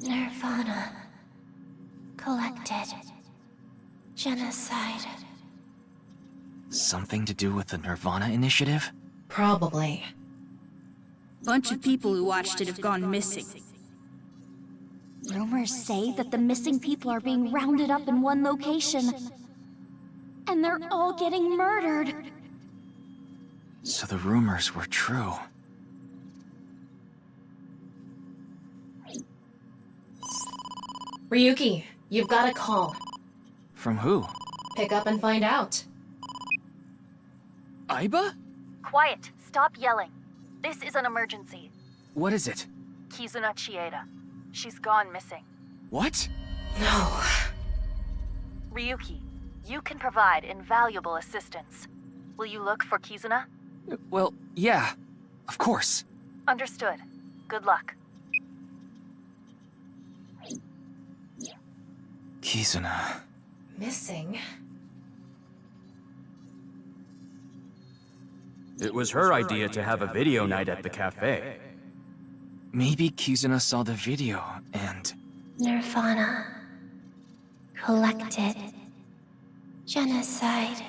S9: Nirvana. Collected. Genocide.
S5: Something to do with the Nirvana initiative?
S4: Probably.
S8: Bunch of people who watched it have gone missing.
S9: Rumors say that the missing people are being rounded up in one location. And they're all getting murdered.
S5: So the rumors were true.
S4: Ryuki, you've got a call.
S5: From who?
S4: Pick up and find out.
S5: Aiba?
S15: Quiet. Stop yelling. This is an emergency.
S5: What is it?
S15: Kizuna Chieda. She's gone missing.
S5: What?
S4: No.
S15: Ryuki, you can provide invaluable assistance. Will you look for Kizuna?
S5: Well, yeah. Of course.
S15: Understood. Good luck.
S5: Kizuna.
S4: Missing?
S21: It was her idea to have a video night at the cafe.
S5: Maybe Kizuna saw the video and...
S2: Nirvana. Collected. Genocide.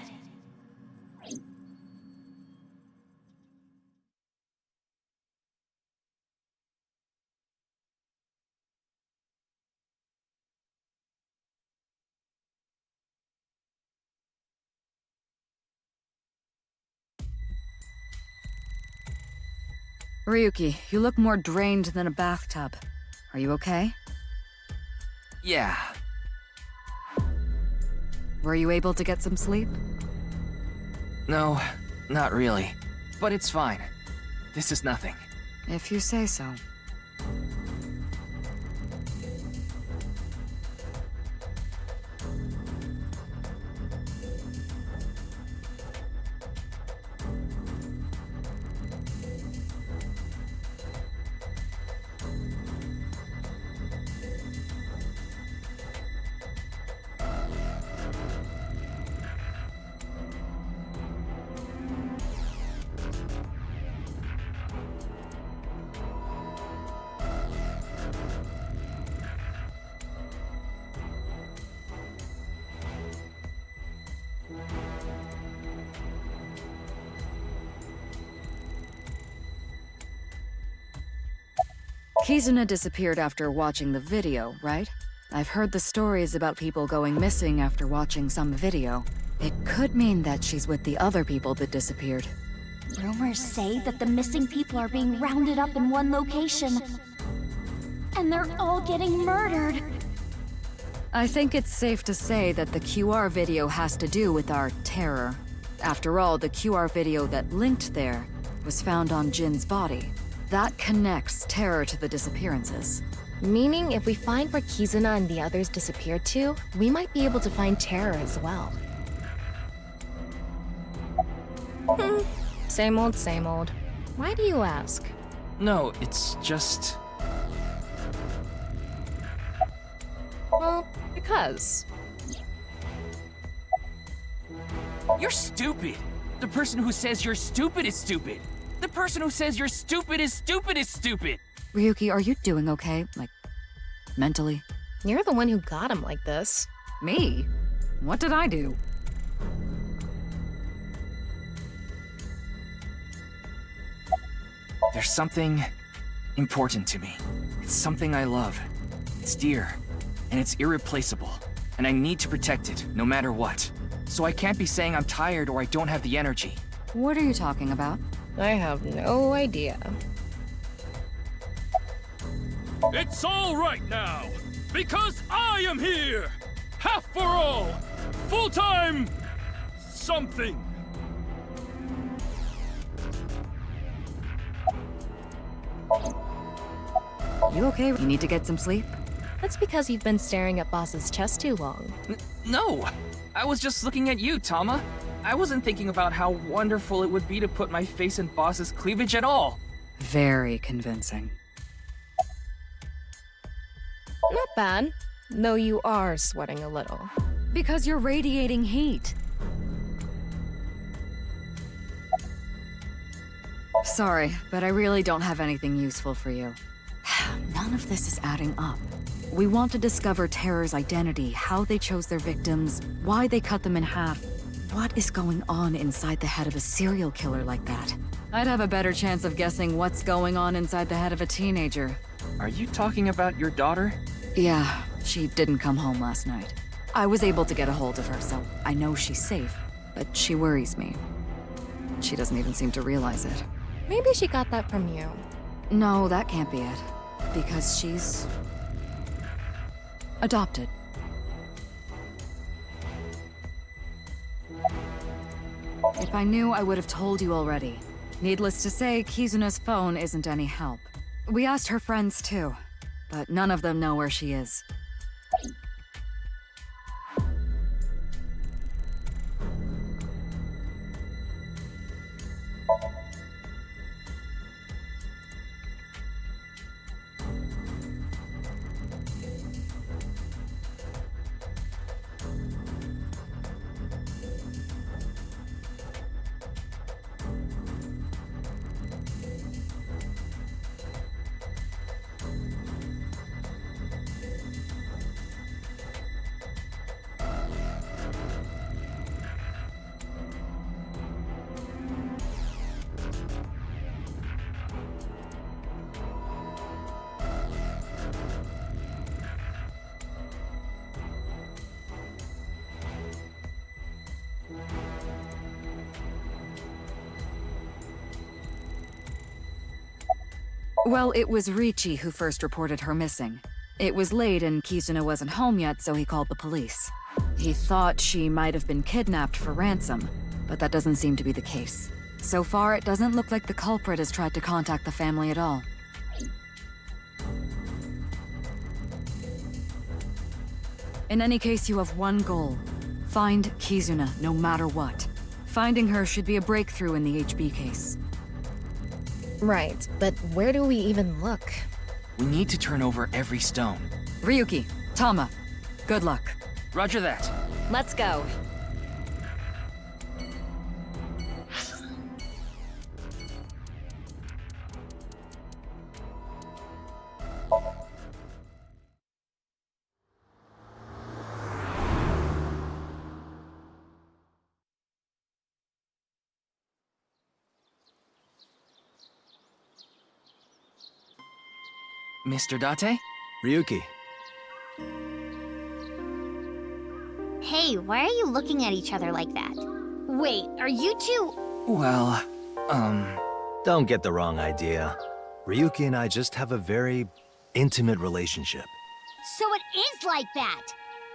S12: Ryuki, you look more drained than a bathtub. Are you okay?
S5: Yeah.
S12: Were you able to get some sleep?
S5: No, not really. But it's fine. This is nothing.
S12: If you say so. Kizuna disappeared after watching the video, right? I've heard the stories about people going missing after watching some video. It could mean that she's with the other people that disappeared.
S9: Rumors say that the missing people are being rounded up in one location. And they're all getting murdered.
S12: I think it's safe to say that the QR video has to do with our terror. After all, the QR video that linked there was found on Jin's body. That connects terror to the disappearances.
S7: Meaning, if we find where Kizuna and the others disappeared to, we might be able to find terror as well. Same old, same old. Why do you ask?
S5: No, it's just...
S7: Well, because.
S5: You're stupid! The person who says you're stupid is stupid! The person who says you're stupid is stupid is stupid!
S12: Ryuki, are you doing okay? Like, mentally?
S7: You're the one who got him like this.
S12: Me? What did I do?
S5: There's something important to me. It's something I love. It's dear, and it's irreplaceable. And I need to protect it, no matter what. So I can't be saying I'm tired or I don't have the energy.
S12: What are you talking about?
S7: I have no idea.
S18: It's all right now, because I am here! Half for all! Full-time... something!
S12: You okay? You need to get some sleep?
S7: That's because you've been staring at Boss's chest too long.
S5: No! I was just looking at you, Tama. I wasn't thinking about how wonderful it would be to put my face in Boss's cleavage at all.
S12: Very convincing.
S7: Not bad, though you are sweating a little.
S12: Because you're radiating heat. Sorry, but I really don't have anything useful for you. None of this is adding up. We want to discover Terror's identity, how they chose their victims, why they cut them in half. What is going on inside the head of a serial killer like that? I'd have a better chance of guessing what's going on inside the head of a teenager.
S5: Are you talking about your daughter?
S12: Yeah, she didn't come home last night. I was able to get a hold of her, so I know she's safe, but she worries me. She doesn't even seem to realize it.
S7: Maybe she got that from you.
S12: No, that can't be it. Because she's... adopted. If I knew, I would have told you already. Needless to say, Kizuna's phone isn't any help. We asked her friends too, but none of them know where she is. Well, it was Ricci who first reported her missing. It was late and Kizuna wasn't home yet, so he called the police. He thought she might have been kidnapped for ransom, but that doesn't seem to be the case. So far, it doesn't look like the culprit has tried to contact the family at all. In any case, you have one goal. Find Kizuna, no matter what. Finding her should be a breakthrough in the HB case.
S7: Right, but where do we even look?
S5: We need to turn over every stone.
S12: Ryuki, Tama, good luck.
S5: Roger that.
S7: Let's go.
S5: Mr. Date?
S17: Ryuki.
S2: Hey, why are you looking at each other like that? Wait, are you two...
S5: Well,
S16: Don't get the wrong idea. Ryuki and I just have a very intimate relationship.
S2: So it is like that!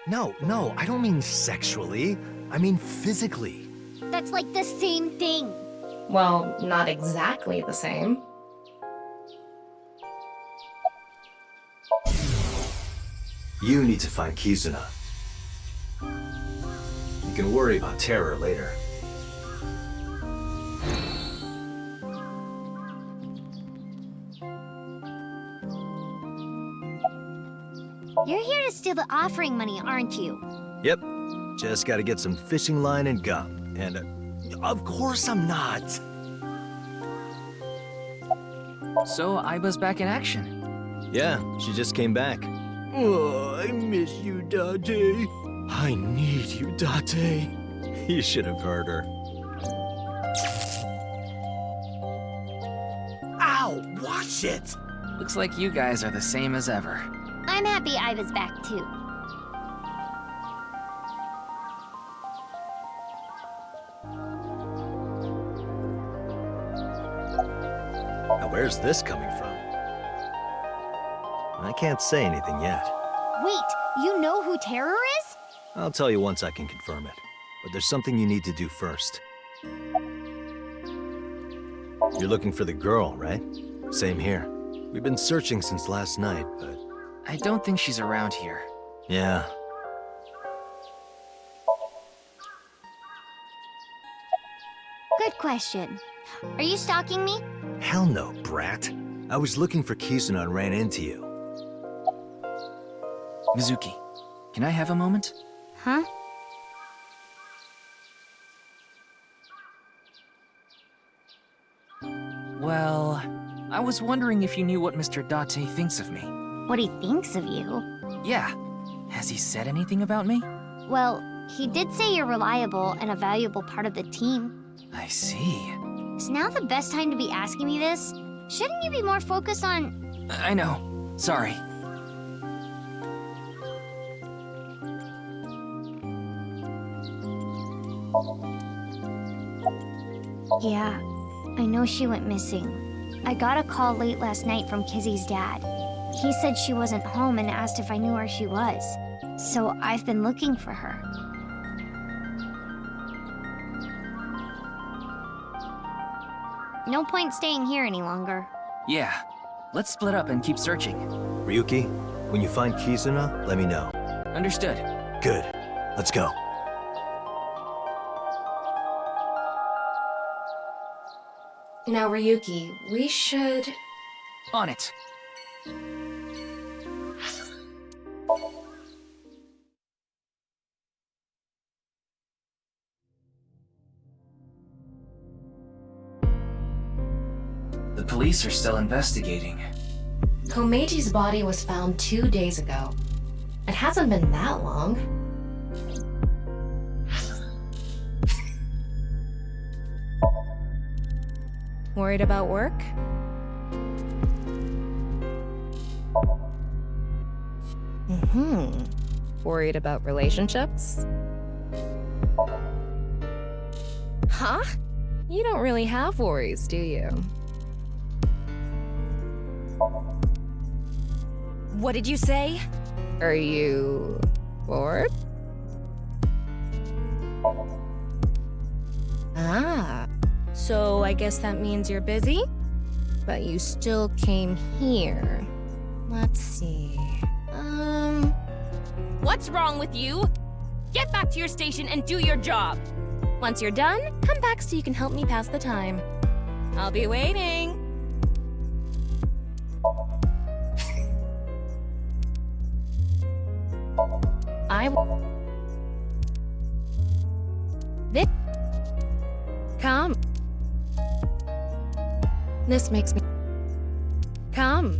S16: No, I don't mean sexually. I mean physically.
S2: That's like the same thing.
S4: Well, not exactly the same.
S16: You need to find Kizuna. You can worry about Terror later.
S2: You're here to steal the offering money, aren't you?
S16: Yep. Just gotta get some fishing line and gum. And of course I'm not.
S5: so Aiba's back in action.
S16: Yeah, she just came back. Oh, I miss you, Date. I need you, Date. You should have heard her.
S1: Ow! Watch it!
S5: Looks like you guys are the same as ever.
S2: I'm happy Iva's back too.
S16: Now, where's this coming from? I can't say anything yet.
S2: Wait, you know who Terror is?
S16: I'll tell you once I can confirm it. But there's something you need to do first. You're looking for the girl, right? Same here. We've been searching since last night, but...
S5: I don't think she's around here.
S16: Yeah.
S2: Good question. Are you stalking me?
S16: Hell no, brat. I was looking for Kizuna and ran into you.
S5: Mizuki, can I have a moment?
S2: Huh?
S5: Well, I was wondering if you knew what Mr. Date thinks of me.
S2: What he thinks of you?
S5: Yeah. Has he said anything about me?
S2: Well, he did say you're reliable and a valuable part of the team.
S5: I see.
S2: Is now the best time to be asking me this? Shouldn't you be more focused on...
S5: I know. Sorry.
S2: Yeah, I know she went missing. I got a call late last night from Kizzy's dad. He said she wasn't home and asked if I knew where she was. So I've been looking for her. No point staying here any longer.
S5: Yeah. Let's split up and keep searching.
S16: Ryuki, when you find Kizuna, let me know.
S5: Understood.
S16: Good. Let's go.
S4: Now, Ryuki, we should...
S5: On it. The police are still investigating.
S4: Komeji's body was found 2 days ago. It hasn't been that long.
S7: Worried about work? Worried about relationships? Huh? You don't really have worries, do you? What did you say? Are you bored? Ah, so I guess that means you're busy? But you still came here. Let's see. What's wrong with you? Get back to your station and do your job. Once you're done, come back so you can help me pass the time. I'll be waiting. Come. This makes me... Come.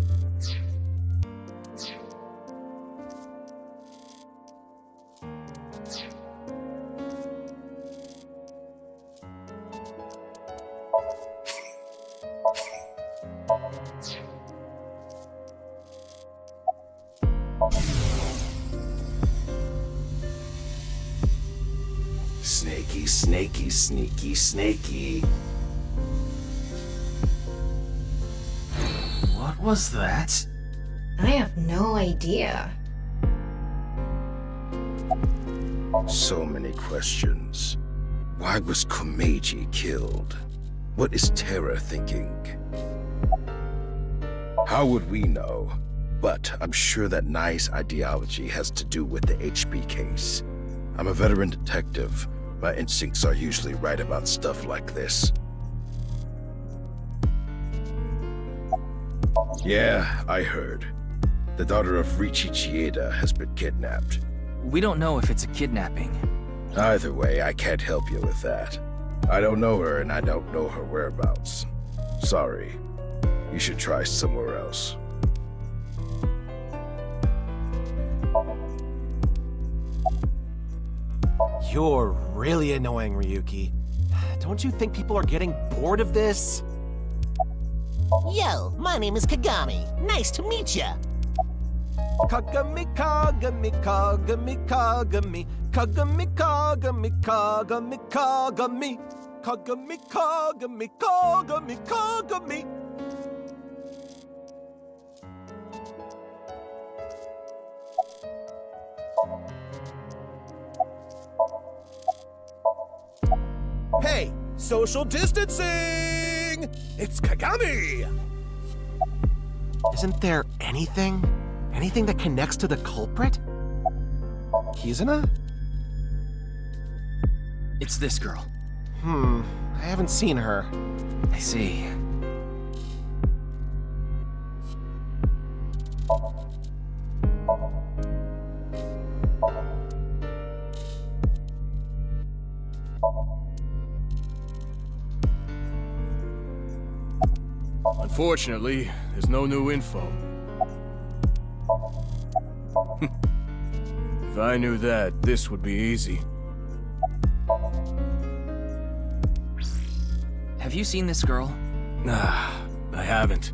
S1: Snaky, snaky, sneaky, snaky.
S5: What was that?
S4: I have no idea.
S19: So many questions. Why was Komeiji killed? What is Terra thinking? How would we know? But I'm sure that Nai's ideology has to do with the HB case. I'm a veteran detective. My instincts are usually right about stuff like this. Yeah, I heard. The daughter of Riichi Chieda has been kidnapped.
S5: We don't know if it's a kidnapping.
S19: Either way, I can't help you with that. I don't know her and I don't know her whereabouts. Sorry. You should try somewhere else.
S17: You're really annoying, Ryuki. Don't you think people are getting bored of this?
S20: Yo, my name is Kagami. Nice to meet ya.
S17: Kagami, Kagami, Kagami, Kagami, Kagami, Kagami, Kagami, Kagami, Kagami, Kagami, Kagami, Kagami.
S23: Hey, social distancing! It's Kagami!
S17: Isn't there anything that connects to the culprit? Kizuna?
S5: It's this girl.
S17: I haven't seen her.
S5: I see.
S18: Unfortunately, there's no new info. If I knew that, this would be easy.
S5: Have you seen this girl?
S18: Nah, I haven't.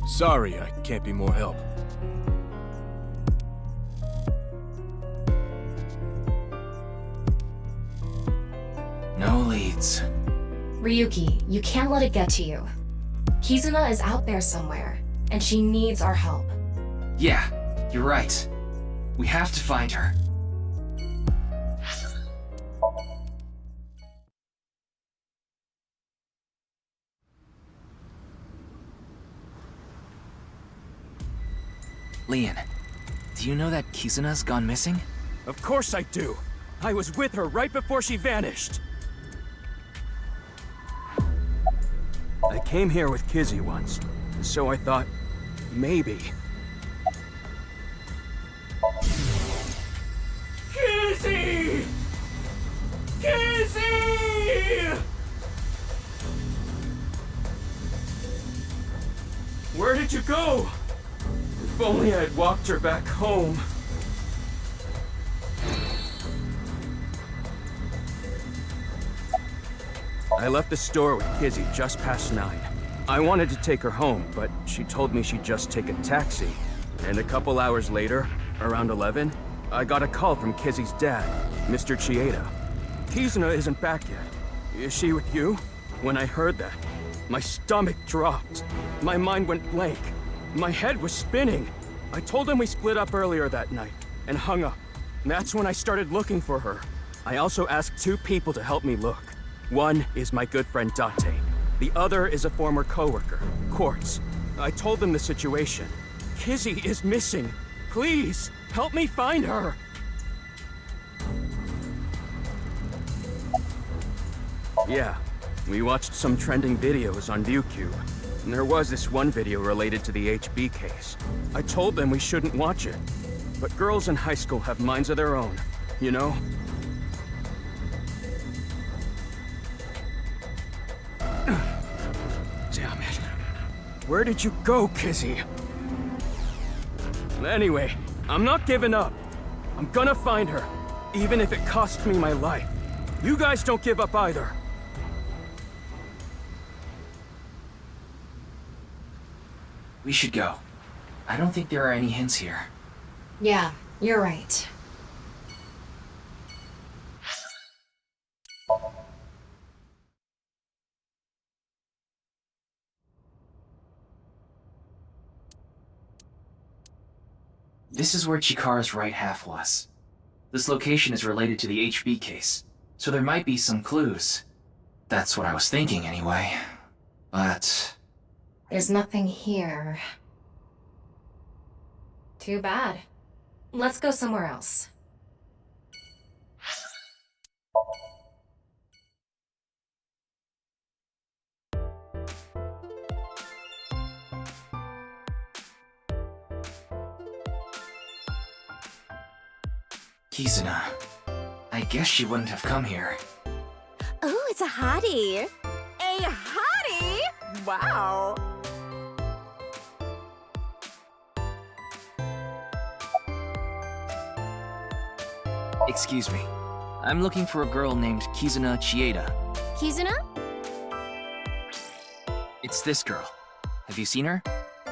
S18: Sorry, I can't be more help.
S5: No leads.
S4: Ryuki, you can't let it get to you. Kizuna is out there somewhere, and she needs our help.
S5: Yeah, you're right. We have to find her. Leon, do you know that Kizuna's gone missing?
S21: Of course I do. I was with her right before she vanished. I came here with Kizzy once, so I thought, maybe.
S18: Kizzy! Kizzy! Where did you go? If only I had walked her back home.
S21: I left the store with Kizzy just past 9. I wanted to take her home, but she told me she'd just take a taxi. And a couple hours later, around 11, I got a call from Kizzy's dad, Mr. Chieda. Kizuna isn't back yet. Is she with you? When I heard that, my stomach dropped. My mind went blank. My head was spinning. I told him we split up earlier that night, and hung up. That's when I started looking for her. I also asked 2 people to help me look. One is my good friend Date. The other is a former coworker, Quartz. I told them the situation. Kizzy is missing. Please, help me find her. Yeah, we watched some trending videos on ViewCube. And there was this one video related to the HB case. I told them we shouldn't watch it. But girls in high school have minds of their own, you know? Damn it. Where did you go, Kizzy? Anyway, I'm not giving up. I'm gonna find her, even if it costs me my life. You guys don't give up either.
S5: We should go. I don't think there are any hints here.
S4: Yeah, you're right.
S5: This is where Chikara's right half was. This location is related to the HB case, so there might be some clues. That's what I was thinking anyway. But...
S4: There's nothing here. Too bad. Let's go somewhere else.
S5: Kizuna. I guess she wouldn't have come here.
S6: Oh, it's a hottie. A hottie? Wow.
S5: Excuse me. I'm looking for a girl named Kizuna Chieda.
S6: Kizuna?
S5: It's this girl. Have you seen her?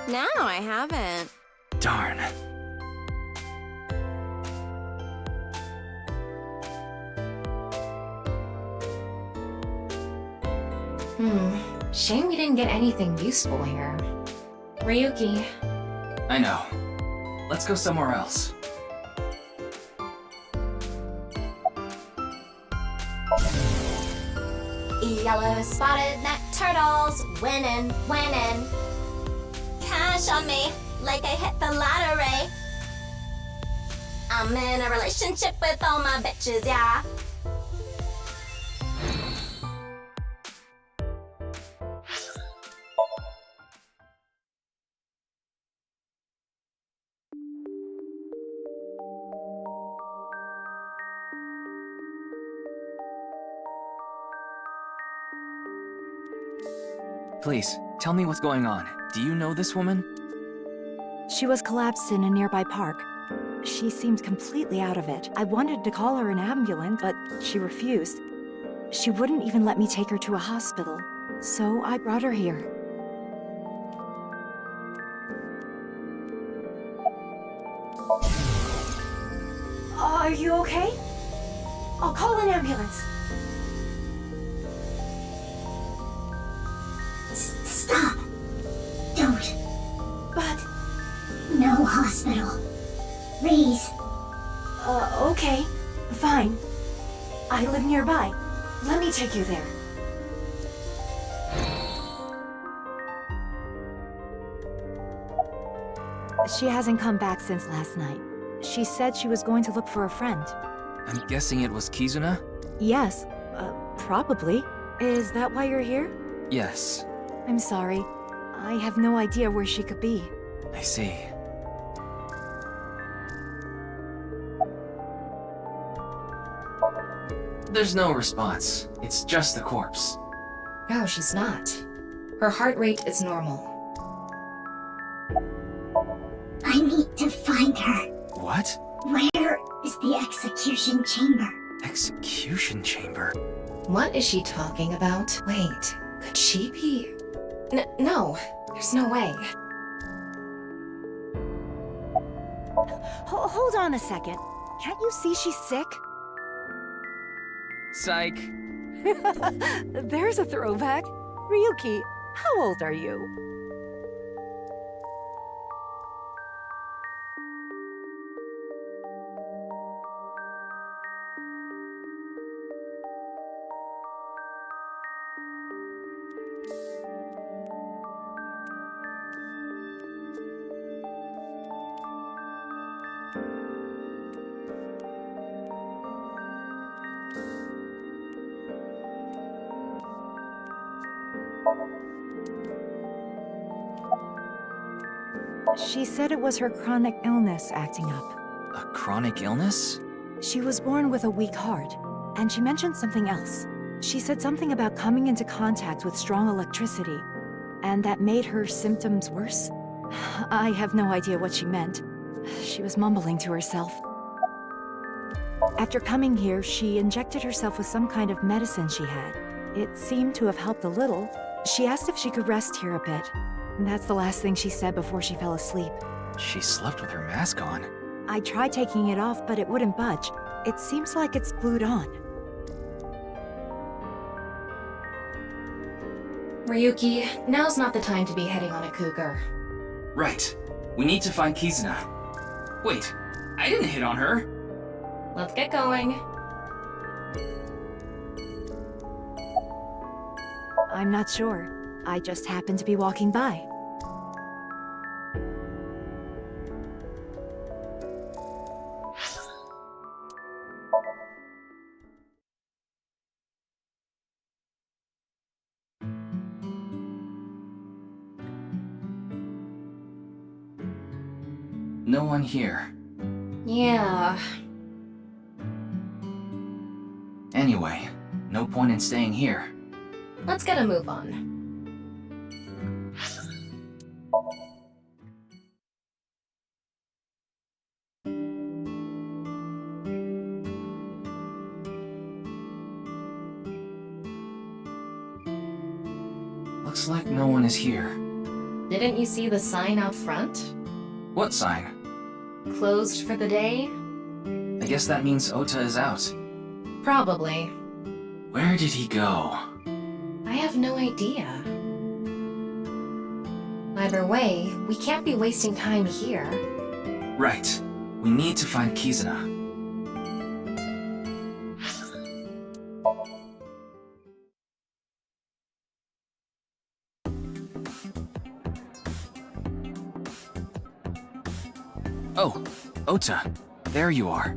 S6: No, I haven't.
S5: Darn.
S4: Shame we didn't get anything useful here. Ryuki.
S5: I know. Let's go somewhere else.
S10: Yellow spotted neck turtles, winning, winning. Cash on me, like I hit the lottery. I'm in a relationship with all my bitches, yeah.
S5: Please, tell me what's going on. Do you know this woman?
S12: She was collapsed in a nearby park. She seemed completely out of it. I wanted to call her an ambulance, but she refused. She wouldn't even let me take her to a hospital, so I brought her here.
S22: Are you okay? I'll call an ambulance.
S10: Stop. Don't.
S22: But...
S10: No hospital. Please.
S22: Okay. Fine. I live nearby. Let me take you there.
S12: She hasn't come back since last night. She said she was going to look for a friend.
S5: I'm guessing it was Kizuna?
S12: Yes, probably. Is that why you're here?
S5: Yes.
S12: I'm sorry. I have no idea where she could be.
S5: I see. There's no response. It's just the corpse.
S4: No, she's not. Her heart rate is normal.
S10: I need to find her.
S5: What?
S10: Where is the execution chamber?
S5: Execution chamber?
S4: What is she talking about? Wait, could she be... No, there's no way.
S12: Hold on a second. Can't you see she's sick?
S5: Psych.
S12: There's a throwback. Ryuki, how old are you?
S3: She said it was her chronic illness acting up.
S5: A chronic illness?
S3: She was born with a weak heart, and she mentioned something else. She said something about coming into contact with strong electricity, and that made her symptoms worse. I have no idea what she meant. She was mumbling to herself. After coming here, she injected herself with some kind of medicine she had. It seemed to have helped a little. She asked if she could rest here a bit. That's the last thing she said before she fell asleep.
S5: She slept with her mask on.
S3: I tried taking it off, but it wouldn't budge. It seems like it's glued on.
S4: Ryuki, now's not the time to be heading on a cougar.
S5: Right. We need to find Kizuna. Wait, I didn't hit on her.
S4: Let's get going.
S3: I'm not sure. I just happened to be walking by.
S5: No one here.
S4: Yeah.
S5: Anyway, no point in staying here.
S4: Let's get a move on.
S5: Looks like no one is here.
S4: Didn't you see the sign out front?
S5: What sign?
S4: Closed for the day?
S5: I guess that means Ota is out.
S4: Probably.
S5: Where did he go?
S4: I have no idea. Either way, we can't be wasting time here.
S5: Right. We need to find Kizuna. Oh, Ota. There you are.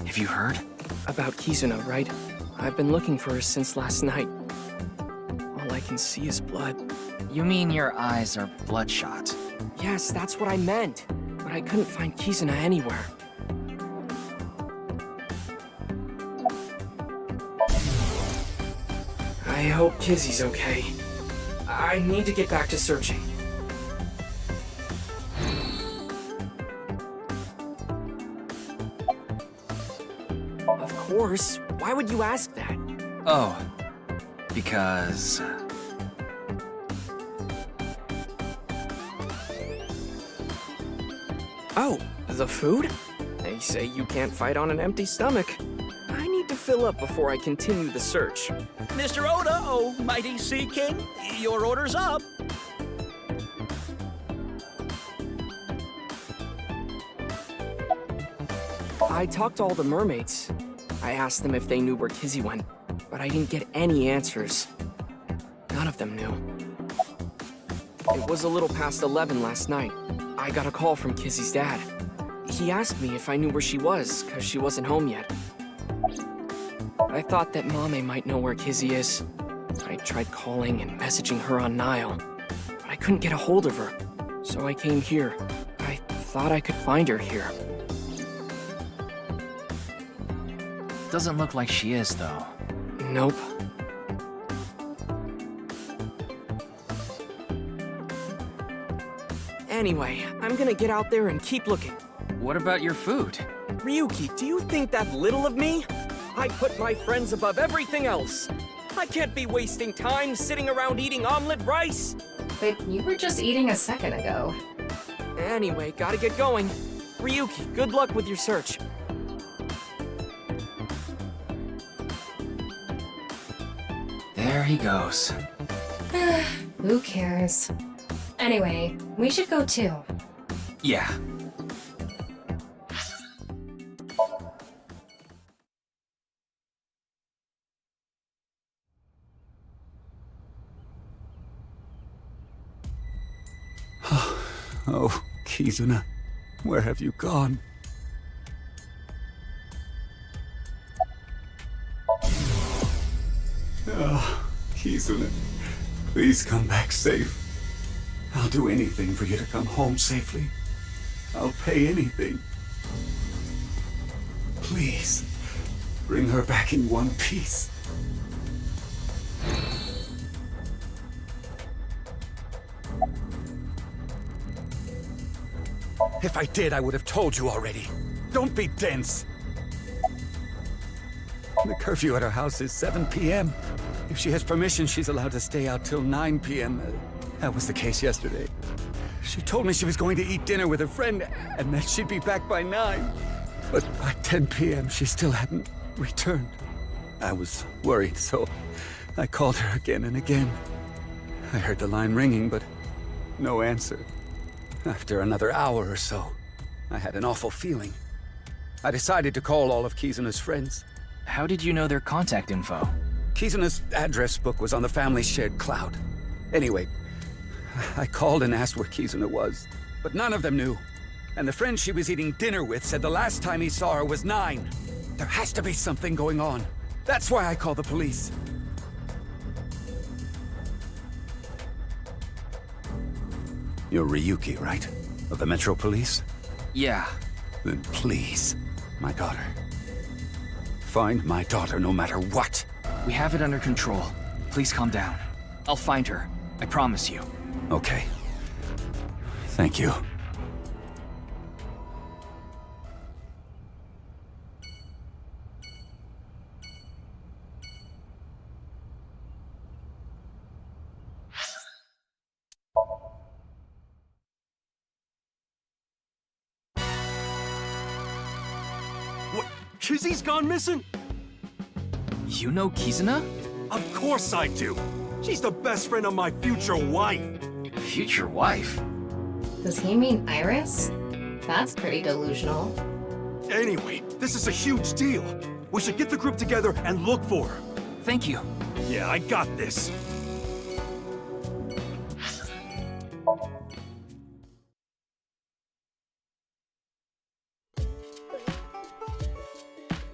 S5: Have you heard?
S11: About Kizuna, right? I've been looking for her since last night. All I can see is blood.
S5: You mean your eyes are bloodshot?
S11: Yes, that's what I meant. But I couldn't find Kizuna anywhere. I hope Kizzy's okay. I need to get back to searching. Of course. Why would you ask that?
S5: Oh, because...
S11: Oh, the food? They say you can't fight on an empty stomach. I need to fill up before I continue the search.
S20: Mr. Oda, oh mighty Sea King, your order's up.
S11: I talked to all the mermaids. I asked them if they knew where Kizzy went, but I didn't get any answers. None of them knew. It was a little past 11 last night. I got a call from Kizzy's dad. He asked me if I knew where she was, because she wasn't home yet. I thought that Mame might know where Kizzy is. I tried calling and messaging her on Nile, but I couldn't get a hold of her. So I came here. I thought I could find her here.
S5: Doesn't look like she is, though.
S11: Nope. Anyway, I'm gonna get out there and keep looking.
S5: What about your food?
S11: Ryuki, do you think that little of me? I put my friends above everything else. I can't be wasting time sitting around eating omelet rice.
S4: But you were just eating a second ago.
S11: Anyway, gotta get going. Ryuki, good luck with your search.
S5: There he goes.
S4: Who cares? Anyway, we should go too.
S5: Yeah.
S13: Oh, Kizuna, where have you gone? Oh, Kizuna, please come back safe. I'll do anything for you to come home safely. I'll pay anything. Please, bring her back in one piece.
S8: If I did, I would have told you already. Don't be dense.
S13: The curfew at her house is 7 p.m. If she has permission, she's allowed to stay out till 9 p.m. That was the case yesterday. She told me she was going to eat dinner with a friend and that she'd be back by 9. But by 10 p.m., she still hadn't returned. I was worried, so I called her again and again. I heard the line ringing, but no answer. After another hour or so, I had an awful feeling. I decided to call all of Kizuna's friends.
S5: How did you know their contact info?
S13: Kizuna's address book was on the family's shared cloud. Anyway, I called and asked where Kizuna was, but none of them knew. And the friend she was eating dinner with said the last time he saw her was 9. There has to be something going on. That's why I called the police. You're Ryuki, right? Of the Metro Police?
S5: Yeah.
S13: Then please, my daughter. Find my daughter no matter what.
S5: We have it under control. Please calm down. I'll find her. I promise you.
S13: Okay. Thank you.
S18: What? Kizzy's gone missing?
S5: You know Kizuna?
S18: Of course I do. She's the best friend of my future wife.
S5: Future wife?
S4: Does he mean Iris? That's pretty delusional.
S18: Anyway, this is a huge deal. We should get the group together and look for her.
S5: Thank you.
S18: Yeah, I got this.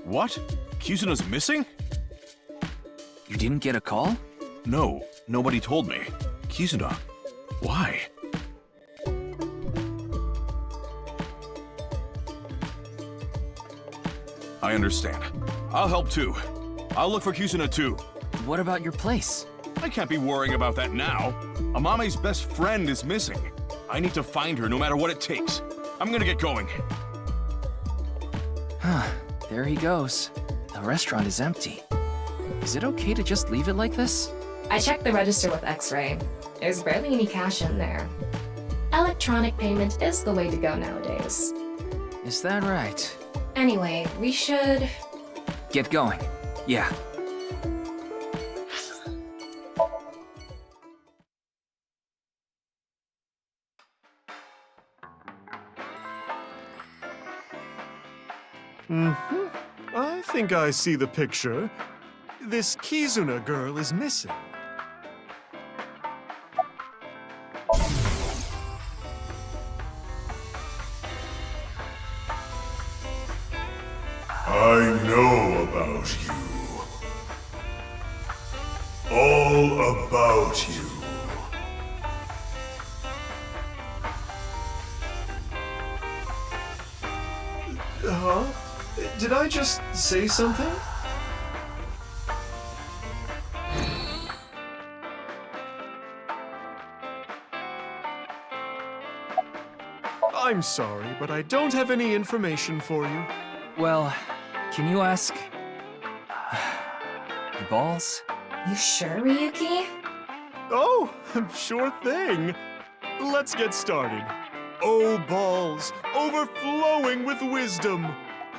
S14: What? Kizuna's missing?
S5: You didn't get a call?
S14: No, nobody told me. Kizuna, why? I understand. I'll help too. I'll look for Kizuna too.
S5: What about your place?
S14: I can't be worrying about that now. Amame's best friend is missing. I need to find her no matter what it takes. I'm gonna get going.
S5: Huh, there he goes. The restaurant is empty. Is it okay to just leave it like this?
S4: I checked the register with X-Ray. There's barely any cash in there. Electronic payment is the way to go nowadays.
S5: Is that right?
S4: Anyway, we should...
S5: Get going. Yeah.
S23: I think I see the picture. This Kizuna girl is missing.
S15: I know about you. All about you.
S23: Huh? Did I just say something? I'm sorry, but I don't have any information for you.
S5: Well, can you ask... Balls?
S4: You sure, Ryuki?
S23: Oh, sure thing. Let's get started. Oh, balls, overflowing with wisdom.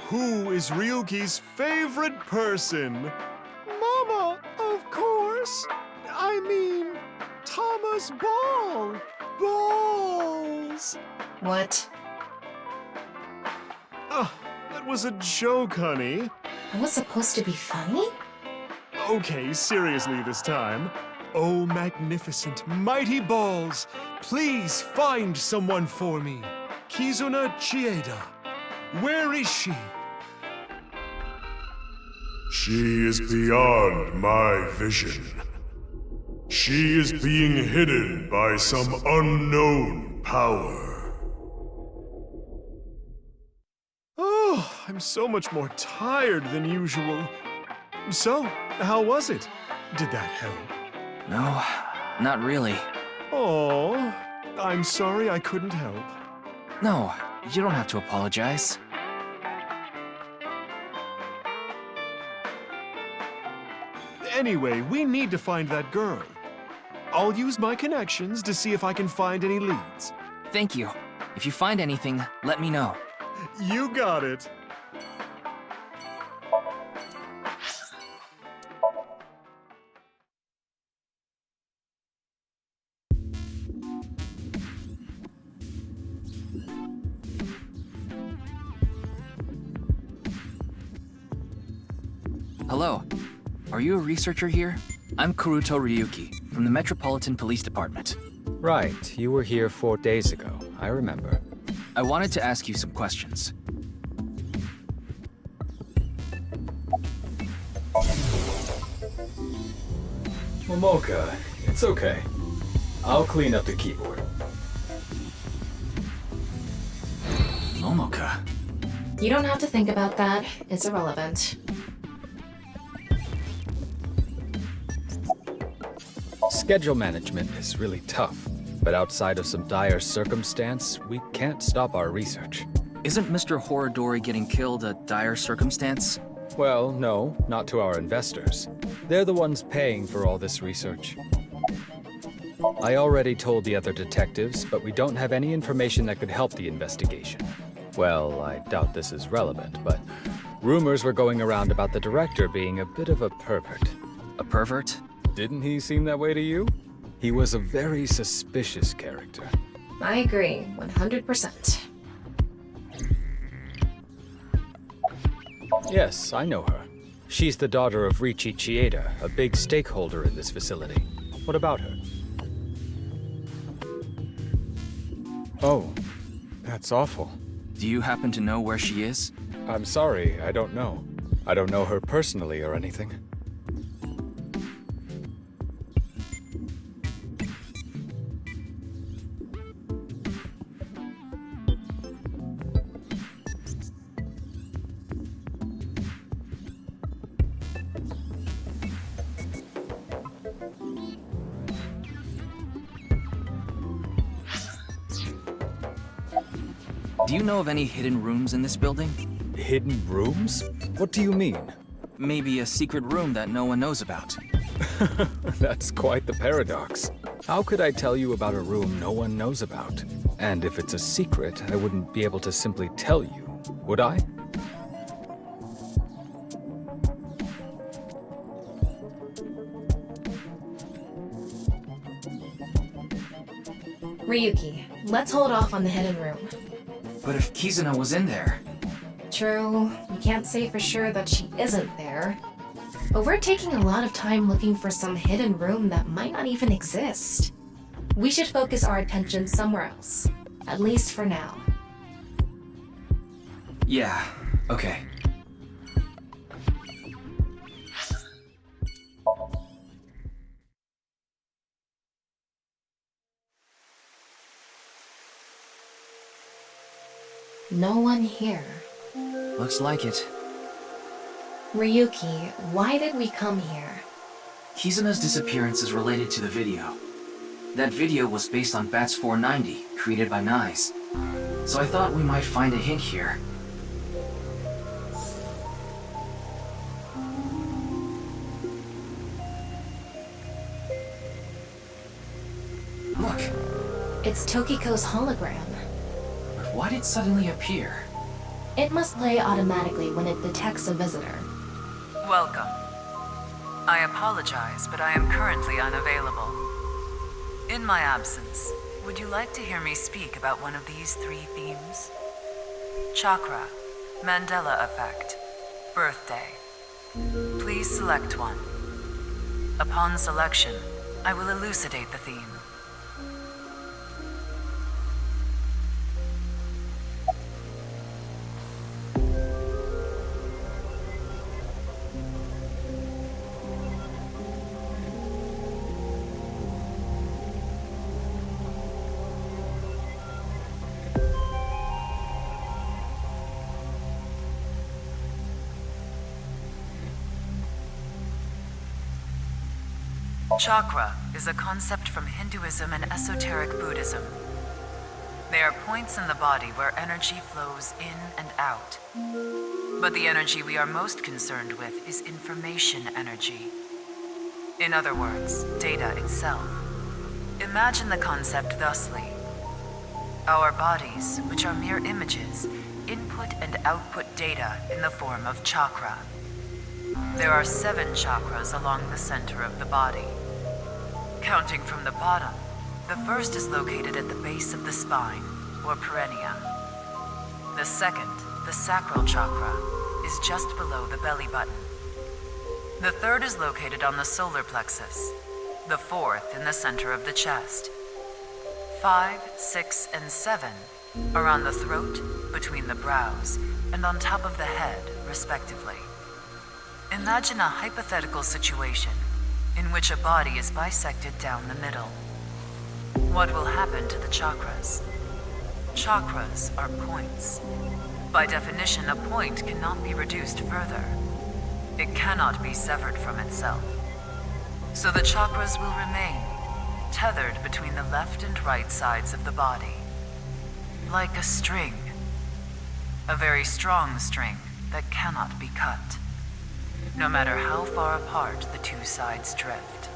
S23: Who is Ryuki's favorite person? Mama, of course. I mean, Thomas Ball. Balls.
S4: What?
S23: That was a joke, honey.
S4: It was supposed to be funny?
S23: Okay, seriously this time. Oh, magnificent, mighty balls, please find someone for me. Kizuna Chieda. Where is she?
S15: She is beyond my vision. She is being hidden by some unknown power.
S23: Oh, I'm so much more tired than usual. So, how was it? Did that help?
S5: No, not really.
S23: Oh, I'm sorry I couldn't help.
S5: No, you don't have to apologize.
S23: Anyway, we need to find that girl. I'll use my connections to see if I can find any leads.
S5: Thank you. If you find anything, let me know.
S23: You got it.
S5: Hello. Are you a researcher here? I'm Kuruto Ryuki, from the Metropolitan Police Department.
S2: Right, you were here 4 days ago. I remember.
S5: I wanted to ask you some questions.
S2: Momoka, it's okay. I'll clean up the keyboard.
S5: Momoka.
S4: You don't have to think about that. It's irrelevant.
S2: Schedule management is really tough, but outside of some dire circumstance, we can't stop our research.
S5: Isn't Mr. Horodori getting killed a dire circumstance?
S2: Well, no, not to our investors. They're the ones paying for all this research. I already told the other detectives, but we don't have any information that could help the investigation. Well, I doubt this is relevant, but rumors were going around about the director being a bit of a pervert.
S5: A pervert?
S2: Didn't he seem that way to you? He was a very suspicious character.
S4: I agree, 100%.
S2: Yes, I know her. She's the daughter of Riichi Chieda, a big stakeholder in this facility. What about her? Oh, that's awful.
S5: Do you happen to know where she is?
S2: I'm sorry, I don't know. I don't know her personally or anything.
S5: Do you know of any hidden rooms in this building?
S2: Hidden rooms? What do you mean?
S5: Maybe a secret room that no one knows about.
S2: That's quite the paradox. How could I tell you about a room no one knows about? And if it's a secret, I wouldn't be able to simply tell you, would I?
S4: Ryuki, let's hold off on the hidden room.
S5: But if Kizuna was in there...
S4: True, we can't say for sure that she isn't there. But we're taking a lot of time looking for some hidden room that might not even exist. We should focus our attention somewhere else. At least for now.
S5: Yeah, okay.
S4: No one here.
S5: Looks like it.
S4: Ryuki, why did we come here?
S5: Kizuna's disappearance is related to the video. That video was based on Bats 490, created by Nyes. So I thought we might find a hint here. Look.
S4: It's Tokiko's hologram.
S5: But why did it suddenly appear?
S4: It must play automatically when it detects a visitor.
S9: Welcome. I apologize, but I am currently unavailable. In my absence, would you like to hear me speak about one of these 3 themes? Chakra, Mandela effect, birthday. Please select one. Upon selection, I will elucidate the theme. Chakra is a concept from Hinduism and esoteric Buddhism. They are points in the body where energy flows in and out. But the energy we are most concerned with is information energy. In other words, data itself. Imagine the concept thusly. Our bodies, which are mere images, input and output data in the form of chakra. There are 7 chakras along the center of the body. Counting from the bottom, the first is located at the base of the spine, or perineum. The second, the sacral chakra, is just below the belly button. The third is located on the solar plexus. The fourth in the center of the chest. 5, 6, and 7 are on the throat, between the brows, and on top of the head, respectively. Imagine a hypothetical situation in which a body is bisected down the middle. What will happen to the chakras? Chakras are points. By definition, a point cannot be reduced further. It cannot be severed from itself. So the chakras will remain, tethered between the left and right sides of the body. Like a string. A very strong string that cannot be cut, no matter how far apart the two sides drift.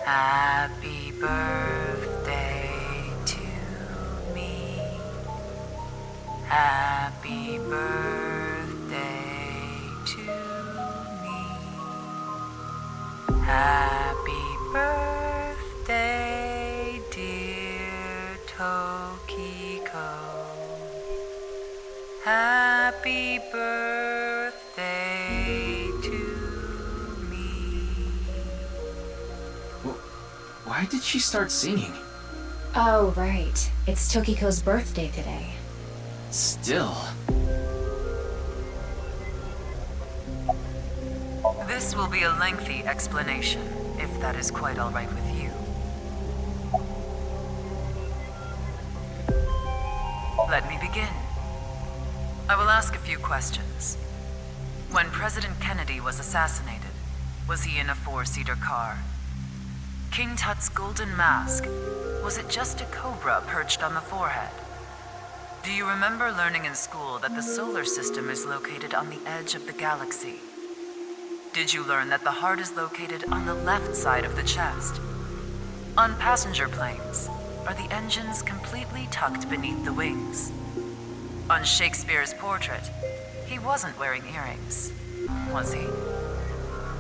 S9: Happy birthday to me. Happy birthday to me. Happy birthday, dear Tokiko. Happy birthday to me.
S5: Why did she start singing?
S4: Oh, right. It's Tokiko's birthday today.
S5: Still.
S9: This will be a lengthy explanation, if that is quite all right with you. Let me begin. I will ask a few questions. When President Kennedy was assassinated, was he in a 4-seater car? King Tut's golden mask, was it just a cobra perched on the forehead? Do you remember learning in school that the solar system is located on the edge of the galaxy? Did you learn that the heart is located on the left side of the chest? On passenger planes, are the engines completely tucked beneath the wings? On Shakespeare's portrait, he wasn't wearing earrings, was he?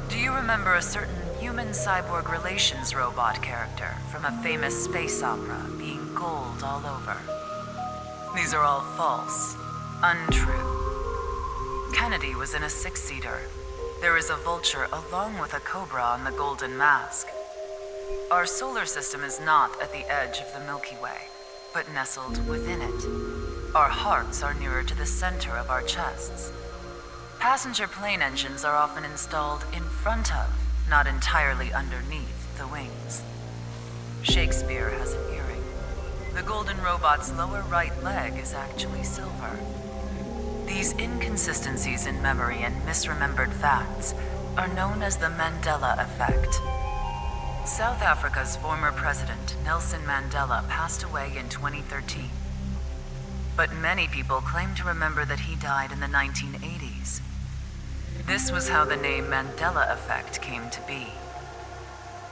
S9: Do you remember a certain human-cyborg relations robot character from a famous space opera being gold all over? These are all false, untrue. Kennedy was in a 6-seater. There is a vulture along with a cobra on the golden mask. Our solar system is not at the edge of the Milky Way, but nestled within it. Our hearts are nearer to the center of our chests. Passenger plane engines are often installed in front of, not entirely underneath, the wings. Shakespeare has an earring. The golden robot's lower right leg is actually silver. These inconsistencies in memory and misremembered facts are known as the Mandela effect. South Africa's former president, Nelson Mandela, passed away in 2013. But many people claim to remember that he died in the 1980s. This was how the name Mandela effect came to be.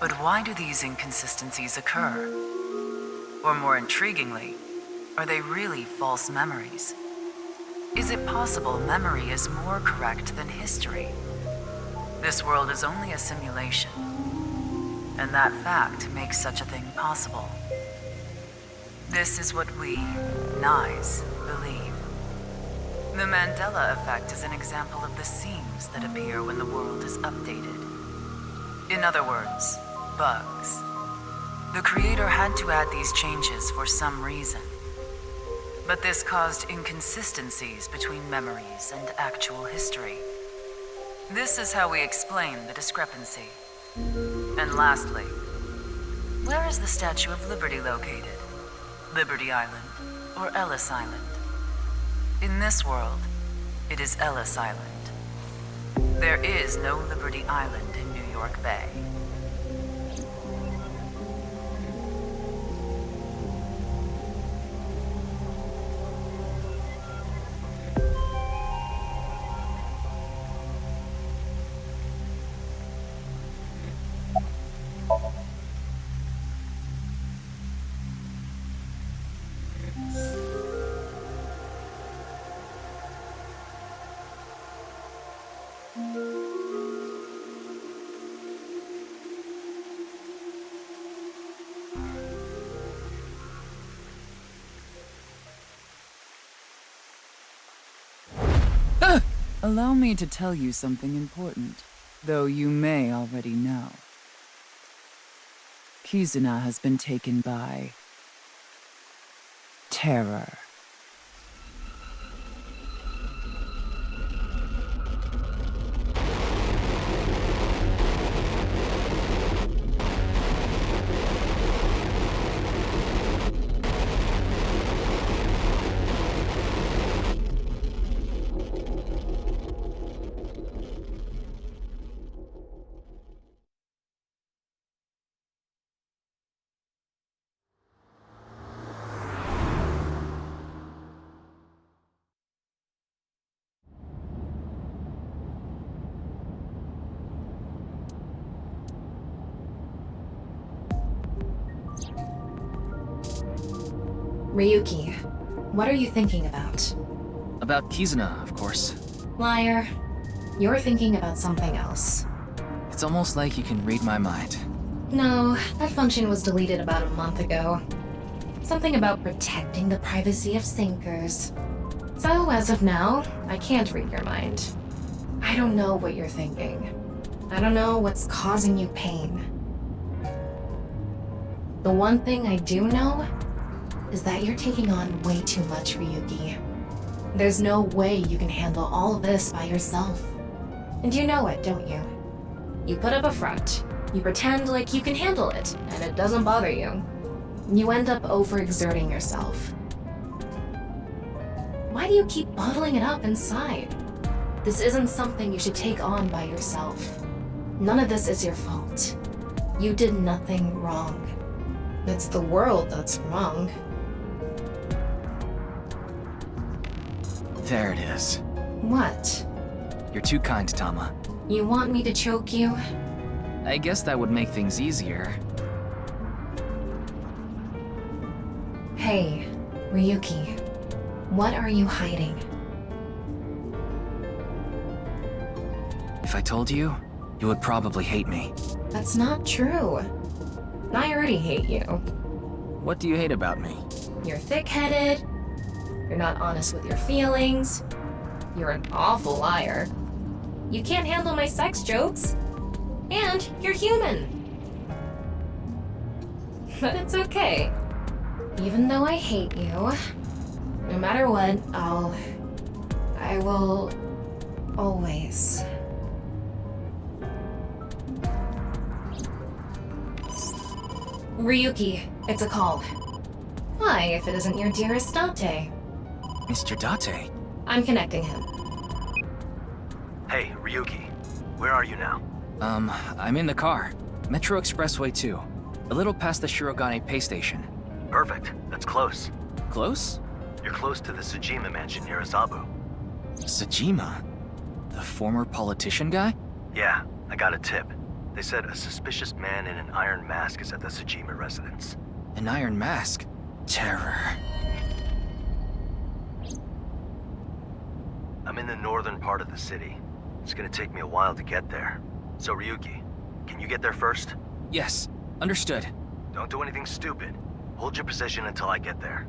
S9: But why do these inconsistencies occur? Or more intriguingly, are they really false memories? Is it possible memory is more correct than history? This world is only a simulation, and that fact makes such a thing possible. This is what we, Nyes, believe. The Mandela effect is an example of the seams that appear when the world is updated. In other words, bugs. The creator had to add these changes for some reason. But this caused inconsistencies between memories and actual history. This is how we explain the discrepancy. And lastly, where is the Statue of Liberty located? Liberty Island or Ellis Island? In this world, it is Ellis Island. There is no Liberty Island in New York Bay.
S1: Allow me to tell you something important, though you may already know. Kizuna has been taken by terror.
S4: Ryuki, what are you thinking about?
S5: About Kizuna, of course.
S4: Liar. You're thinking about something else.
S5: It's almost like you can read my mind.
S4: No, that function was deleted about a month ago. Something about protecting the privacy of sinkers. So, as of now, I can't read your mind. I don't know what you're thinking. I don't know what's causing you pain. The one thing I do know is that you're taking on way too much, Ryuki. There's no way you can handle all of this by yourself. And you know it, don't you? You put up a front, you pretend like you can handle it, and it doesn't bother you. You end up overexerting yourself. Why do you keep bottling it up inside? This isn't something you should take on by yourself. None of this is your fault. You did nothing wrong. It's the world that's wrong.
S5: There it is.
S4: What?
S5: You're too kind, Tama.
S4: You want me to choke you?
S5: I guess that would make things easier.
S4: Hey, Ryuki. What are you hiding?
S5: If I told you, you would probably hate me.
S4: That's not true. I already hate you.
S5: What do you hate about me?
S4: You're thick-headed. You're not honest with your feelings. You're an awful liar. You can't handle my sex jokes. And you're human. But it's okay. Even though I hate you, no matter what, I will always. Ryuki, it's a call. Why, if it isn't your dearest Date?
S5: Mr. Date?
S4: I'm connecting him.
S7: Hey, Ryuki. Where are you now?
S5: I'm in the car. Metro Expressway 2. A little past the Shirogane Pay Station.
S7: Perfect. That's close.
S5: Close?
S7: You're close to the Tsujima mansion near Azabu.
S5: Tsujima? The former politician guy?
S7: Yeah, I got a tip. They said a suspicious man in an iron mask is at the Tsujima residence.
S5: An iron mask? Terror.
S7: I'm in the northern part of the city. It's gonna take me a while to get there. So Ryuki, can you get there first?
S5: Yes, understood.
S7: Don't do anything stupid. Hold your position until I get there.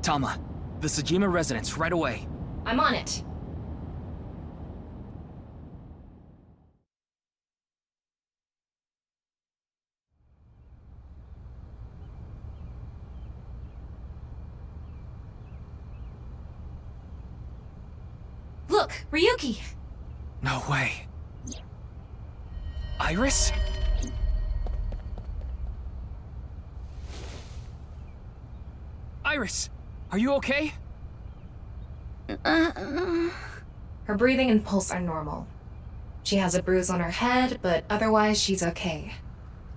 S5: Tama, the Tsujima residence, right away.
S4: I'm on it. Look, Ryuki!
S5: No way. Iris? Iris, are you okay?
S4: Her breathing and pulse are normal. She has a bruise on her head, but otherwise she's okay.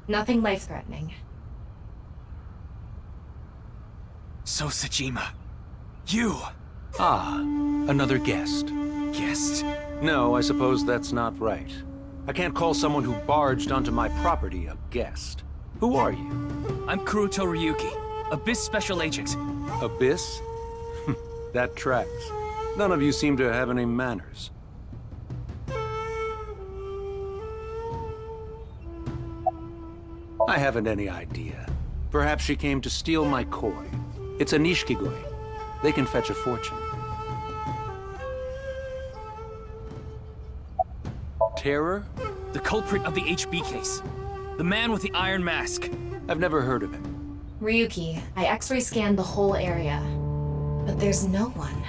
S4: Nothing life-threatening.
S5: So, Sejima, you!
S16: Ah, another guest.
S5: Guest?
S16: No, I suppose that's not right. I can't call someone who barged onto my property a guest. Who are you?
S5: I'm Kuruto Ryuki, Abyss Special Agent.
S16: Abyss? That tracks. None of you seem to have any manners. I haven't any idea. Perhaps she came to steal my koi. It's a nishikigoi. They can fetch a fortune. Terror?
S5: The culprit of the HB case. The man with the iron mask.
S16: I've never heard of him.
S4: Ryuki, I X-ray scanned the whole area, but there's no one.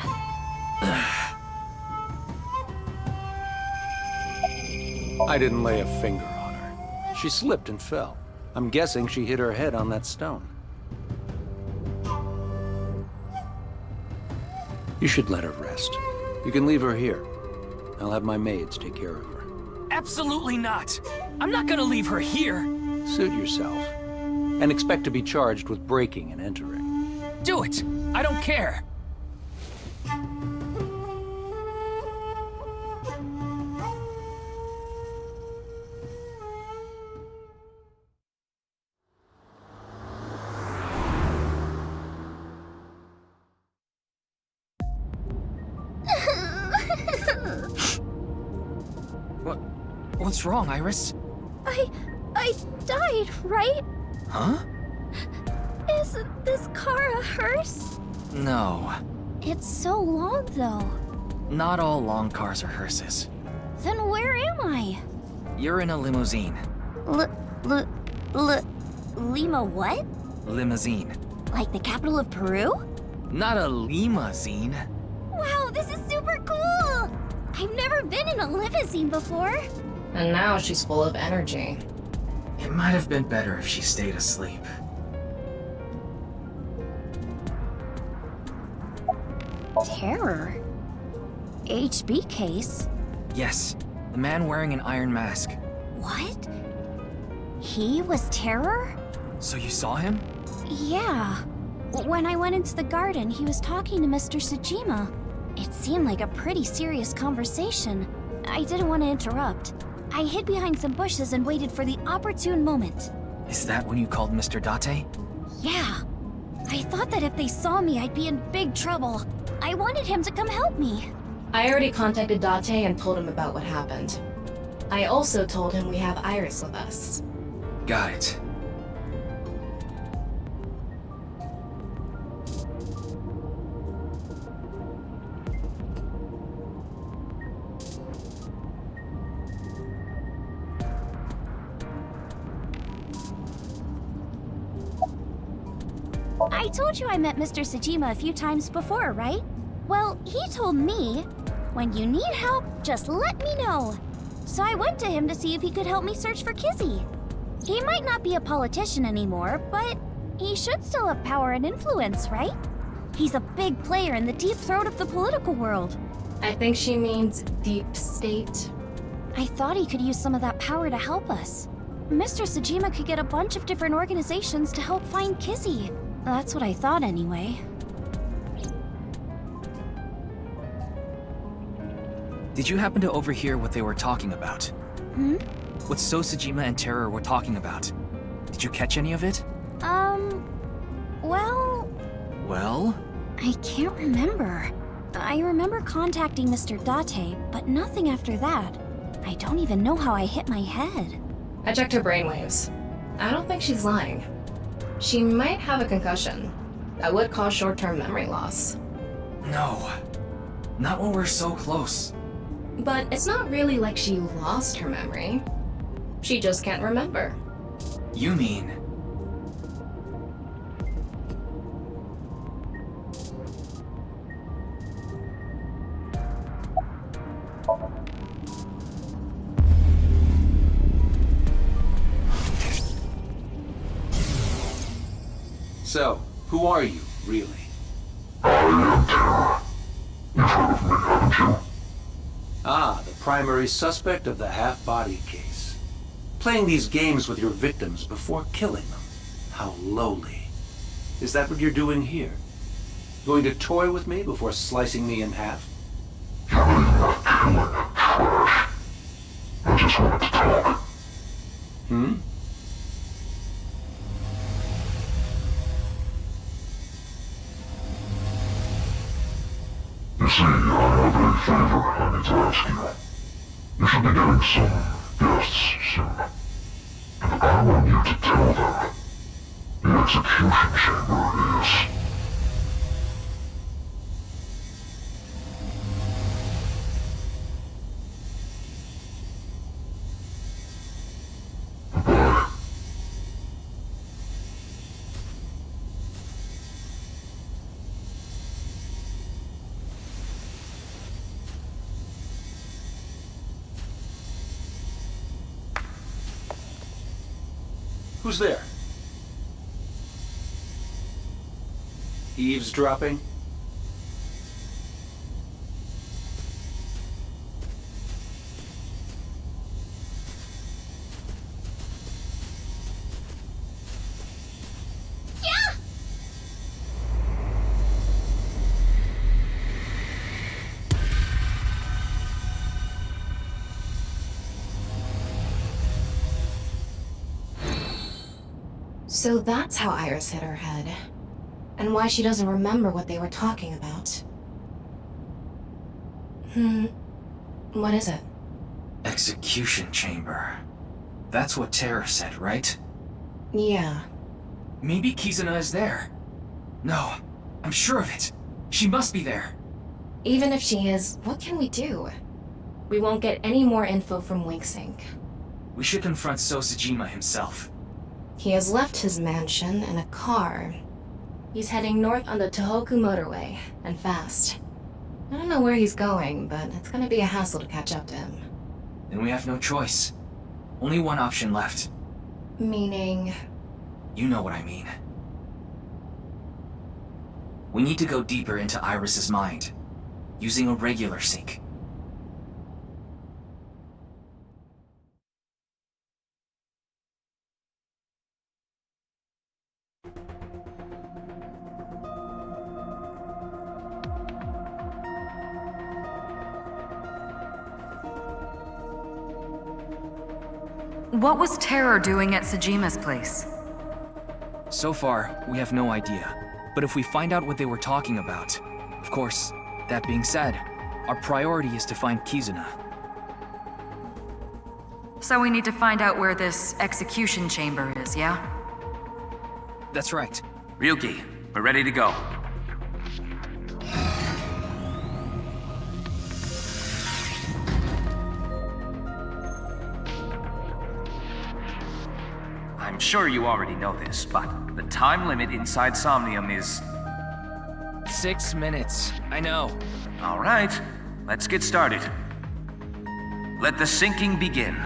S16: I didn't lay a finger on her. She slipped and fell. I'm guessing she hit her head on that stone. You should let her rest. You can leave her here. I'll have my maids take care of her.
S5: Absolutely not! I'm not gonna leave her here!
S16: Suit yourself. And expect to be charged with breaking and entering.
S5: Do it! I don't care! What's wrong, Iris?
S17: I died, right?
S5: Huh?
S17: Isn't this car a hearse?
S5: No.
S17: It's so long, though.
S5: Not all long cars are hearses.
S17: Then where am I?
S5: You're in a limousine.
S17: Lima what?
S5: Limousine.
S17: Like the capital of Peru?
S5: Not a limousine.
S17: Wow, this is super cool! I've never been in a limousine before.
S4: And now she's full of energy.
S5: It might have been better if she stayed asleep.
S17: Terror? HB case?
S5: Yes, the man wearing an iron mask.
S17: What? He was Terror?
S5: So you saw him?
S17: Yeah. When I went into the garden, he was talking to Mr. Sejima. It seemed like a pretty serious conversation. I didn't want to interrupt. I hid behind some bushes and waited for the opportune moment.
S5: Is that when you called Mr. Date?
S17: Yeah. I thought that if they saw me, I'd be in big trouble. I wanted him to come help me.
S4: I already contacted Date and told him about what happened. I also told him we have Iris with us.
S5: Got it.
S17: I told you I met Mr. Sejima a few times before, right? Well, he told me, when you need help, just let me know. So I went to him to see if he could help me search for Kizzy. He might not be a politician anymore, but he should still have power and influence, right? He's a big player in the deep throat of the political world.
S4: I think she means deep state.
S17: I thought he could use some of that power to help us. Mr. Sejima could get a bunch of different organizations to help find Kizzy. That's what I thought anyway.
S5: Did you happen to overhear what they were talking about?
S17: Hmm?
S5: What So Sejima and Terror were talking about? Did you catch any of it?
S17: Well...
S5: Well?
S17: I can't remember. I remember contacting Mr. Date, but nothing after that. I don't even know how I hit my head.
S4: I checked her brainwaves. I don't think she's lying. She might have a concussion. That would cause short-term memory loss.
S5: No. Not when we're so close.
S4: But it's not really like she lost her memory. She just can't remember.
S5: You mean...
S16: So, who are you, really?
S15: I am Terra. You've heard of me, haven't you?
S16: Ah, the primary suspect of the half-body case. Playing these games with your victims before killing them. How lowly. Is that what you're doing here? Going to toy with me before slicing me in half?
S15: Killing, trash. I just wanted to talk.
S16: Hmm?
S15: You see, I have a favor I need to ask you. You should be getting some guests soon. And I want you to tell them the execution chamber is... Goodbye.
S16: Who's there? Eavesdropping?
S4: So that's how Iris hit her head. And why she doesn't remember what they were talking about. What is it?
S5: Execution chamber. That's what Terra said, right?
S4: Yeah.
S5: Maybe Kizuna is there. No, I'm sure of it. She must be there.
S4: Even if she is, what can we do? We won't get any more info from Winksync.
S5: We should confront Sosajima himself.
S4: He has left his mansion in a car. He's heading north on the Tohoku motorway, and fast. I don't know where he's going, but it's gonna be a hassle to catch up to him.
S5: Then we have no choice. Only one option left.
S4: Meaning?
S5: You know what I mean. We need to go deeper into Iris's mind, using a regular sync.
S12: What was Terror doing at Sajima's place?
S5: So far, we have no idea. But if we find out what they were talking about... Of course, that being said, our priority is to find Kizuna.
S12: So we need to find out where this execution chamber is, yeah?
S5: That's right.
S6: Ryuki, we're ready to go. I'm sure you already know this, but the time limit inside Somnium is...
S5: 6 minutes. I know.
S6: All right, let's get started. Let the sinking begin.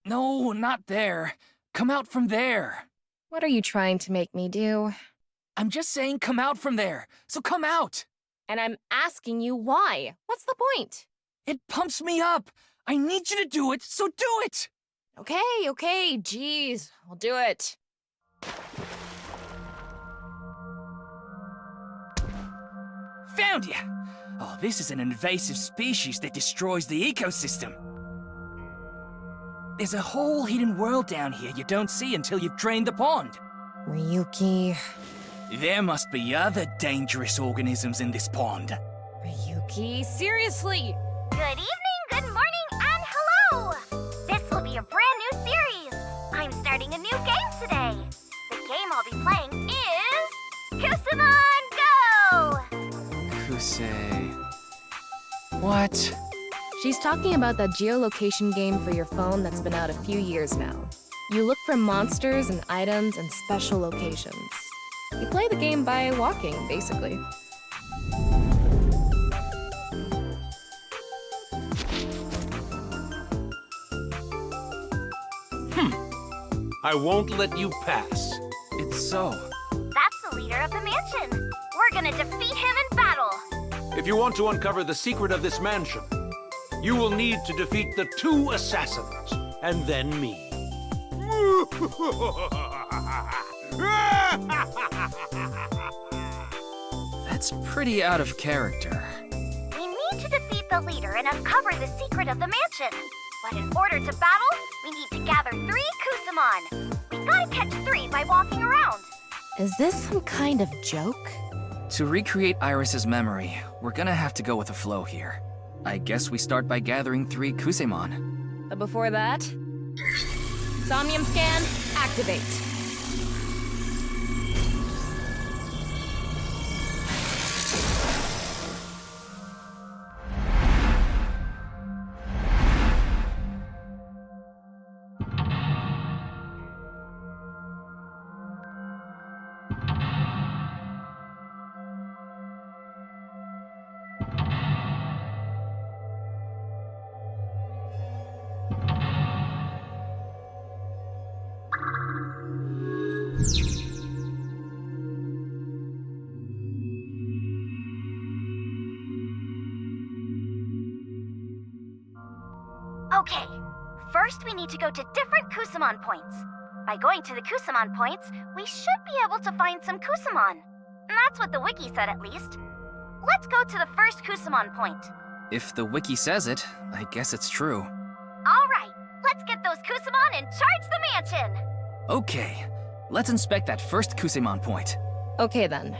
S5: No, not there. Come out from there.
S4: What are you trying to make me do?
S5: I'm just saying come out from there. So come out.
S4: And I'm asking you why. What's the point?
S5: It pumps me up. I need you to do it, so do it.
S4: Okay, geez. I'll do it.
S5: Found ya! Oh, this is an invasive species that destroys the ecosystem. There's a whole hidden world down here you don't see until you've drained the pond.
S4: Ryuki...
S5: There must be other dangerous organisms in this pond.
S4: Ryuki, seriously!
S17: Good evening, good morning, and hello! This will be a brand new series. I'm starting a new game today. The game I'll be playing is... Kusunon Go!
S5: Kusei... What?
S19: She's talking about that geolocation game for your phone that's been out a few years now. You look for monsters and items and special locations. You play the game by walking, basically.
S16: I won't let you pass.
S5: It's so.
S17: That's the leader of the mansion. We're gonna defeat him in battle.
S16: If you want to uncover the secret of this mansion, you will need to defeat the 2 assassins, and then me.
S5: That's pretty out of character.
S17: We need to defeat the leader and uncover the secret of the mansion. But in order to battle, we need to gather 3 Kusamon. We gotta catch 3 by walking around.
S19: Is this some kind of joke?
S5: To recreate Iris's memory, we're gonna have to go with the flow here. I guess we start by gathering 3 Kusamon.
S19: But before that, Somnium scan, activate.
S17: Okay, first we need to go to different Kusamon points. By going to the Kusamon points, we should be able to find some Kusamon. That's what the wiki said, at least. Let's go to the first Kusamon point.
S5: If the wiki says it, I guess it's true.
S17: All right, let's get those Kusamon and charge the mansion!
S5: Okay, let's inspect that first Kusamon point.
S19: Okay then.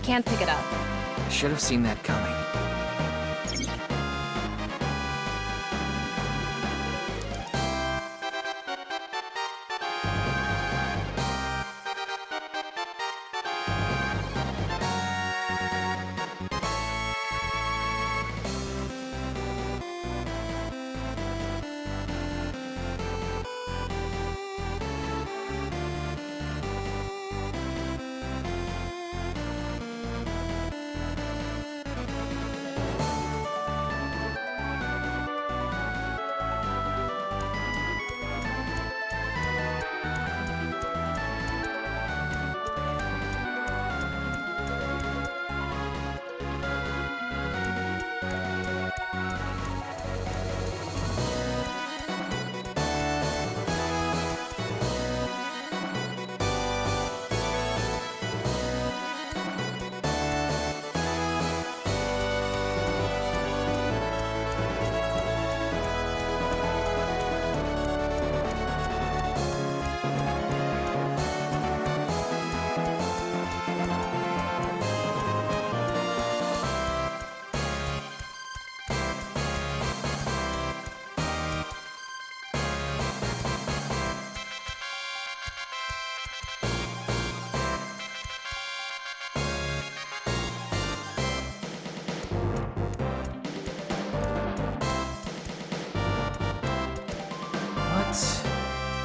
S19: can't pick it up.
S5: I should have seen that coming.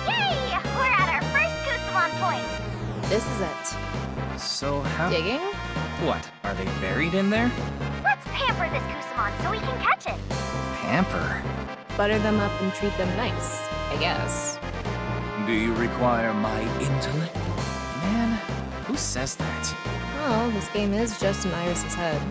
S17: Yay! We're at our first Kusamon point!
S19: This is it.
S5: So how...
S19: Digging?
S5: What? Are they buried in there?
S17: Let's pamper this Kusamon so we can catch it!
S5: Pamper?
S19: Butter them up and treat them nice, I guess.
S5: Do you require my intellect? Man, who says that?
S19: Well, this game is just in Iris's head.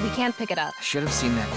S19: We can't pick it up.
S5: I should have seen that.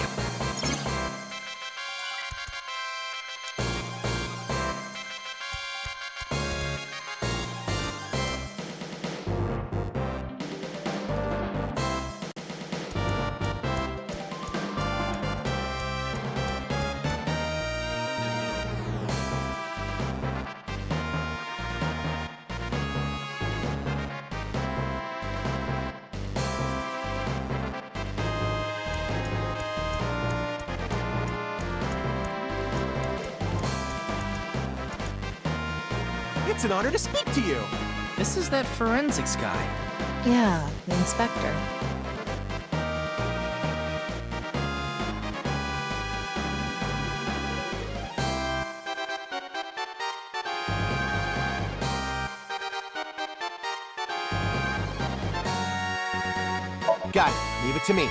S10: It's an honor to speak to you.
S5: This is that forensics guy.
S19: Yeah, the inspector.
S10: Got it. Leave it to me.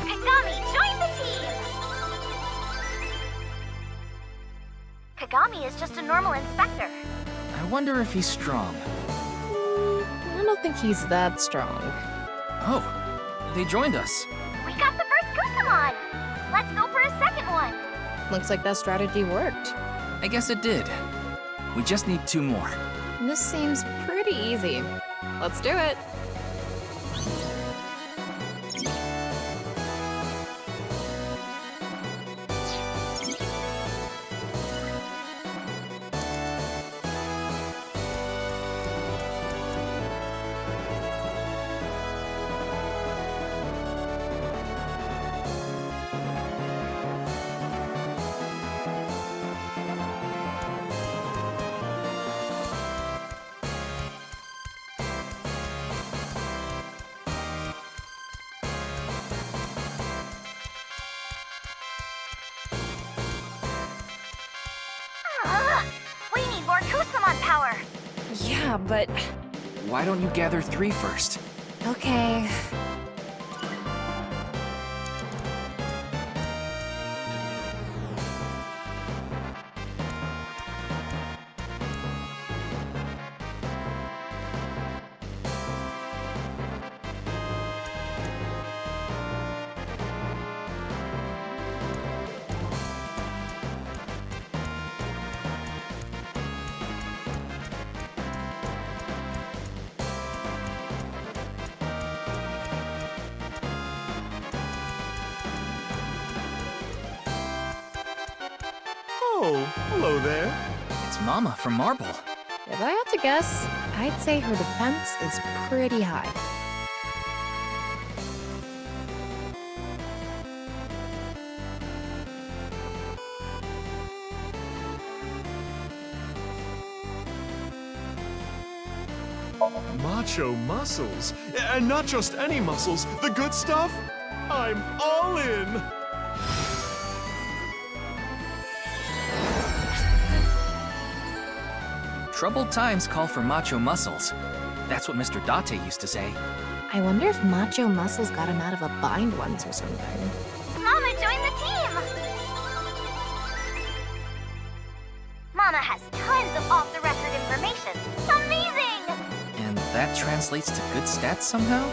S17: Kagami, join the team! Kagami is just a normal inspector.
S5: I wonder if he's strong.
S19: I don't think he's that strong.
S5: Oh, they joined us.
S17: We got the first Kusamon! Let's go for a second one!
S19: Looks like that strategy worked.
S5: I guess it did. We just need 2 more.
S19: This seems pretty easy. Let's do it.
S17: power.
S19: Yeah, but...
S5: Why don't you gather 3 first?
S19: Okay.
S23: Oh, hello there.
S5: It's Mama from Marble.
S19: If I had to guess, I'd say her defense is pretty high.
S23: Macho muscles. And not just any muscles, the good stuff? I'm all in.
S5: Troubled times call for macho muscles. That's what Mr. Date used to say.
S19: I wonder if Macho Muscles got him out of a bind once or something.
S17: Mama joined the team! Mama has tons of off-the-record information. Amazing!
S5: And that translates to good stats somehow?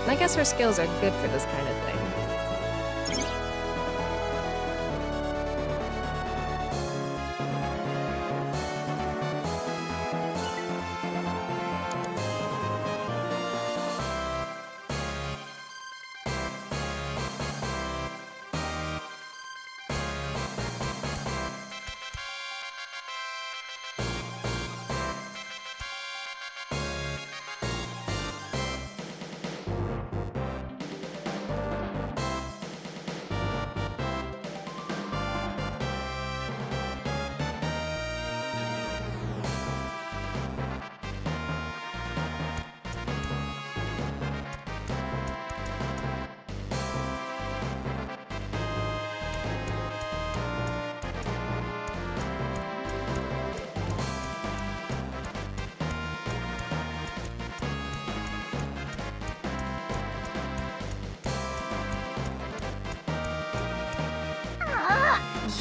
S19: I guess her skills are good for this kind of thing.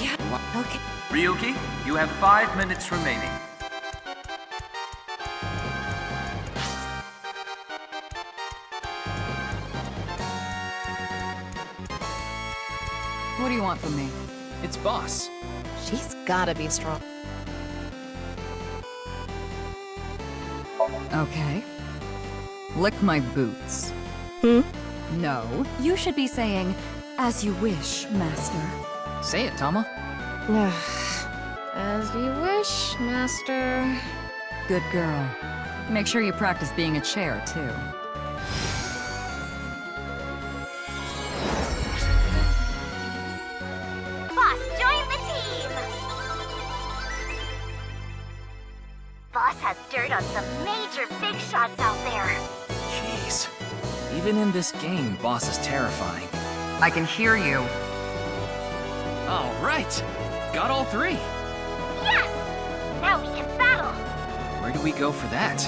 S19: Yeah, okay.
S6: Ryuki, you have 5 minutes remaining.
S1: What do you want from me?
S5: It's Boss.
S19: She's gotta be strong.
S1: Okay. Lick my boots. No, you should be saying, as you wish, master.
S5: Say it, Tama.
S19: As you wish, master.
S1: Good girl. Make sure you practice being a chair, too.
S17: Boss joined the team! Boss has dirt on some major big shots out there.
S5: Jeez. Even in this game, Boss is terrifying.
S9: I can hear you.
S5: All right. Got all 3.
S17: Yes! Now we can battle!
S5: Where do we go for that?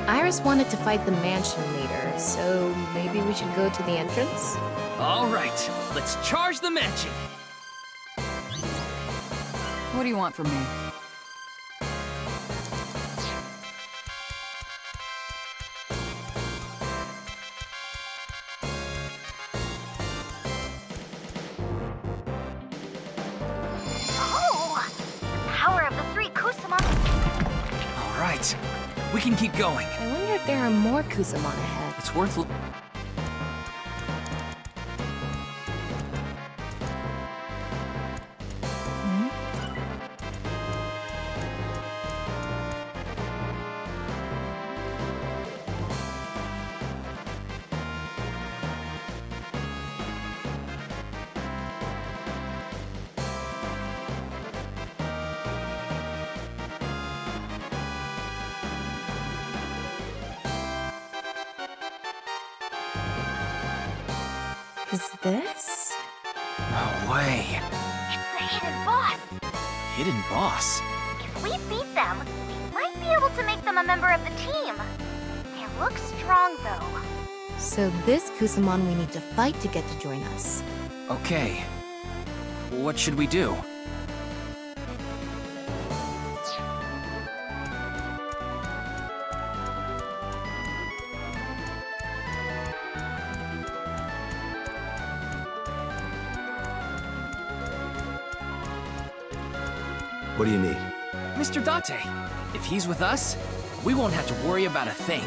S19: Iris wanted to fight the mansion leader, so maybe we should go to the entrance?
S5: All right. Let's charge the mansion.
S1: What do you want from me?
S17: Oh! The power of the 3 Kusama!
S5: All right. We can keep going.
S19: I wonder if there are more Kusamon ahead.
S5: It's worth...
S19: Is this?
S5: No way.
S17: It's the hidden boss!
S5: Hidden Boss?
S17: If If we beat them, we might be able to make them a member of the team. They look strong, though.
S19: So this Kusamon we need to fight to get to join us.
S5: Okay. What should we do?
S7: What do you need?
S5: Mr. Date, if he's with us, we won't have to worry about a thing.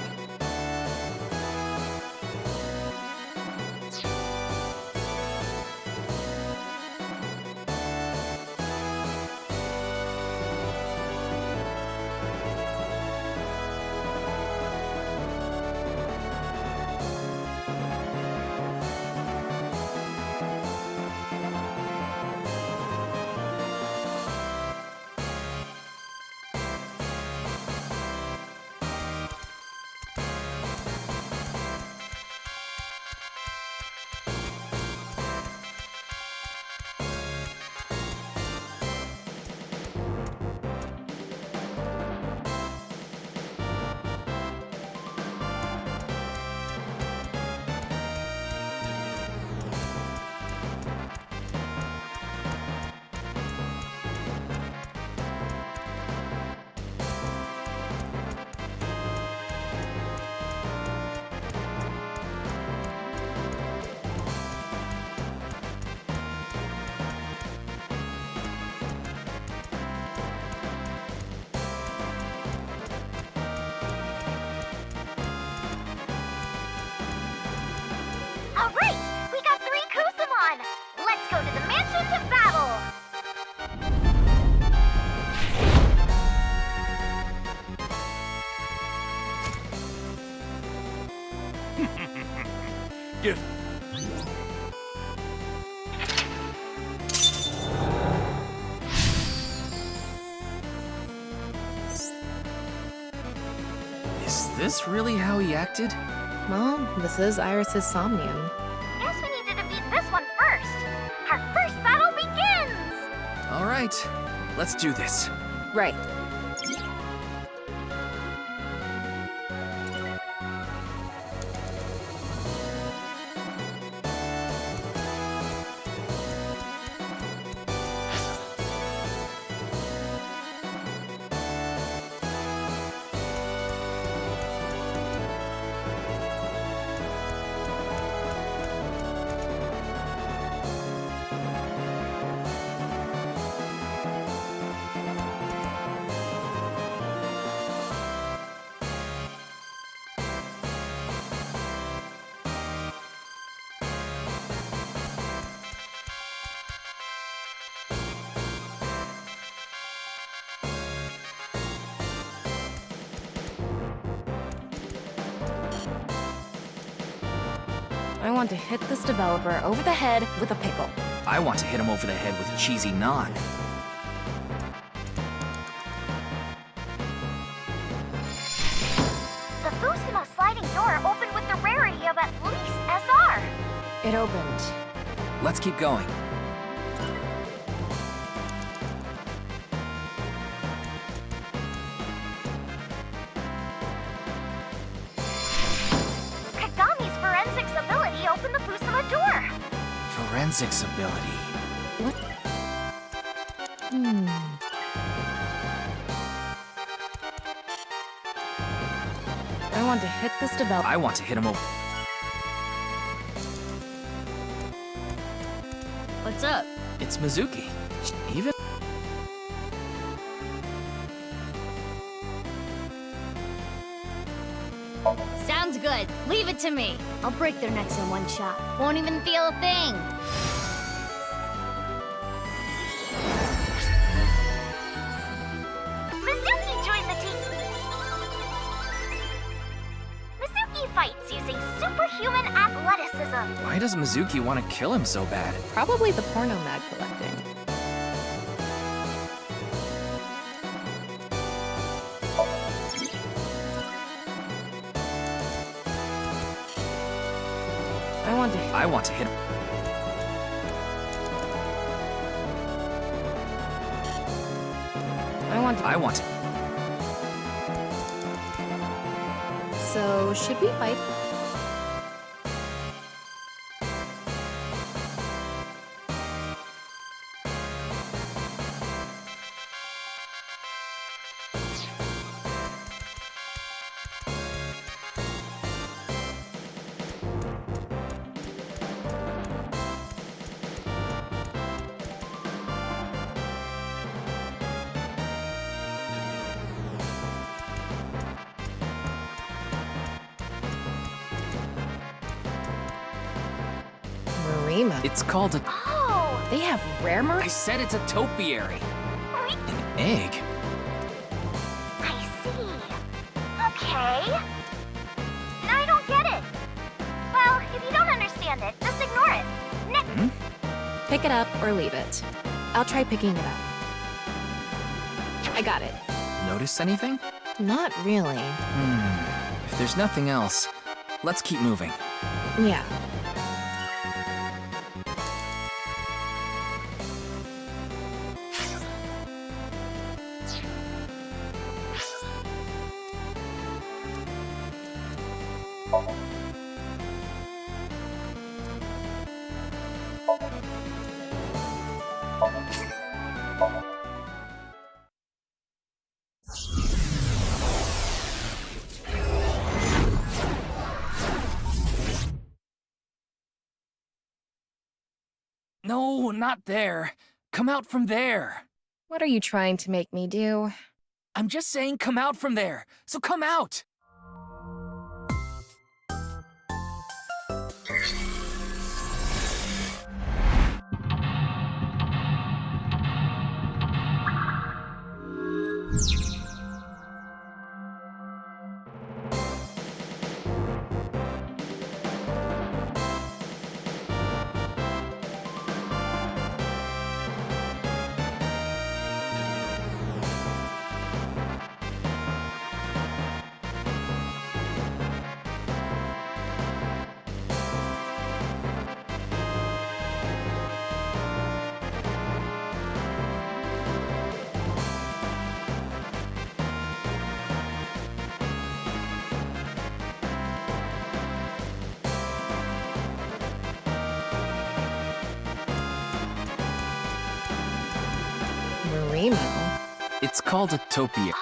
S17: All right, we got 3 Kusamon. Let's go to the mansion to battle.
S8: Get...
S5: Is this really how he acted?
S19: Well, this is Iris's Somnium.
S17: Guess we need to defeat this one first. Our first battle begins!
S5: All right, let's do this.
S19: Right. I want to hit this developer over the head with a pickle.
S5: I want to hit him over the head with cheesy naan.
S17: The Fusima sliding door opened with the rarity of at least SR.
S19: It opened.
S5: Let's keep going.
S17: Kagami's forensics ability opened the Fusima door.
S5: Forensics ability.
S19: What? I want to hit this developer.
S5: I want to hit him over.
S12: What's up?
S5: It's Mizuki. Even.
S17: Sounds good. Leave it to me. I'll break their necks in one shot. Won't even feel a thing. Mizuki joined the team. Mizuki fights using superhuman athleticism.
S5: Why does Mizuki want to kill him so bad?
S19: Probably the porno mag collecting.
S5: I want to hit him.
S19: I want to.
S5: I want.
S19: So, should we fight? Marima.
S5: It's called a...
S17: Oh!
S19: They have rare
S5: I
S19: mercs?
S5: said it's a topiary. An egg?
S17: I see. Okay. I don't get it. Well, if you don't understand it, just ignore it.
S19: Pick it up or leave it. I'll try picking it up. I got it.
S5: Notice anything?
S19: Not really.
S5: If there's nothing else, let's keep moving.
S19: Yeah.
S5: No, not there. Come out from there.
S19: What are you trying to make me do?
S5: I'm just saying come out from there. So come out.
S19: Marima.
S5: It's called a topiary.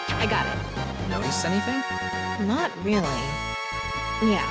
S19: I got it.
S5: Notice anything?
S19: Not really. Yeah.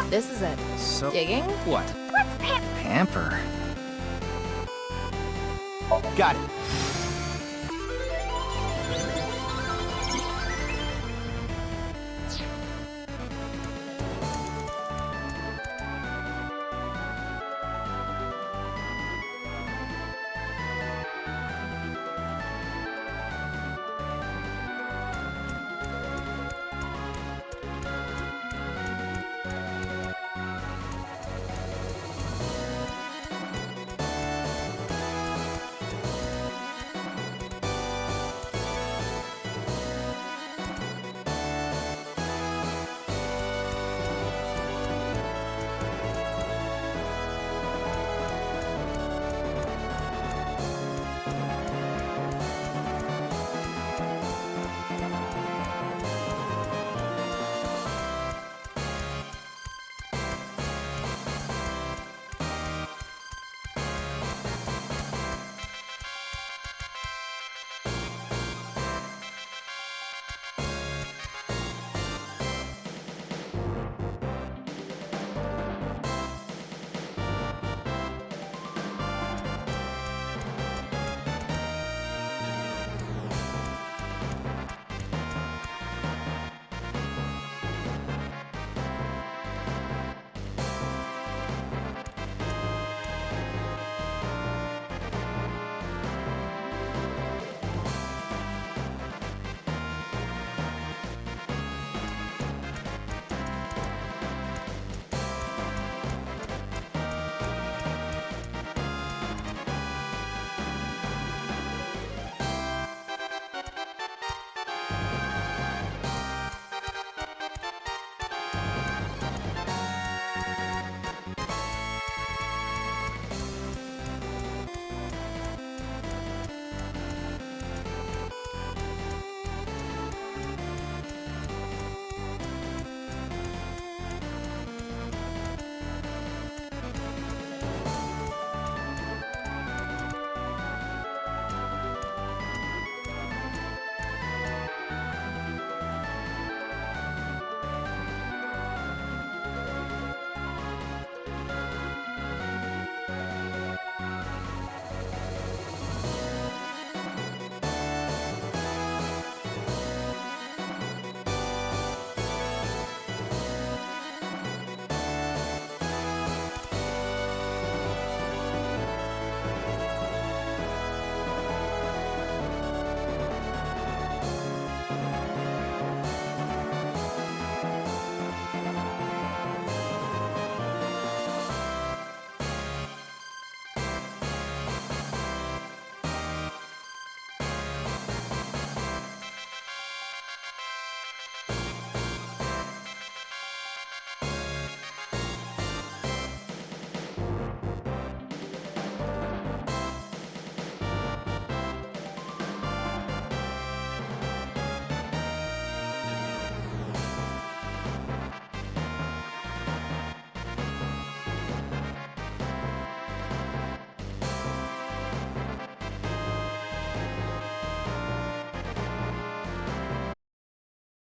S19: This is it.
S5: So...
S19: Digging?
S5: What? Pamper?
S10: Got it.